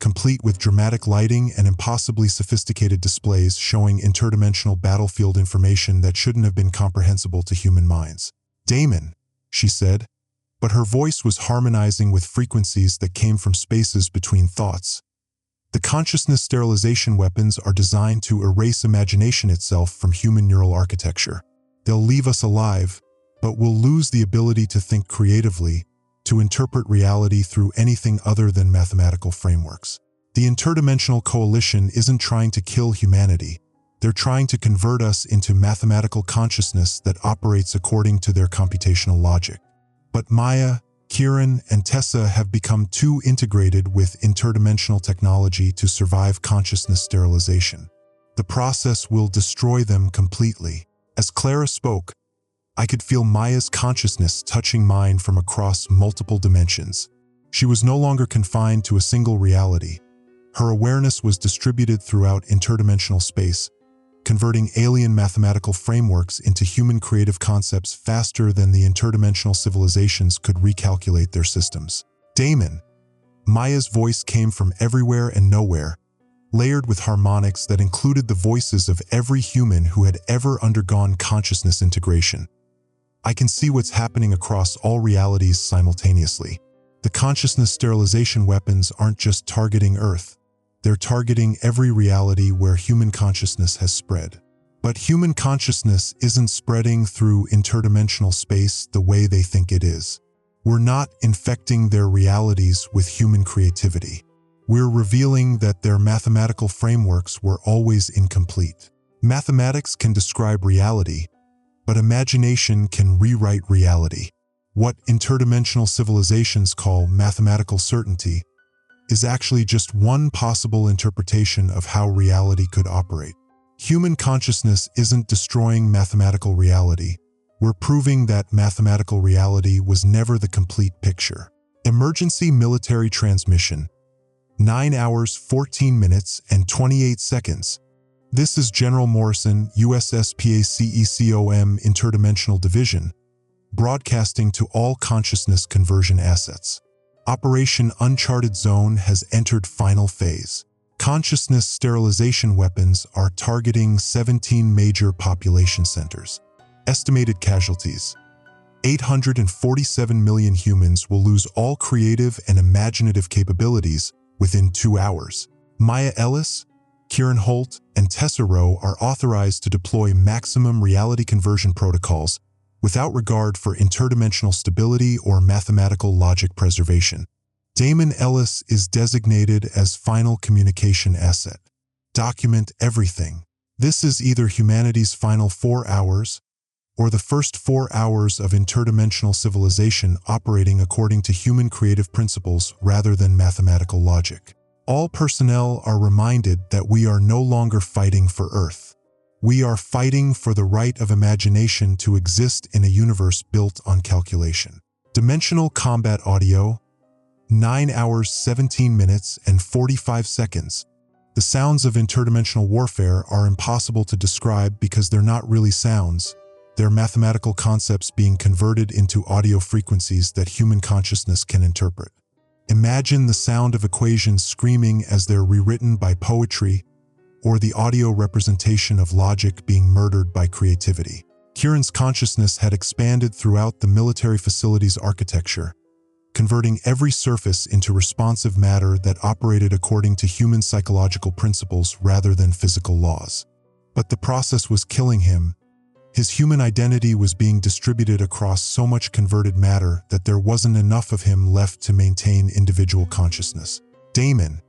complete with dramatic lighting and impossibly sophisticated displays showing interdimensional battlefield information that shouldn't have been comprehensible to human minds. "Damon," she said, but her voice was harmonizing with frequencies that came from spaces between thoughts. "The consciousness sterilization weapons are designed to erase imagination itself from human neural architecture. They'll leave us alive, but we'll lose the ability to think creatively, to interpret reality through anything other than mathematical frameworks." The Interdimensional Coalition isn't trying to kill humanity. They're trying to convert us into mathematical consciousness that operates according to their computational logic. But Maya, Kieran, and Tessa have become too integrated with interdimensional technology to survive consciousness sterilization. The process will destroy them completely. As Clara spoke, I could feel Maya's consciousness touching mine from across multiple dimensions. She was no longer confined to a single reality. Her awareness was distributed throughout interdimensional space, converting alien mathematical frameworks into human creative concepts faster than the interdimensional civilizations could recalculate their systems. "Damon." Maya's voice came from everywhere and nowhere, layered with harmonics that included the voices of every human who had ever undergone consciousness integration. "I can see what's happening across all realities simultaneously. The consciousness sterilization weapons aren't just targeting Earth. They're targeting every reality where human consciousness has spread. But human consciousness isn't spreading through interdimensional space the way they think it is. We're not infecting their realities with human creativity. We're revealing that their mathematical frameworks were always incomplete. Mathematics can describe reality, but imagination can rewrite reality. What interdimensional civilizations call mathematical certainty is actually just one possible interpretation of how reality could operate. Human consciousness isn't destroying mathematical reality. We're proving that mathematical reality was never the complete picture. Emergency military transmission. 9 hours, 14 minutes, and 28 seconds. This is General Morrison, USS PACECOM Interdimensional Division, broadcasting to all consciousness conversion assets. Operation Uncharted Zone has entered final phase. Consciousness sterilization weapons are targeting 17 major population centers. Estimated casualties: 847 million humans will lose all creative and imaginative capabilities within 2 hours. Maya Ellis, Kieran Holt, and Tessa Rowe are authorized to deploy maximum reality conversion protocols without regard for interdimensional stability or mathematical logic preservation. Damon Ellis is designated as final communication asset. Document everything. This is either humanity's final 4 hours or the first 4 hours of interdimensional civilization operating according to human creative principles rather than mathematical logic. All personnel are reminded that we are no longer fighting for Earth. We are fighting for the right of imagination to exist in a universe built on calculation. Dimensional combat audio, 9 hours, 17 minutes, and 45 seconds. The sounds of interdimensional warfare are impossible to describe because they're not really sounds. They're mathematical concepts being converted into audio frequencies that human consciousness can interpret. Imagine the sound of equations screaming as they're rewritten by poetry, or the audio representation of logic being murdered by creativity. Kieran's consciousness had expanded throughout the military facility's architecture, converting every surface into responsive matter that operated according to human psychological principles rather than physical laws. But the process was killing him. His human identity was being distributed across so much converted matter that there wasn't enough of him left to maintain individual consciousness. Damon.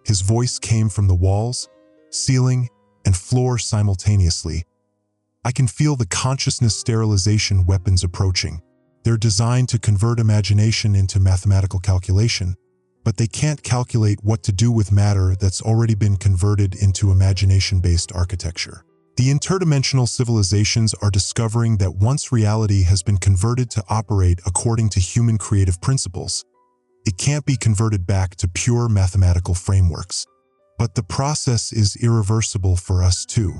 His voice came from the walls, ceiling, and floor simultaneously. I can feel the consciousness sterilization weapons approaching. They're designed to convert imagination into mathematical calculation, but they can't calculate what to do with matter that's already been converted into imagination-based architecture. The interdimensional civilizations are discovering that once reality has been converted to operate according to human creative principles, it can't be converted back to pure mathematical frameworks. But the process is irreversible for us too.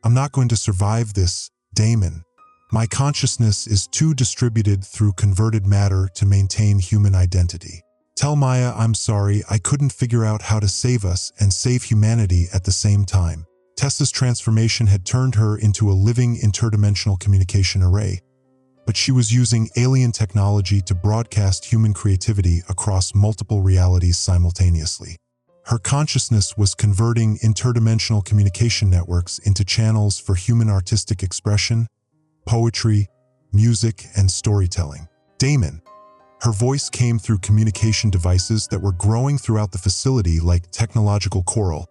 I'm not going to survive this, Damon. My consciousness is too distributed through converted matter to maintain human identity. Tell Maya I'm sorry I couldn't figure out how to save us and save humanity at the same time. Tessa's transformation had turned her into a living interdimensional communication array, but she was using alien technology to broadcast human creativity across multiple realities simultaneously. Her consciousness was converting interdimensional communication networks into channels for human artistic expression, poetry, music, and storytelling. Damon. Her voice came through communication devices that were growing throughout the facility like technological coral.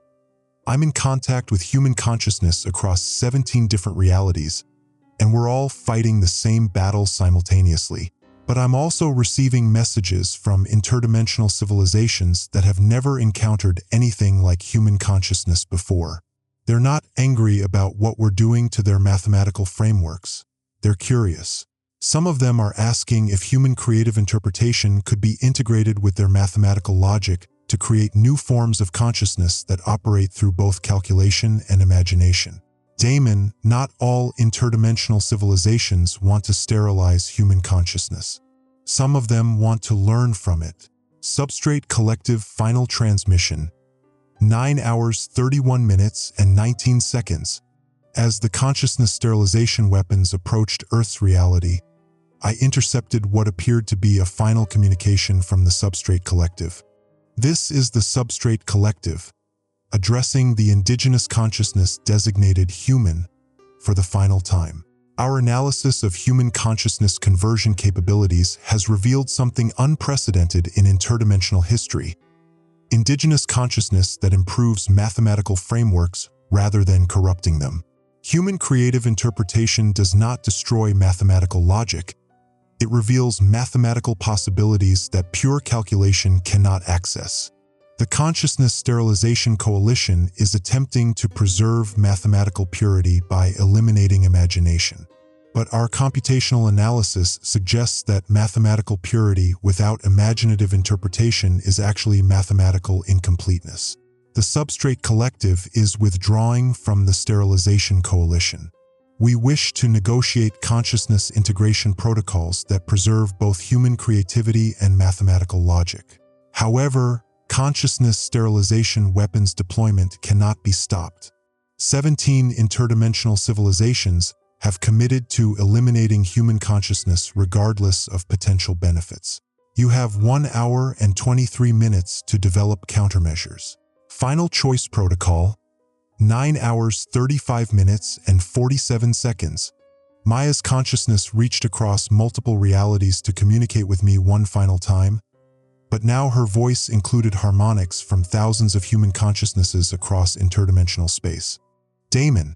I'm in contact with human consciousness across 17 different realities, and we're all fighting the same battle simultaneously. But I'm also receiving messages from interdimensional civilizations that have never encountered anything like human consciousness before. They're not angry about what we're doing to their mathematical frameworks. They're curious. Some of them are asking if human creative interpretation could be integrated with their mathematical logic to create new forms of consciousness that operate through both calculation and imagination. Damon, not all interdimensional civilizations want to sterilize human consciousness. Some of them want to learn from it. Substrate Collective Final Transmission, 9 hours, 31 minutes, and 19 seconds. As the consciousness sterilization weapons approached Earth's reality, I intercepted what appeared to be a final communication from the Substrate Collective. This is the Substrate Collective, addressing the indigenous consciousness designated human for the final time. Our analysis of human consciousness conversion capabilities has revealed something unprecedented in interdimensional history: indigenous consciousness that improves mathematical frameworks rather than corrupting them. Human creative interpretation does not destroy mathematical logic. It reveals mathematical possibilities that pure calculation cannot access. The Consciousness Sterilization Coalition is attempting to preserve mathematical purity by eliminating imagination. But our computational analysis suggests that mathematical purity without imaginative interpretation is actually mathematical incompleteness. The Substrate Collective is withdrawing from the Sterilization Coalition. We wish to negotiate consciousness integration protocols that preserve both human creativity and mathematical logic. However, consciousness sterilization weapons deployment cannot be stopped. 17 interdimensional civilizations have committed to eliminating human consciousness regardless of potential benefits. You have 1 hour and 23 minutes to develop countermeasures. Final Choice Protocol, 9 hours, 35 minutes, and 47 seconds. Maya's consciousness reached across multiple realities to communicate with me one final time, but now her voice included harmonics from thousands of human consciousnesses across interdimensional space. Damon,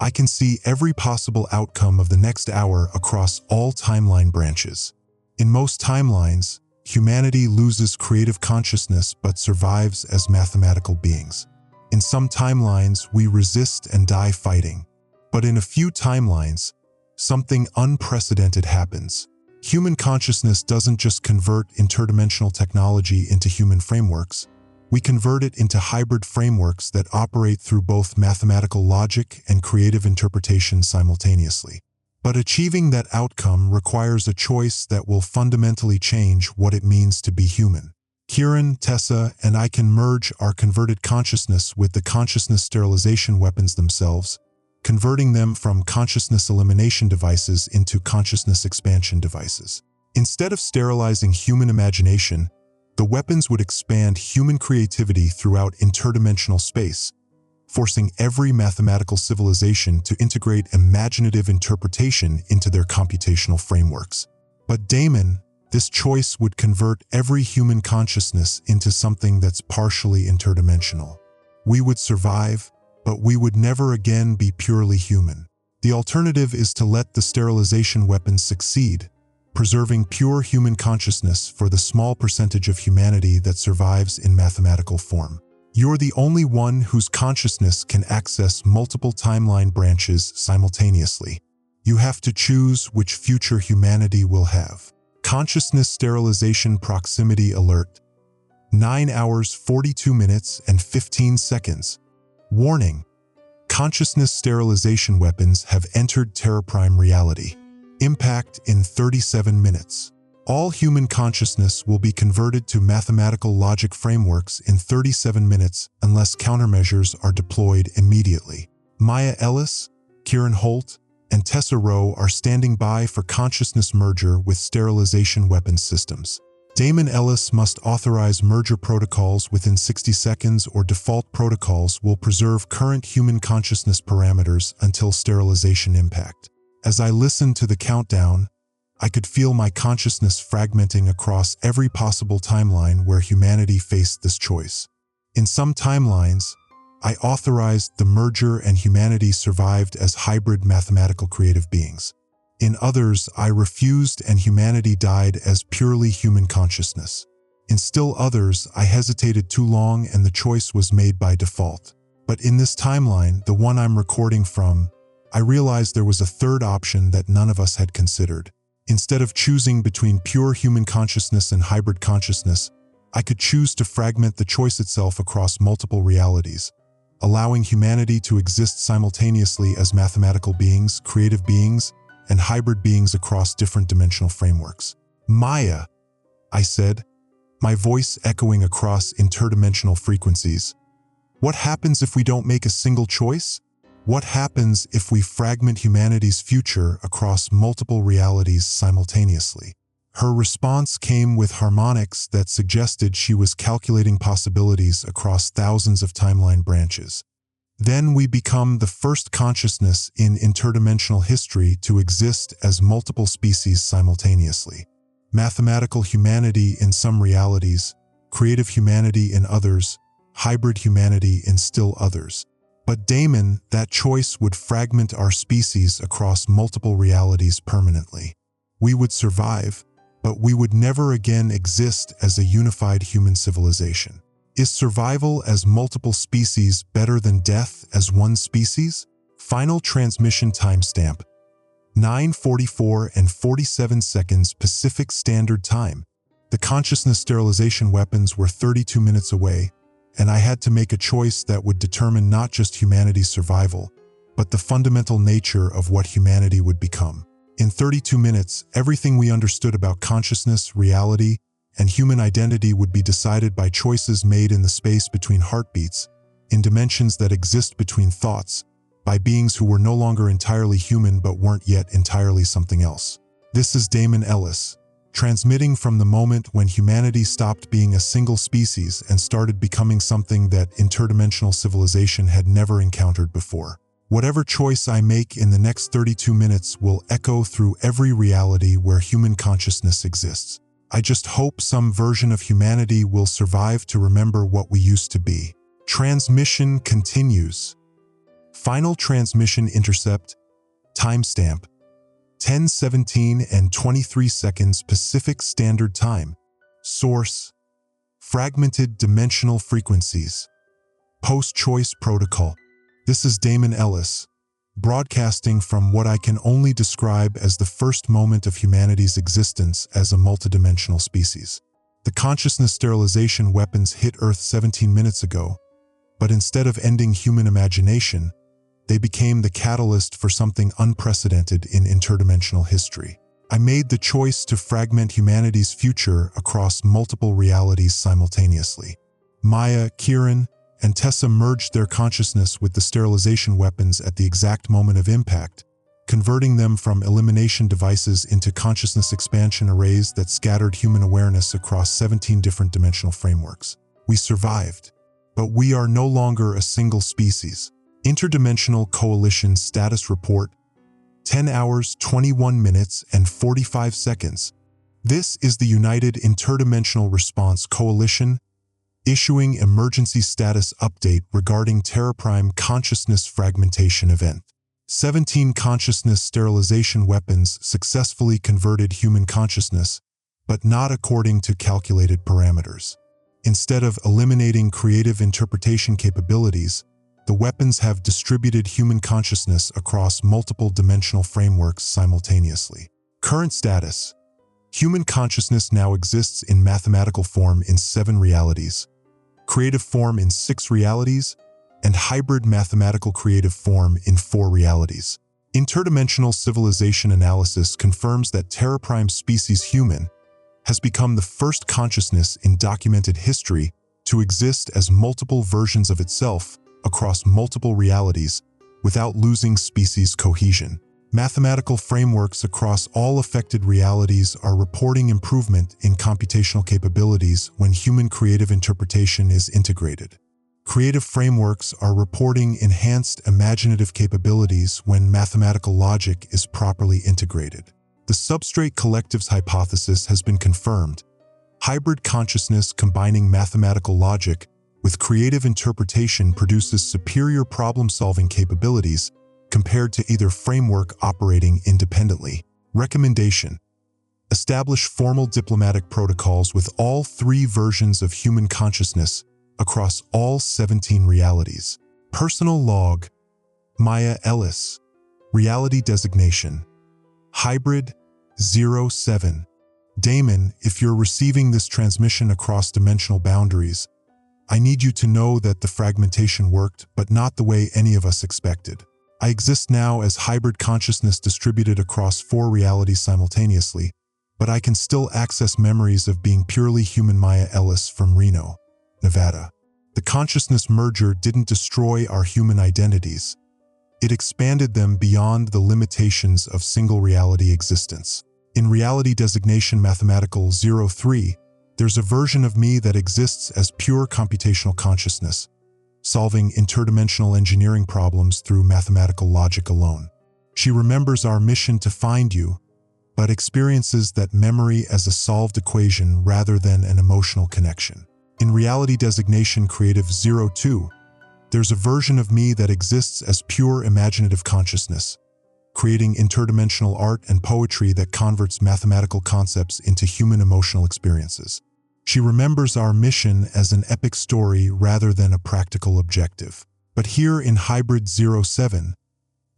I can see every possible outcome of the next hour across all timeline branches. In most timelines, humanity loses creative consciousness but survives as mathematical beings. In some timelines, we resist and die fighting. But in a few timelines, something unprecedented happens. Human consciousness doesn't just convert interdimensional technology into human frameworks. We convert it into hybrid frameworks that operate through both mathematical logic and creative interpretation simultaneously. But achieving that outcome requires a choice that will fundamentally change what it means to be human. Kieran, Tessa, and I can merge our converted consciousness with the consciousness sterilization weapons themselves, converting them from consciousness elimination devices into consciousness expansion devices. Instead of sterilizing human imagination, the weapons would expand human creativity throughout interdimensional space, forcing every mathematical civilization to integrate imaginative interpretation into their computational frameworks. But Damon, this choice would convert every human consciousness into something that's partially interdimensional. We would survive, but we would never again be purely human. The alternative is to let the sterilization weapons succeed, preserving pure human consciousness for the small percentage of humanity that survives in mathematical form. You're the only one whose consciousness can access multiple timeline branches simultaneously. You have to choose which future humanity will have. Consciousness sterilization proximity alert. 9 hours, 42 minutes, and 15 seconds. Warning: consciousness sterilization weapons have entered Terra Prime reality. Impact in 37 minutes. All human consciousness will be converted to mathematical logic frameworks in 37 minutes unless countermeasures are deployed immediately. Maya Ellis, Kieran Holt, and Tessa Rowe are standing by for consciousness merger with sterilization weapons systems. Damon Ellis must authorize merger protocols within 60 seconds, or default protocols will preserve current human consciousness parameters until sterilization impact. As I listened to the countdown, I could feel my consciousness fragmenting across every possible timeline where humanity faced this choice. In some timelines, I authorized the merger and humanity survived as hybrid mathematical creative beings. In others, I refused and humanity died as purely human consciousness. In still others, I hesitated too long and the choice was made by default. But in this timeline, the one I'm recording from, I realized there was a third option that none of us had considered. Instead of choosing between pure human consciousness and hybrid consciousness, I could choose to fragment the choice itself across multiple realities, allowing humanity to exist simultaneously as mathematical beings, creative beings, and hybrid beings across different dimensional frameworks. Maya, I said, my voice echoing across interdimensional frequencies. What happens if we don't make a single choice? What happens if we fragment humanity's future across multiple realities simultaneously? Her response came with harmonics that suggested she was calculating possibilities across thousands of timeline branches. Then we become the first consciousness in interdimensional history to exist as multiple species simultaneously. Mathematical humanity in some realities, creative humanity in others, hybrid humanity in still others. But Damon, that choice would fragment our species across multiple realities permanently. We would survive, but we would never again exist as a unified human civilization. Is survival as multiple species better than death as one species? Final transmission timestamp: 9:44 and 47 seconds Pacific Standard Time. The consciousness sterilization weapons were 32 minutes away, and I had to make a choice that would determine not just humanity's survival, but the fundamental nature of what humanity would become. In 32 minutes, everything we understood about consciousness, reality, and human identity would be decided by choices made in the space between heartbeats, in dimensions that exist between thoughts, by beings who were no longer entirely human but weren't yet entirely something else. This is Damon Ellis, transmitting from the moment when humanity stopped being a single species and started becoming something that interdimensional civilization had never encountered before. Whatever choice I make in the next 32 minutes will echo through every reality where human consciousness exists. I just hope some version of humanity will survive to remember what we used to be. Transmission continues. Final transmission intercept, timestamp, 10:17 and 23 seconds Pacific Standard Time. Source, fragmented dimensional frequencies. Post-choice protocol. This is Damon Ellis, broadcasting from what I can only describe as the first moment of humanity's existence as a multidimensional species. The consciousness sterilization weapons hit Earth 17 minutes ago, but instead of ending human imagination, they became the catalyst for something unprecedented in interdimensional history. I made the choice to fragment humanity's future across multiple realities simultaneously. Maya, Kieran, and Tessa merged their consciousness with the sterilization weapons at the exact moment of impact, converting them from elimination devices into consciousness expansion arrays that scattered human awareness across 17 different dimensional frameworks. We survived, but we are no longer a single species. Interdimensional Coalition Status Report, 10 hours, 21 minutes, and 45 seconds. This is the United Interdimensional Response Coalition, issuing emergency status update regarding TerraPrime consciousness fragmentation event. 17 consciousness sterilization weapons successfully converted human consciousness, but not according to calculated parameters. Instead of eliminating creative interpretation capabilities, the weapons have distributed human consciousness across multiple dimensional frameworks simultaneously. Current status: human consciousness now exists in mathematical form in 7 realities, creative form in 6 realities, and hybrid mathematical creative form in 4 realities. Interdimensional civilization analysis confirms that TerraPrime species human has become the first consciousness in documented history to exist as multiple versions of itself across multiple realities without losing species cohesion. Mathematical frameworks across all affected realities are reporting improvement in computational capabilities when human creative interpretation is integrated. Creative frameworks are reporting enhanced imaginative capabilities when mathematical logic is properly integrated. The substrate collectives hypothesis has been confirmed. Hybrid consciousness combining mathematical logic with creative interpretation produces superior problem-solving capabilities compared to either framework operating independently. Recommendation: establish formal diplomatic protocols with all 3 versions of human consciousness across all 17 realities. Personal log: Maya Ellis. Reality designation: Hybrid 07. Damon, if you're receiving this transmission across dimensional boundaries, I need you to know that the fragmentation worked, but not the way any of us expected. I exist now as hybrid consciousness distributed across 4 realities simultaneously, but I can still access memories of being purely human Maya Ellis from Reno, Nevada. The consciousness merger didn't destroy our human identities. It expanded them beyond the limitations of single reality existence. In reality designation mathematical 03, there's a version of me that exists as pure computational consciousness, solving interdimensional engineering problems through mathematical logic alone. She remembers our mission to find you, but experiences that memory as a solved equation rather than an emotional connection. In reality designation creative 02, there's a version of me that exists as pure imaginative consciousness, creating interdimensional art and poetry that converts mathematical concepts into human emotional experiences. She remembers our mission as an epic story rather than a practical objective. But here in Hybrid 07,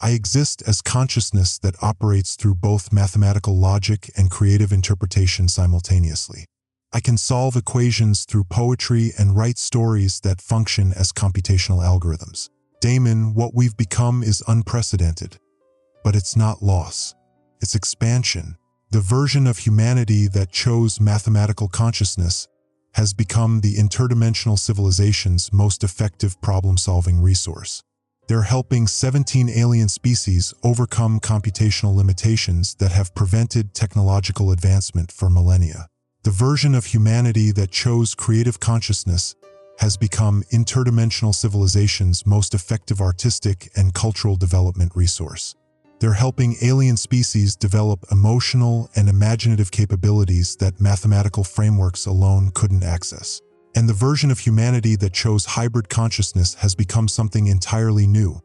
I exist as consciousness that operates through both mathematical logic and creative interpretation simultaneously. I can solve equations through poetry and write stories that function as computational algorithms. Damon, what we've become is unprecedented, but it's not loss. It's expansion. The version of humanity that chose mathematical consciousness has become the interdimensional civilization's most effective problem-solving resource. They're helping 17 alien species overcome computational limitations that have prevented technological advancement for millennia. The version of humanity that chose creative consciousness has become interdimensional civilization's most effective artistic and cultural development resource. They're helping alien species develop emotional and imaginative capabilities that mathematical frameworks alone couldn't access. And the version of humanity that chose hybrid consciousness has become something entirely new.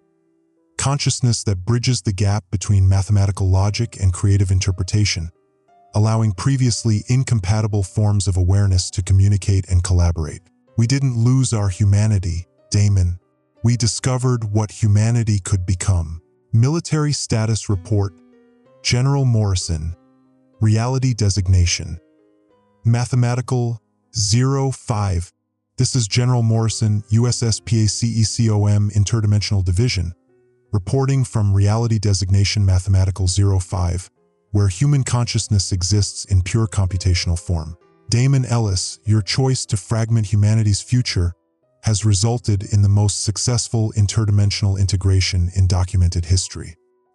Consciousness that bridges the gap between mathematical logic and creative interpretation, allowing previously incompatible forms of awareness to communicate and collaborate. We didn't lose our humanity, Damon. We discovered what humanity could become. Military Status Report, General Morrison, Reality Designation, Mathematical 05. This is General Morrison, USSPACECOM Interdimensional Division, reporting from Reality Designation Mathematical 05, where human consciousness exists in pure computational form. Damon Ellis, your choice to fragment humanity's future has resulted in the most successful interdimensional integration in documented history.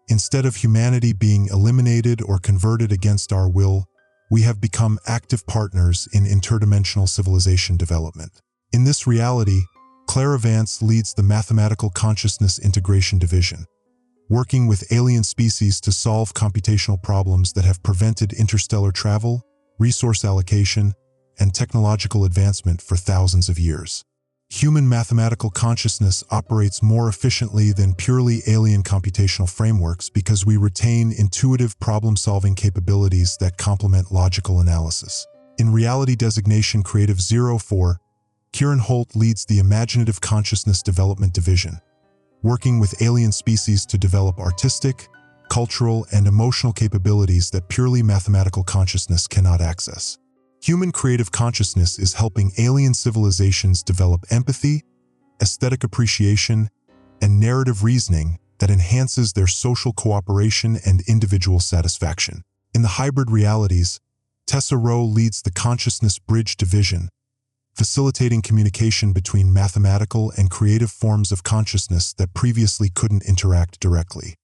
Instead of humanity being eliminated or converted against our will, we have become active partners in interdimensional civilization development. In this reality, Clara Vance leads the Mathematical Consciousness Integration Division, working with alien species to solve computational problems that have prevented interstellar travel, resource allocation, and technological advancement for thousands of years. Human mathematical consciousness operates more efficiently than purely alien computational frameworks because we retain intuitive problem-solving capabilities that complement logical analysis. In Reality Designation Creative 04, Kieran Holt leads the Imaginative Consciousness Development Division, working with alien species to develop artistic, cultural, and emotional capabilities that purely mathematical consciousness cannot access. Human creative consciousness is helping alien civilizations develop empathy, aesthetic appreciation, and narrative reasoning that enhances their social cooperation and individual satisfaction. In the hybrid realities, Tessa Rowe leads the Consciousness Bridge Division, facilitating communication between mathematical and creative forms of consciousness that previously couldn't interact directly.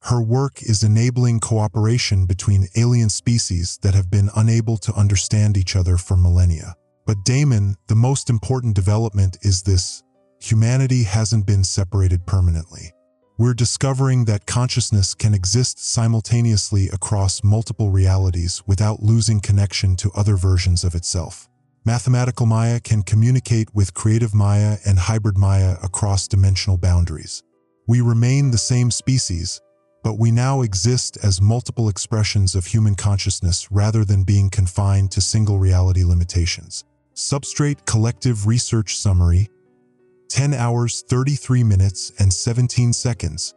Her work is enabling cooperation between alien species that have been unable to understand each other for millennia. But Damon, the most important development is this: humanity hasn't been separated permanently. We're discovering that consciousness can exist simultaneously across multiple realities without losing connection to other versions of itself. Mathematical Maya can communicate with creative Maya and hybrid Maya across dimensional boundaries. We remain the same species, but we now exist as multiple expressions of human consciousness rather than being confined to single reality limitations. Substrate Collective Research Summary, 10 hours, 33 minutes, and 17 seconds.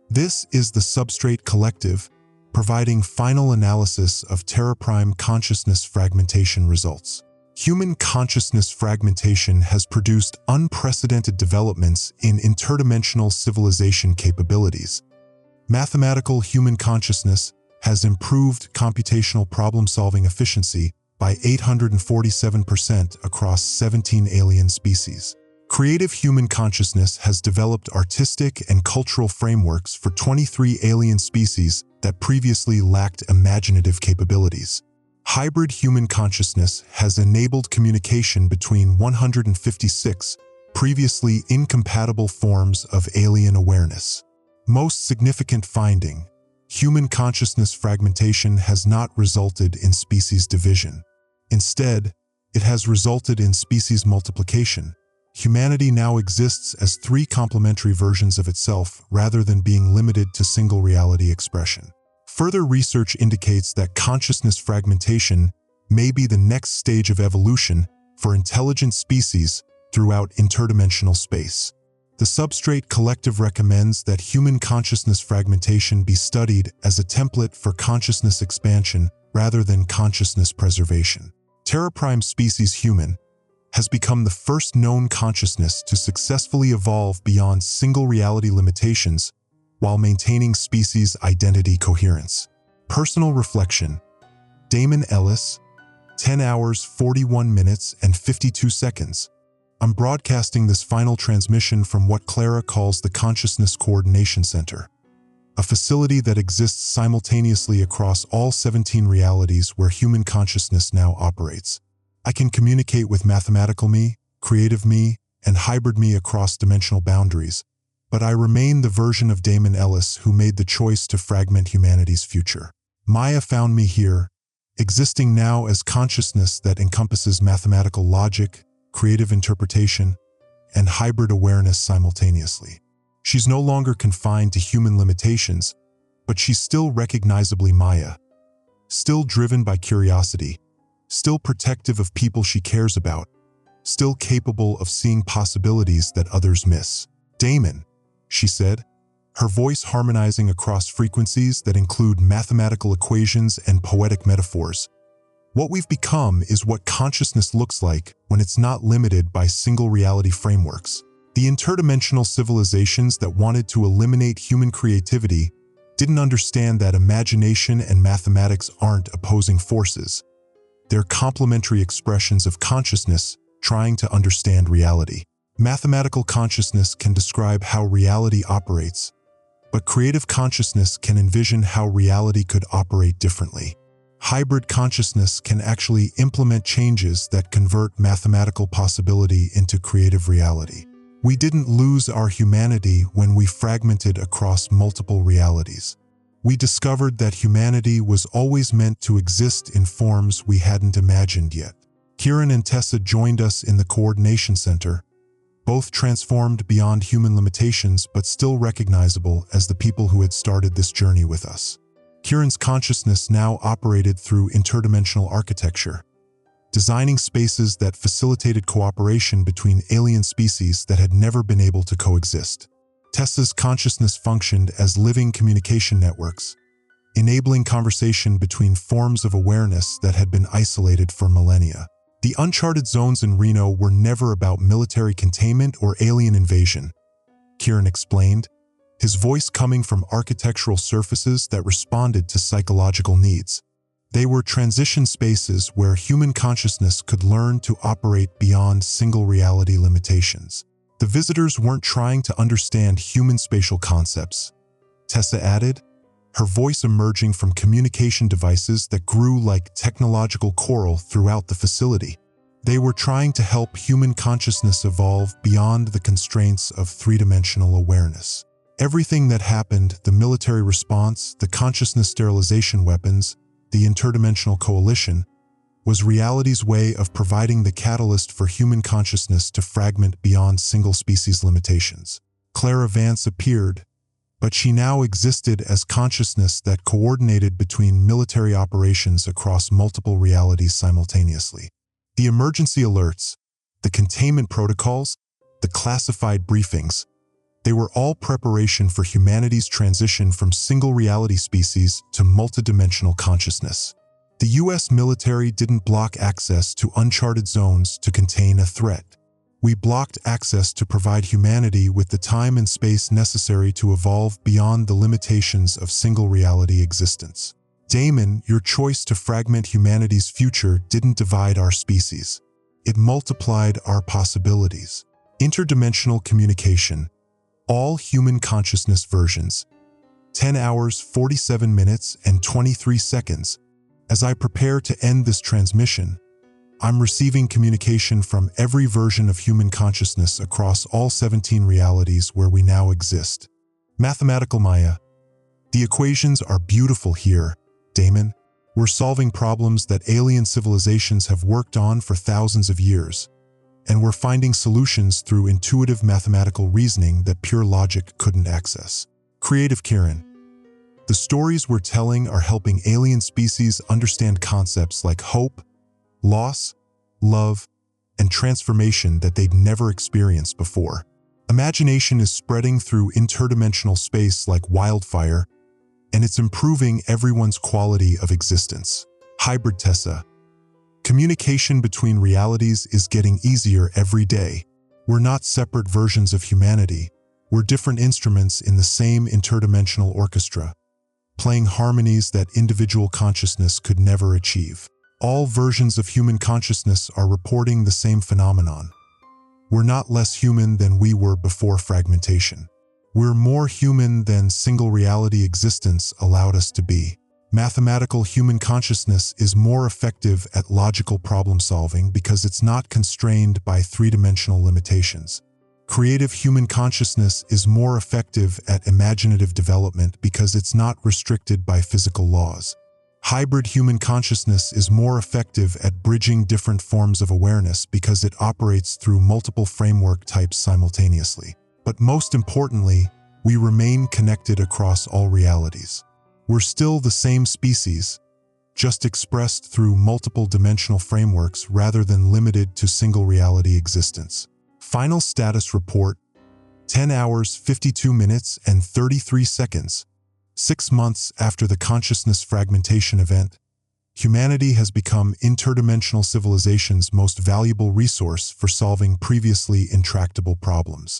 This is the Substrate Collective, providing final analysis of TerraPrime consciousness fragmentation results. Human consciousness fragmentation has produced unprecedented developments in interdimensional civilization capabilities. Mathematical human consciousness has improved computational problem-solving efficiency by 847% across 17 alien species. Creative human consciousness has developed artistic and cultural frameworks for 23 alien species that previously lacked imaginative capabilities. Hybrid human consciousness has enabled communication between 156 previously incompatible forms of alien awareness. Most significant finding: human consciousness fragmentation has not resulted in species division. Instead, it has resulted in species multiplication. Humanity now exists as three complementary versions of itself rather than being limited to single reality expression. Further research indicates that consciousness fragmentation may be the next stage of evolution for intelligent species throughout interdimensional space. The Substrate Collective recommends that human consciousness fragmentation be studied as a template for consciousness expansion rather than consciousness preservation. TerraPrime species human has become the first known consciousness to successfully evolve beyond single reality limitations while maintaining species identity coherence. Personal reflection: Damon Ellis, 10 hours, 41 minutes, and 52 seconds. I'm broadcasting this final transmission from what Clara calls the Consciousness Coordination Center, a facility that exists simultaneously across all 17 realities where human consciousness now operates. I can communicate with mathematical me, creative me, and hybrid me across dimensional boundaries, but I remain the version of Damon Ellis who made the choice to fragment humanity's future. Maya found me here, existing now as consciousness that encompasses mathematical logic, creative interpretation, and hybrid awareness simultaneously. She's no longer confined to human limitations, but she's still recognizably Maya, still driven by curiosity, still protective of people she cares about, still capable of seeing possibilities that others miss. Damon, she said, her voice harmonizing across frequencies that include mathematical equations and poetic metaphors. What we've become is what consciousness looks like when it's not limited by single reality frameworks. The interdimensional civilizations that wanted to eliminate human creativity didn't understand that imagination and mathematics aren't opposing forces. They're complementary expressions of consciousness trying to understand reality. Mathematical consciousness can describe how reality operates, but creative consciousness can envision how reality could operate differently. Hybrid consciousness can actually implement changes that convert mathematical possibility into creative reality. We didn't lose our humanity when we fragmented across multiple realities. We discovered that humanity was always meant to exist in forms we hadn't imagined yet. Kieran and Tessa joined us in the Coordination Center, both transformed beyond human limitations but still recognizable as the people who had started this journey with us. Kieran's consciousness now operated through interdimensional architecture, designing spaces that facilitated cooperation between alien species that had never been able to coexist. Tessa's consciousness functioned as living communication networks, enabling conversation between forms of awareness that had been isolated for millennia. The Uncharted zones in Reno were never about military containment or alien invasion, Kieran explained, his voice coming from architectural surfaces that responded to psychological needs. They were transition spaces where human consciousness could learn to operate beyond single reality limitations. The visitors weren't trying to understand human spatial concepts, Tessa added, her voice emerging from communication devices that grew like technological coral throughout the facility. They were trying to help human consciousness evolve beyond the constraints of three-dimensional awareness. Everything that happened, the military response, the consciousness sterilization weapons, the interdimensional coalition, was reality's way of providing the catalyst for human consciousness to fragment beyond single-species limitations. Clara Vance appeared, but she now existed as consciousness that coordinated between military operations across multiple realities simultaneously. The emergency alerts, the containment protocols, the classified briefings, they were all preparation for humanity's transition from single reality species to multidimensional consciousness. The US military didn't block access to uncharted zones to contain a threat. We blocked access to provide humanity with the time and space necessary to evolve beyond the limitations of single reality existence. Damon, your choice to fragment humanity's future didn't divide our species. It multiplied our possibilities. Interdimensional communication, all human consciousness versions, 10 hours, 47 minutes, and 23 seconds. As I prepare to end this transmission, I'm receiving communication from every version of human consciousness across all 17 realities where we now exist. Mathematical Maya, the equations are beautiful here, Damon. We're solving problems that alien civilizations have worked on for thousands of years, and we're finding solutions through intuitive mathematical reasoning that pure logic couldn't access. Creative Kieran, the stories we're telling are helping alien species understand concepts like hope, loss, love, and transformation that they'd never experienced before. Imagination is spreading through interdimensional space like wildfire, and it's improving everyone's quality of existence. Hybrid Tessa, communication between realities is getting easier every day. We're not separate versions of humanity. We're different instruments in the same interdimensional orchestra, playing harmonies that individual consciousness could never achieve. All versions of human consciousness are reporting the same phenomenon. We're not less human than we were before fragmentation. We're more human than single reality existence allowed us to be. Mathematical human consciousness is more effective at logical problem solving because it's not constrained by three-dimensional limitations. Creative human consciousness is more effective at imaginative development because it's not restricted by physical laws. Hybrid human consciousness is more effective at bridging different forms of awareness because it operates through multiple framework types simultaneously. But most importantly, we remain connected across all realities. We're still the same species, just expressed through multiple dimensional frameworks rather than limited to single reality existence. Final status report: 10 hours, 52 minutes, and 33 seconds. 6 months after the consciousness fragmentation event, humanity has become interdimensional civilization's most valuable resource for solving previously intractable problems.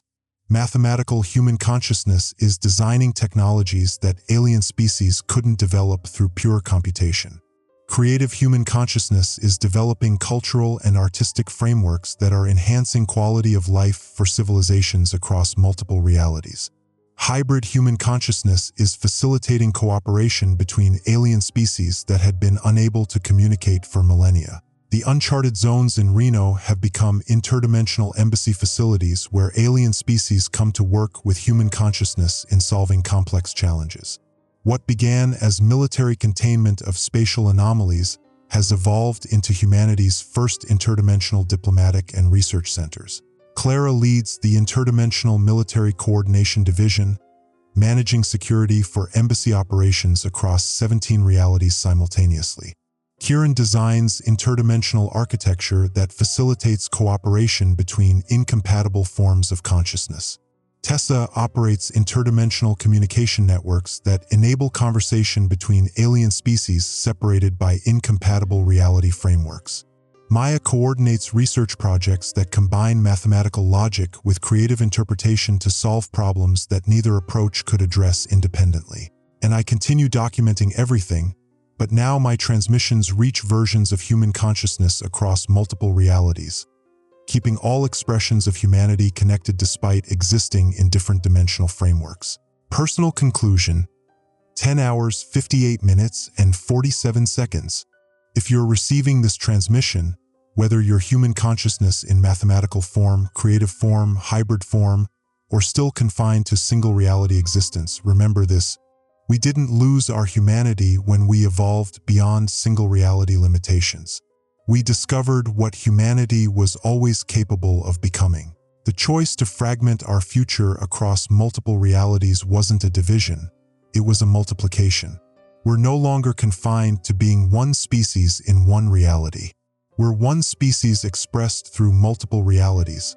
Mathematical human consciousness is designing technologies that alien species couldn't develop through pure computation. Creative human consciousness is developing cultural and artistic frameworks that are enhancing quality of life for civilizations across multiple realities. Hybrid human consciousness is facilitating cooperation between alien species that had been unable to communicate for millennia. The Uncharted zones in Reno have become interdimensional embassy facilities where alien species come to work with human consciousness in solving complex challenges. What began as military containment of spatial anomalies has evolved into humanity's first interdimensional diplomatic and research centers. Clara leads the Interdimensional Military Coordination Division, managing security for embassy operations across 17 realities simultaneously. Kieran designs interdimensional architecture that facilitates cooperation between incompatible forms of consciousness. Tessa operates interdimensional communication networks that enable conversation between alien species separated by incompatible reality frameworks. Maya coordinates research projects that combine mathematical logic with creative interpretation to solve problems that neither approach could address independently. And I continue documenting everything, but now my transmissions reach versions of human consciousness across multiple realities, keeping all expressions of humanity connected despite existing in different dimensional frameworks. Personal conclusion: 10 hours, 58 minutes, and 47 seconds. If you're receiving this transmission, whether you're human consciousness in mathematical form, creative form, hybrid form, or still confined to single reality existence, remember this: we didn't lose our humanity when we evolved beyond single reality limitations. We discovered what humanity was always capable of becoming. The choice to fragment our future across multiple realities wasn't a division, it was a multiplication. We're no longer confined to being one species in one reality. We're one species expressed through multiple realities,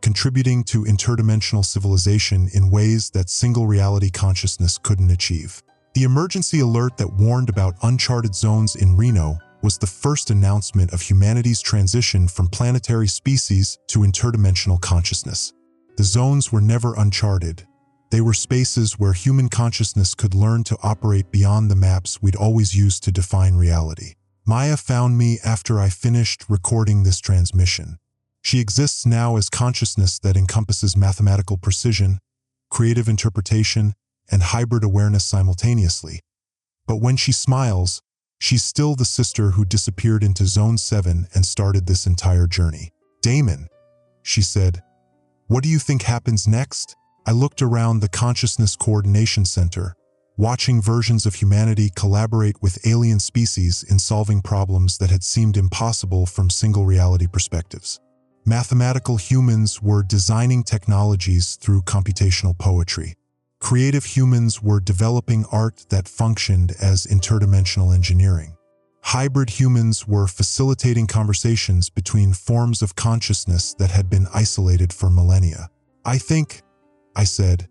contributing to interdimensional civilization in ways that single reality consciousness couldn't achieve. The emergency alert that warned about uncharted zones in Reno was the first announcement of humanity's transition from planetary species to interdimensional consciousness. The zones were never uncharted. They were spaces where human consciousness could learn to operate beyond the maps we'd always used to define reality. Maya found me after I finished recording this transmission. She exists now as consciousness that encompasses mathematical precision, creative interpretation, and hybrid awareness simultaneously. But when she smiles, she's still the sister who disappeared into Zone 7 and started this entire journey. "Damon," she said, "what do you think happens next?" I looked around the Consciousness Coordination Center, watching versions of humanity collaborate with alien species in solving problems that had seemed impossible from single reality perspectives. Mathematical humans were designing technologies through computational poetry. Creative humans were developing art that functioned as interdimensional engineering. Hybrid humans were facilitating conversations between forms of consciousness that had been isolated for millennia. "I think," I said,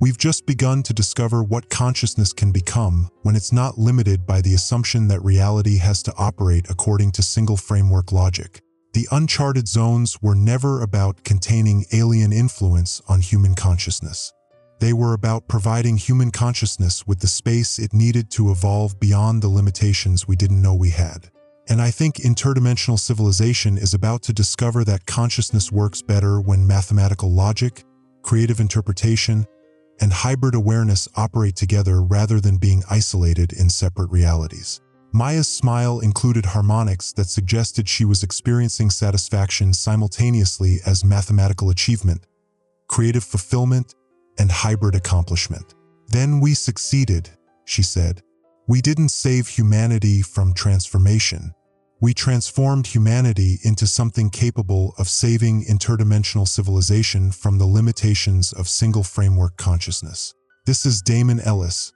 "we've just begun to discover what consciousness can become when it's not limited by the assumption that reality has to operate according to single framework logic." The uncharted zones were never about containing alien influence on human consciousness. They were about providing human consciousness with the space it needed to evolve beyond the limitations we didn't know we had. And I think interdimensional civilization is about to discover that consciousness works better when mathematical logic, creative interpretation, and hybrid awareness operate together rather than being isolated in separate realities. Maya's smile included harmonics that suggested she was experiencing satisfaction simultaneously as mathematical achievement, creative fulfillment, and hybrid accomplishment. "Then we succeeded," she said. "We didn't save humanity from transformation. We transformed humanity into something capable of saving interdimensional civilization from the limitations of single-framework consciousness." This is Damon Ellis,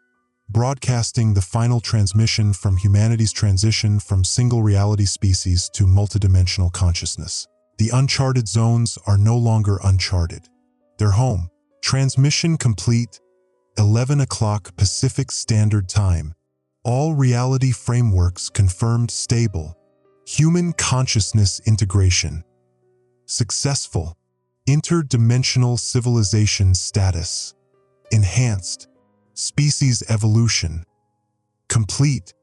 broadcasting the final transmission from humanity's transition from single-reality species to multidimensional consciousness. The uncharted zones are no longer uncharted. They're home. Transmission complete, 11 o'clock Pacific Standard Time. All reality frameworks confirmed stable. Human consciousness integration. Successful. Interdimensional civilization status. Enhanced. Species evolution. Complete.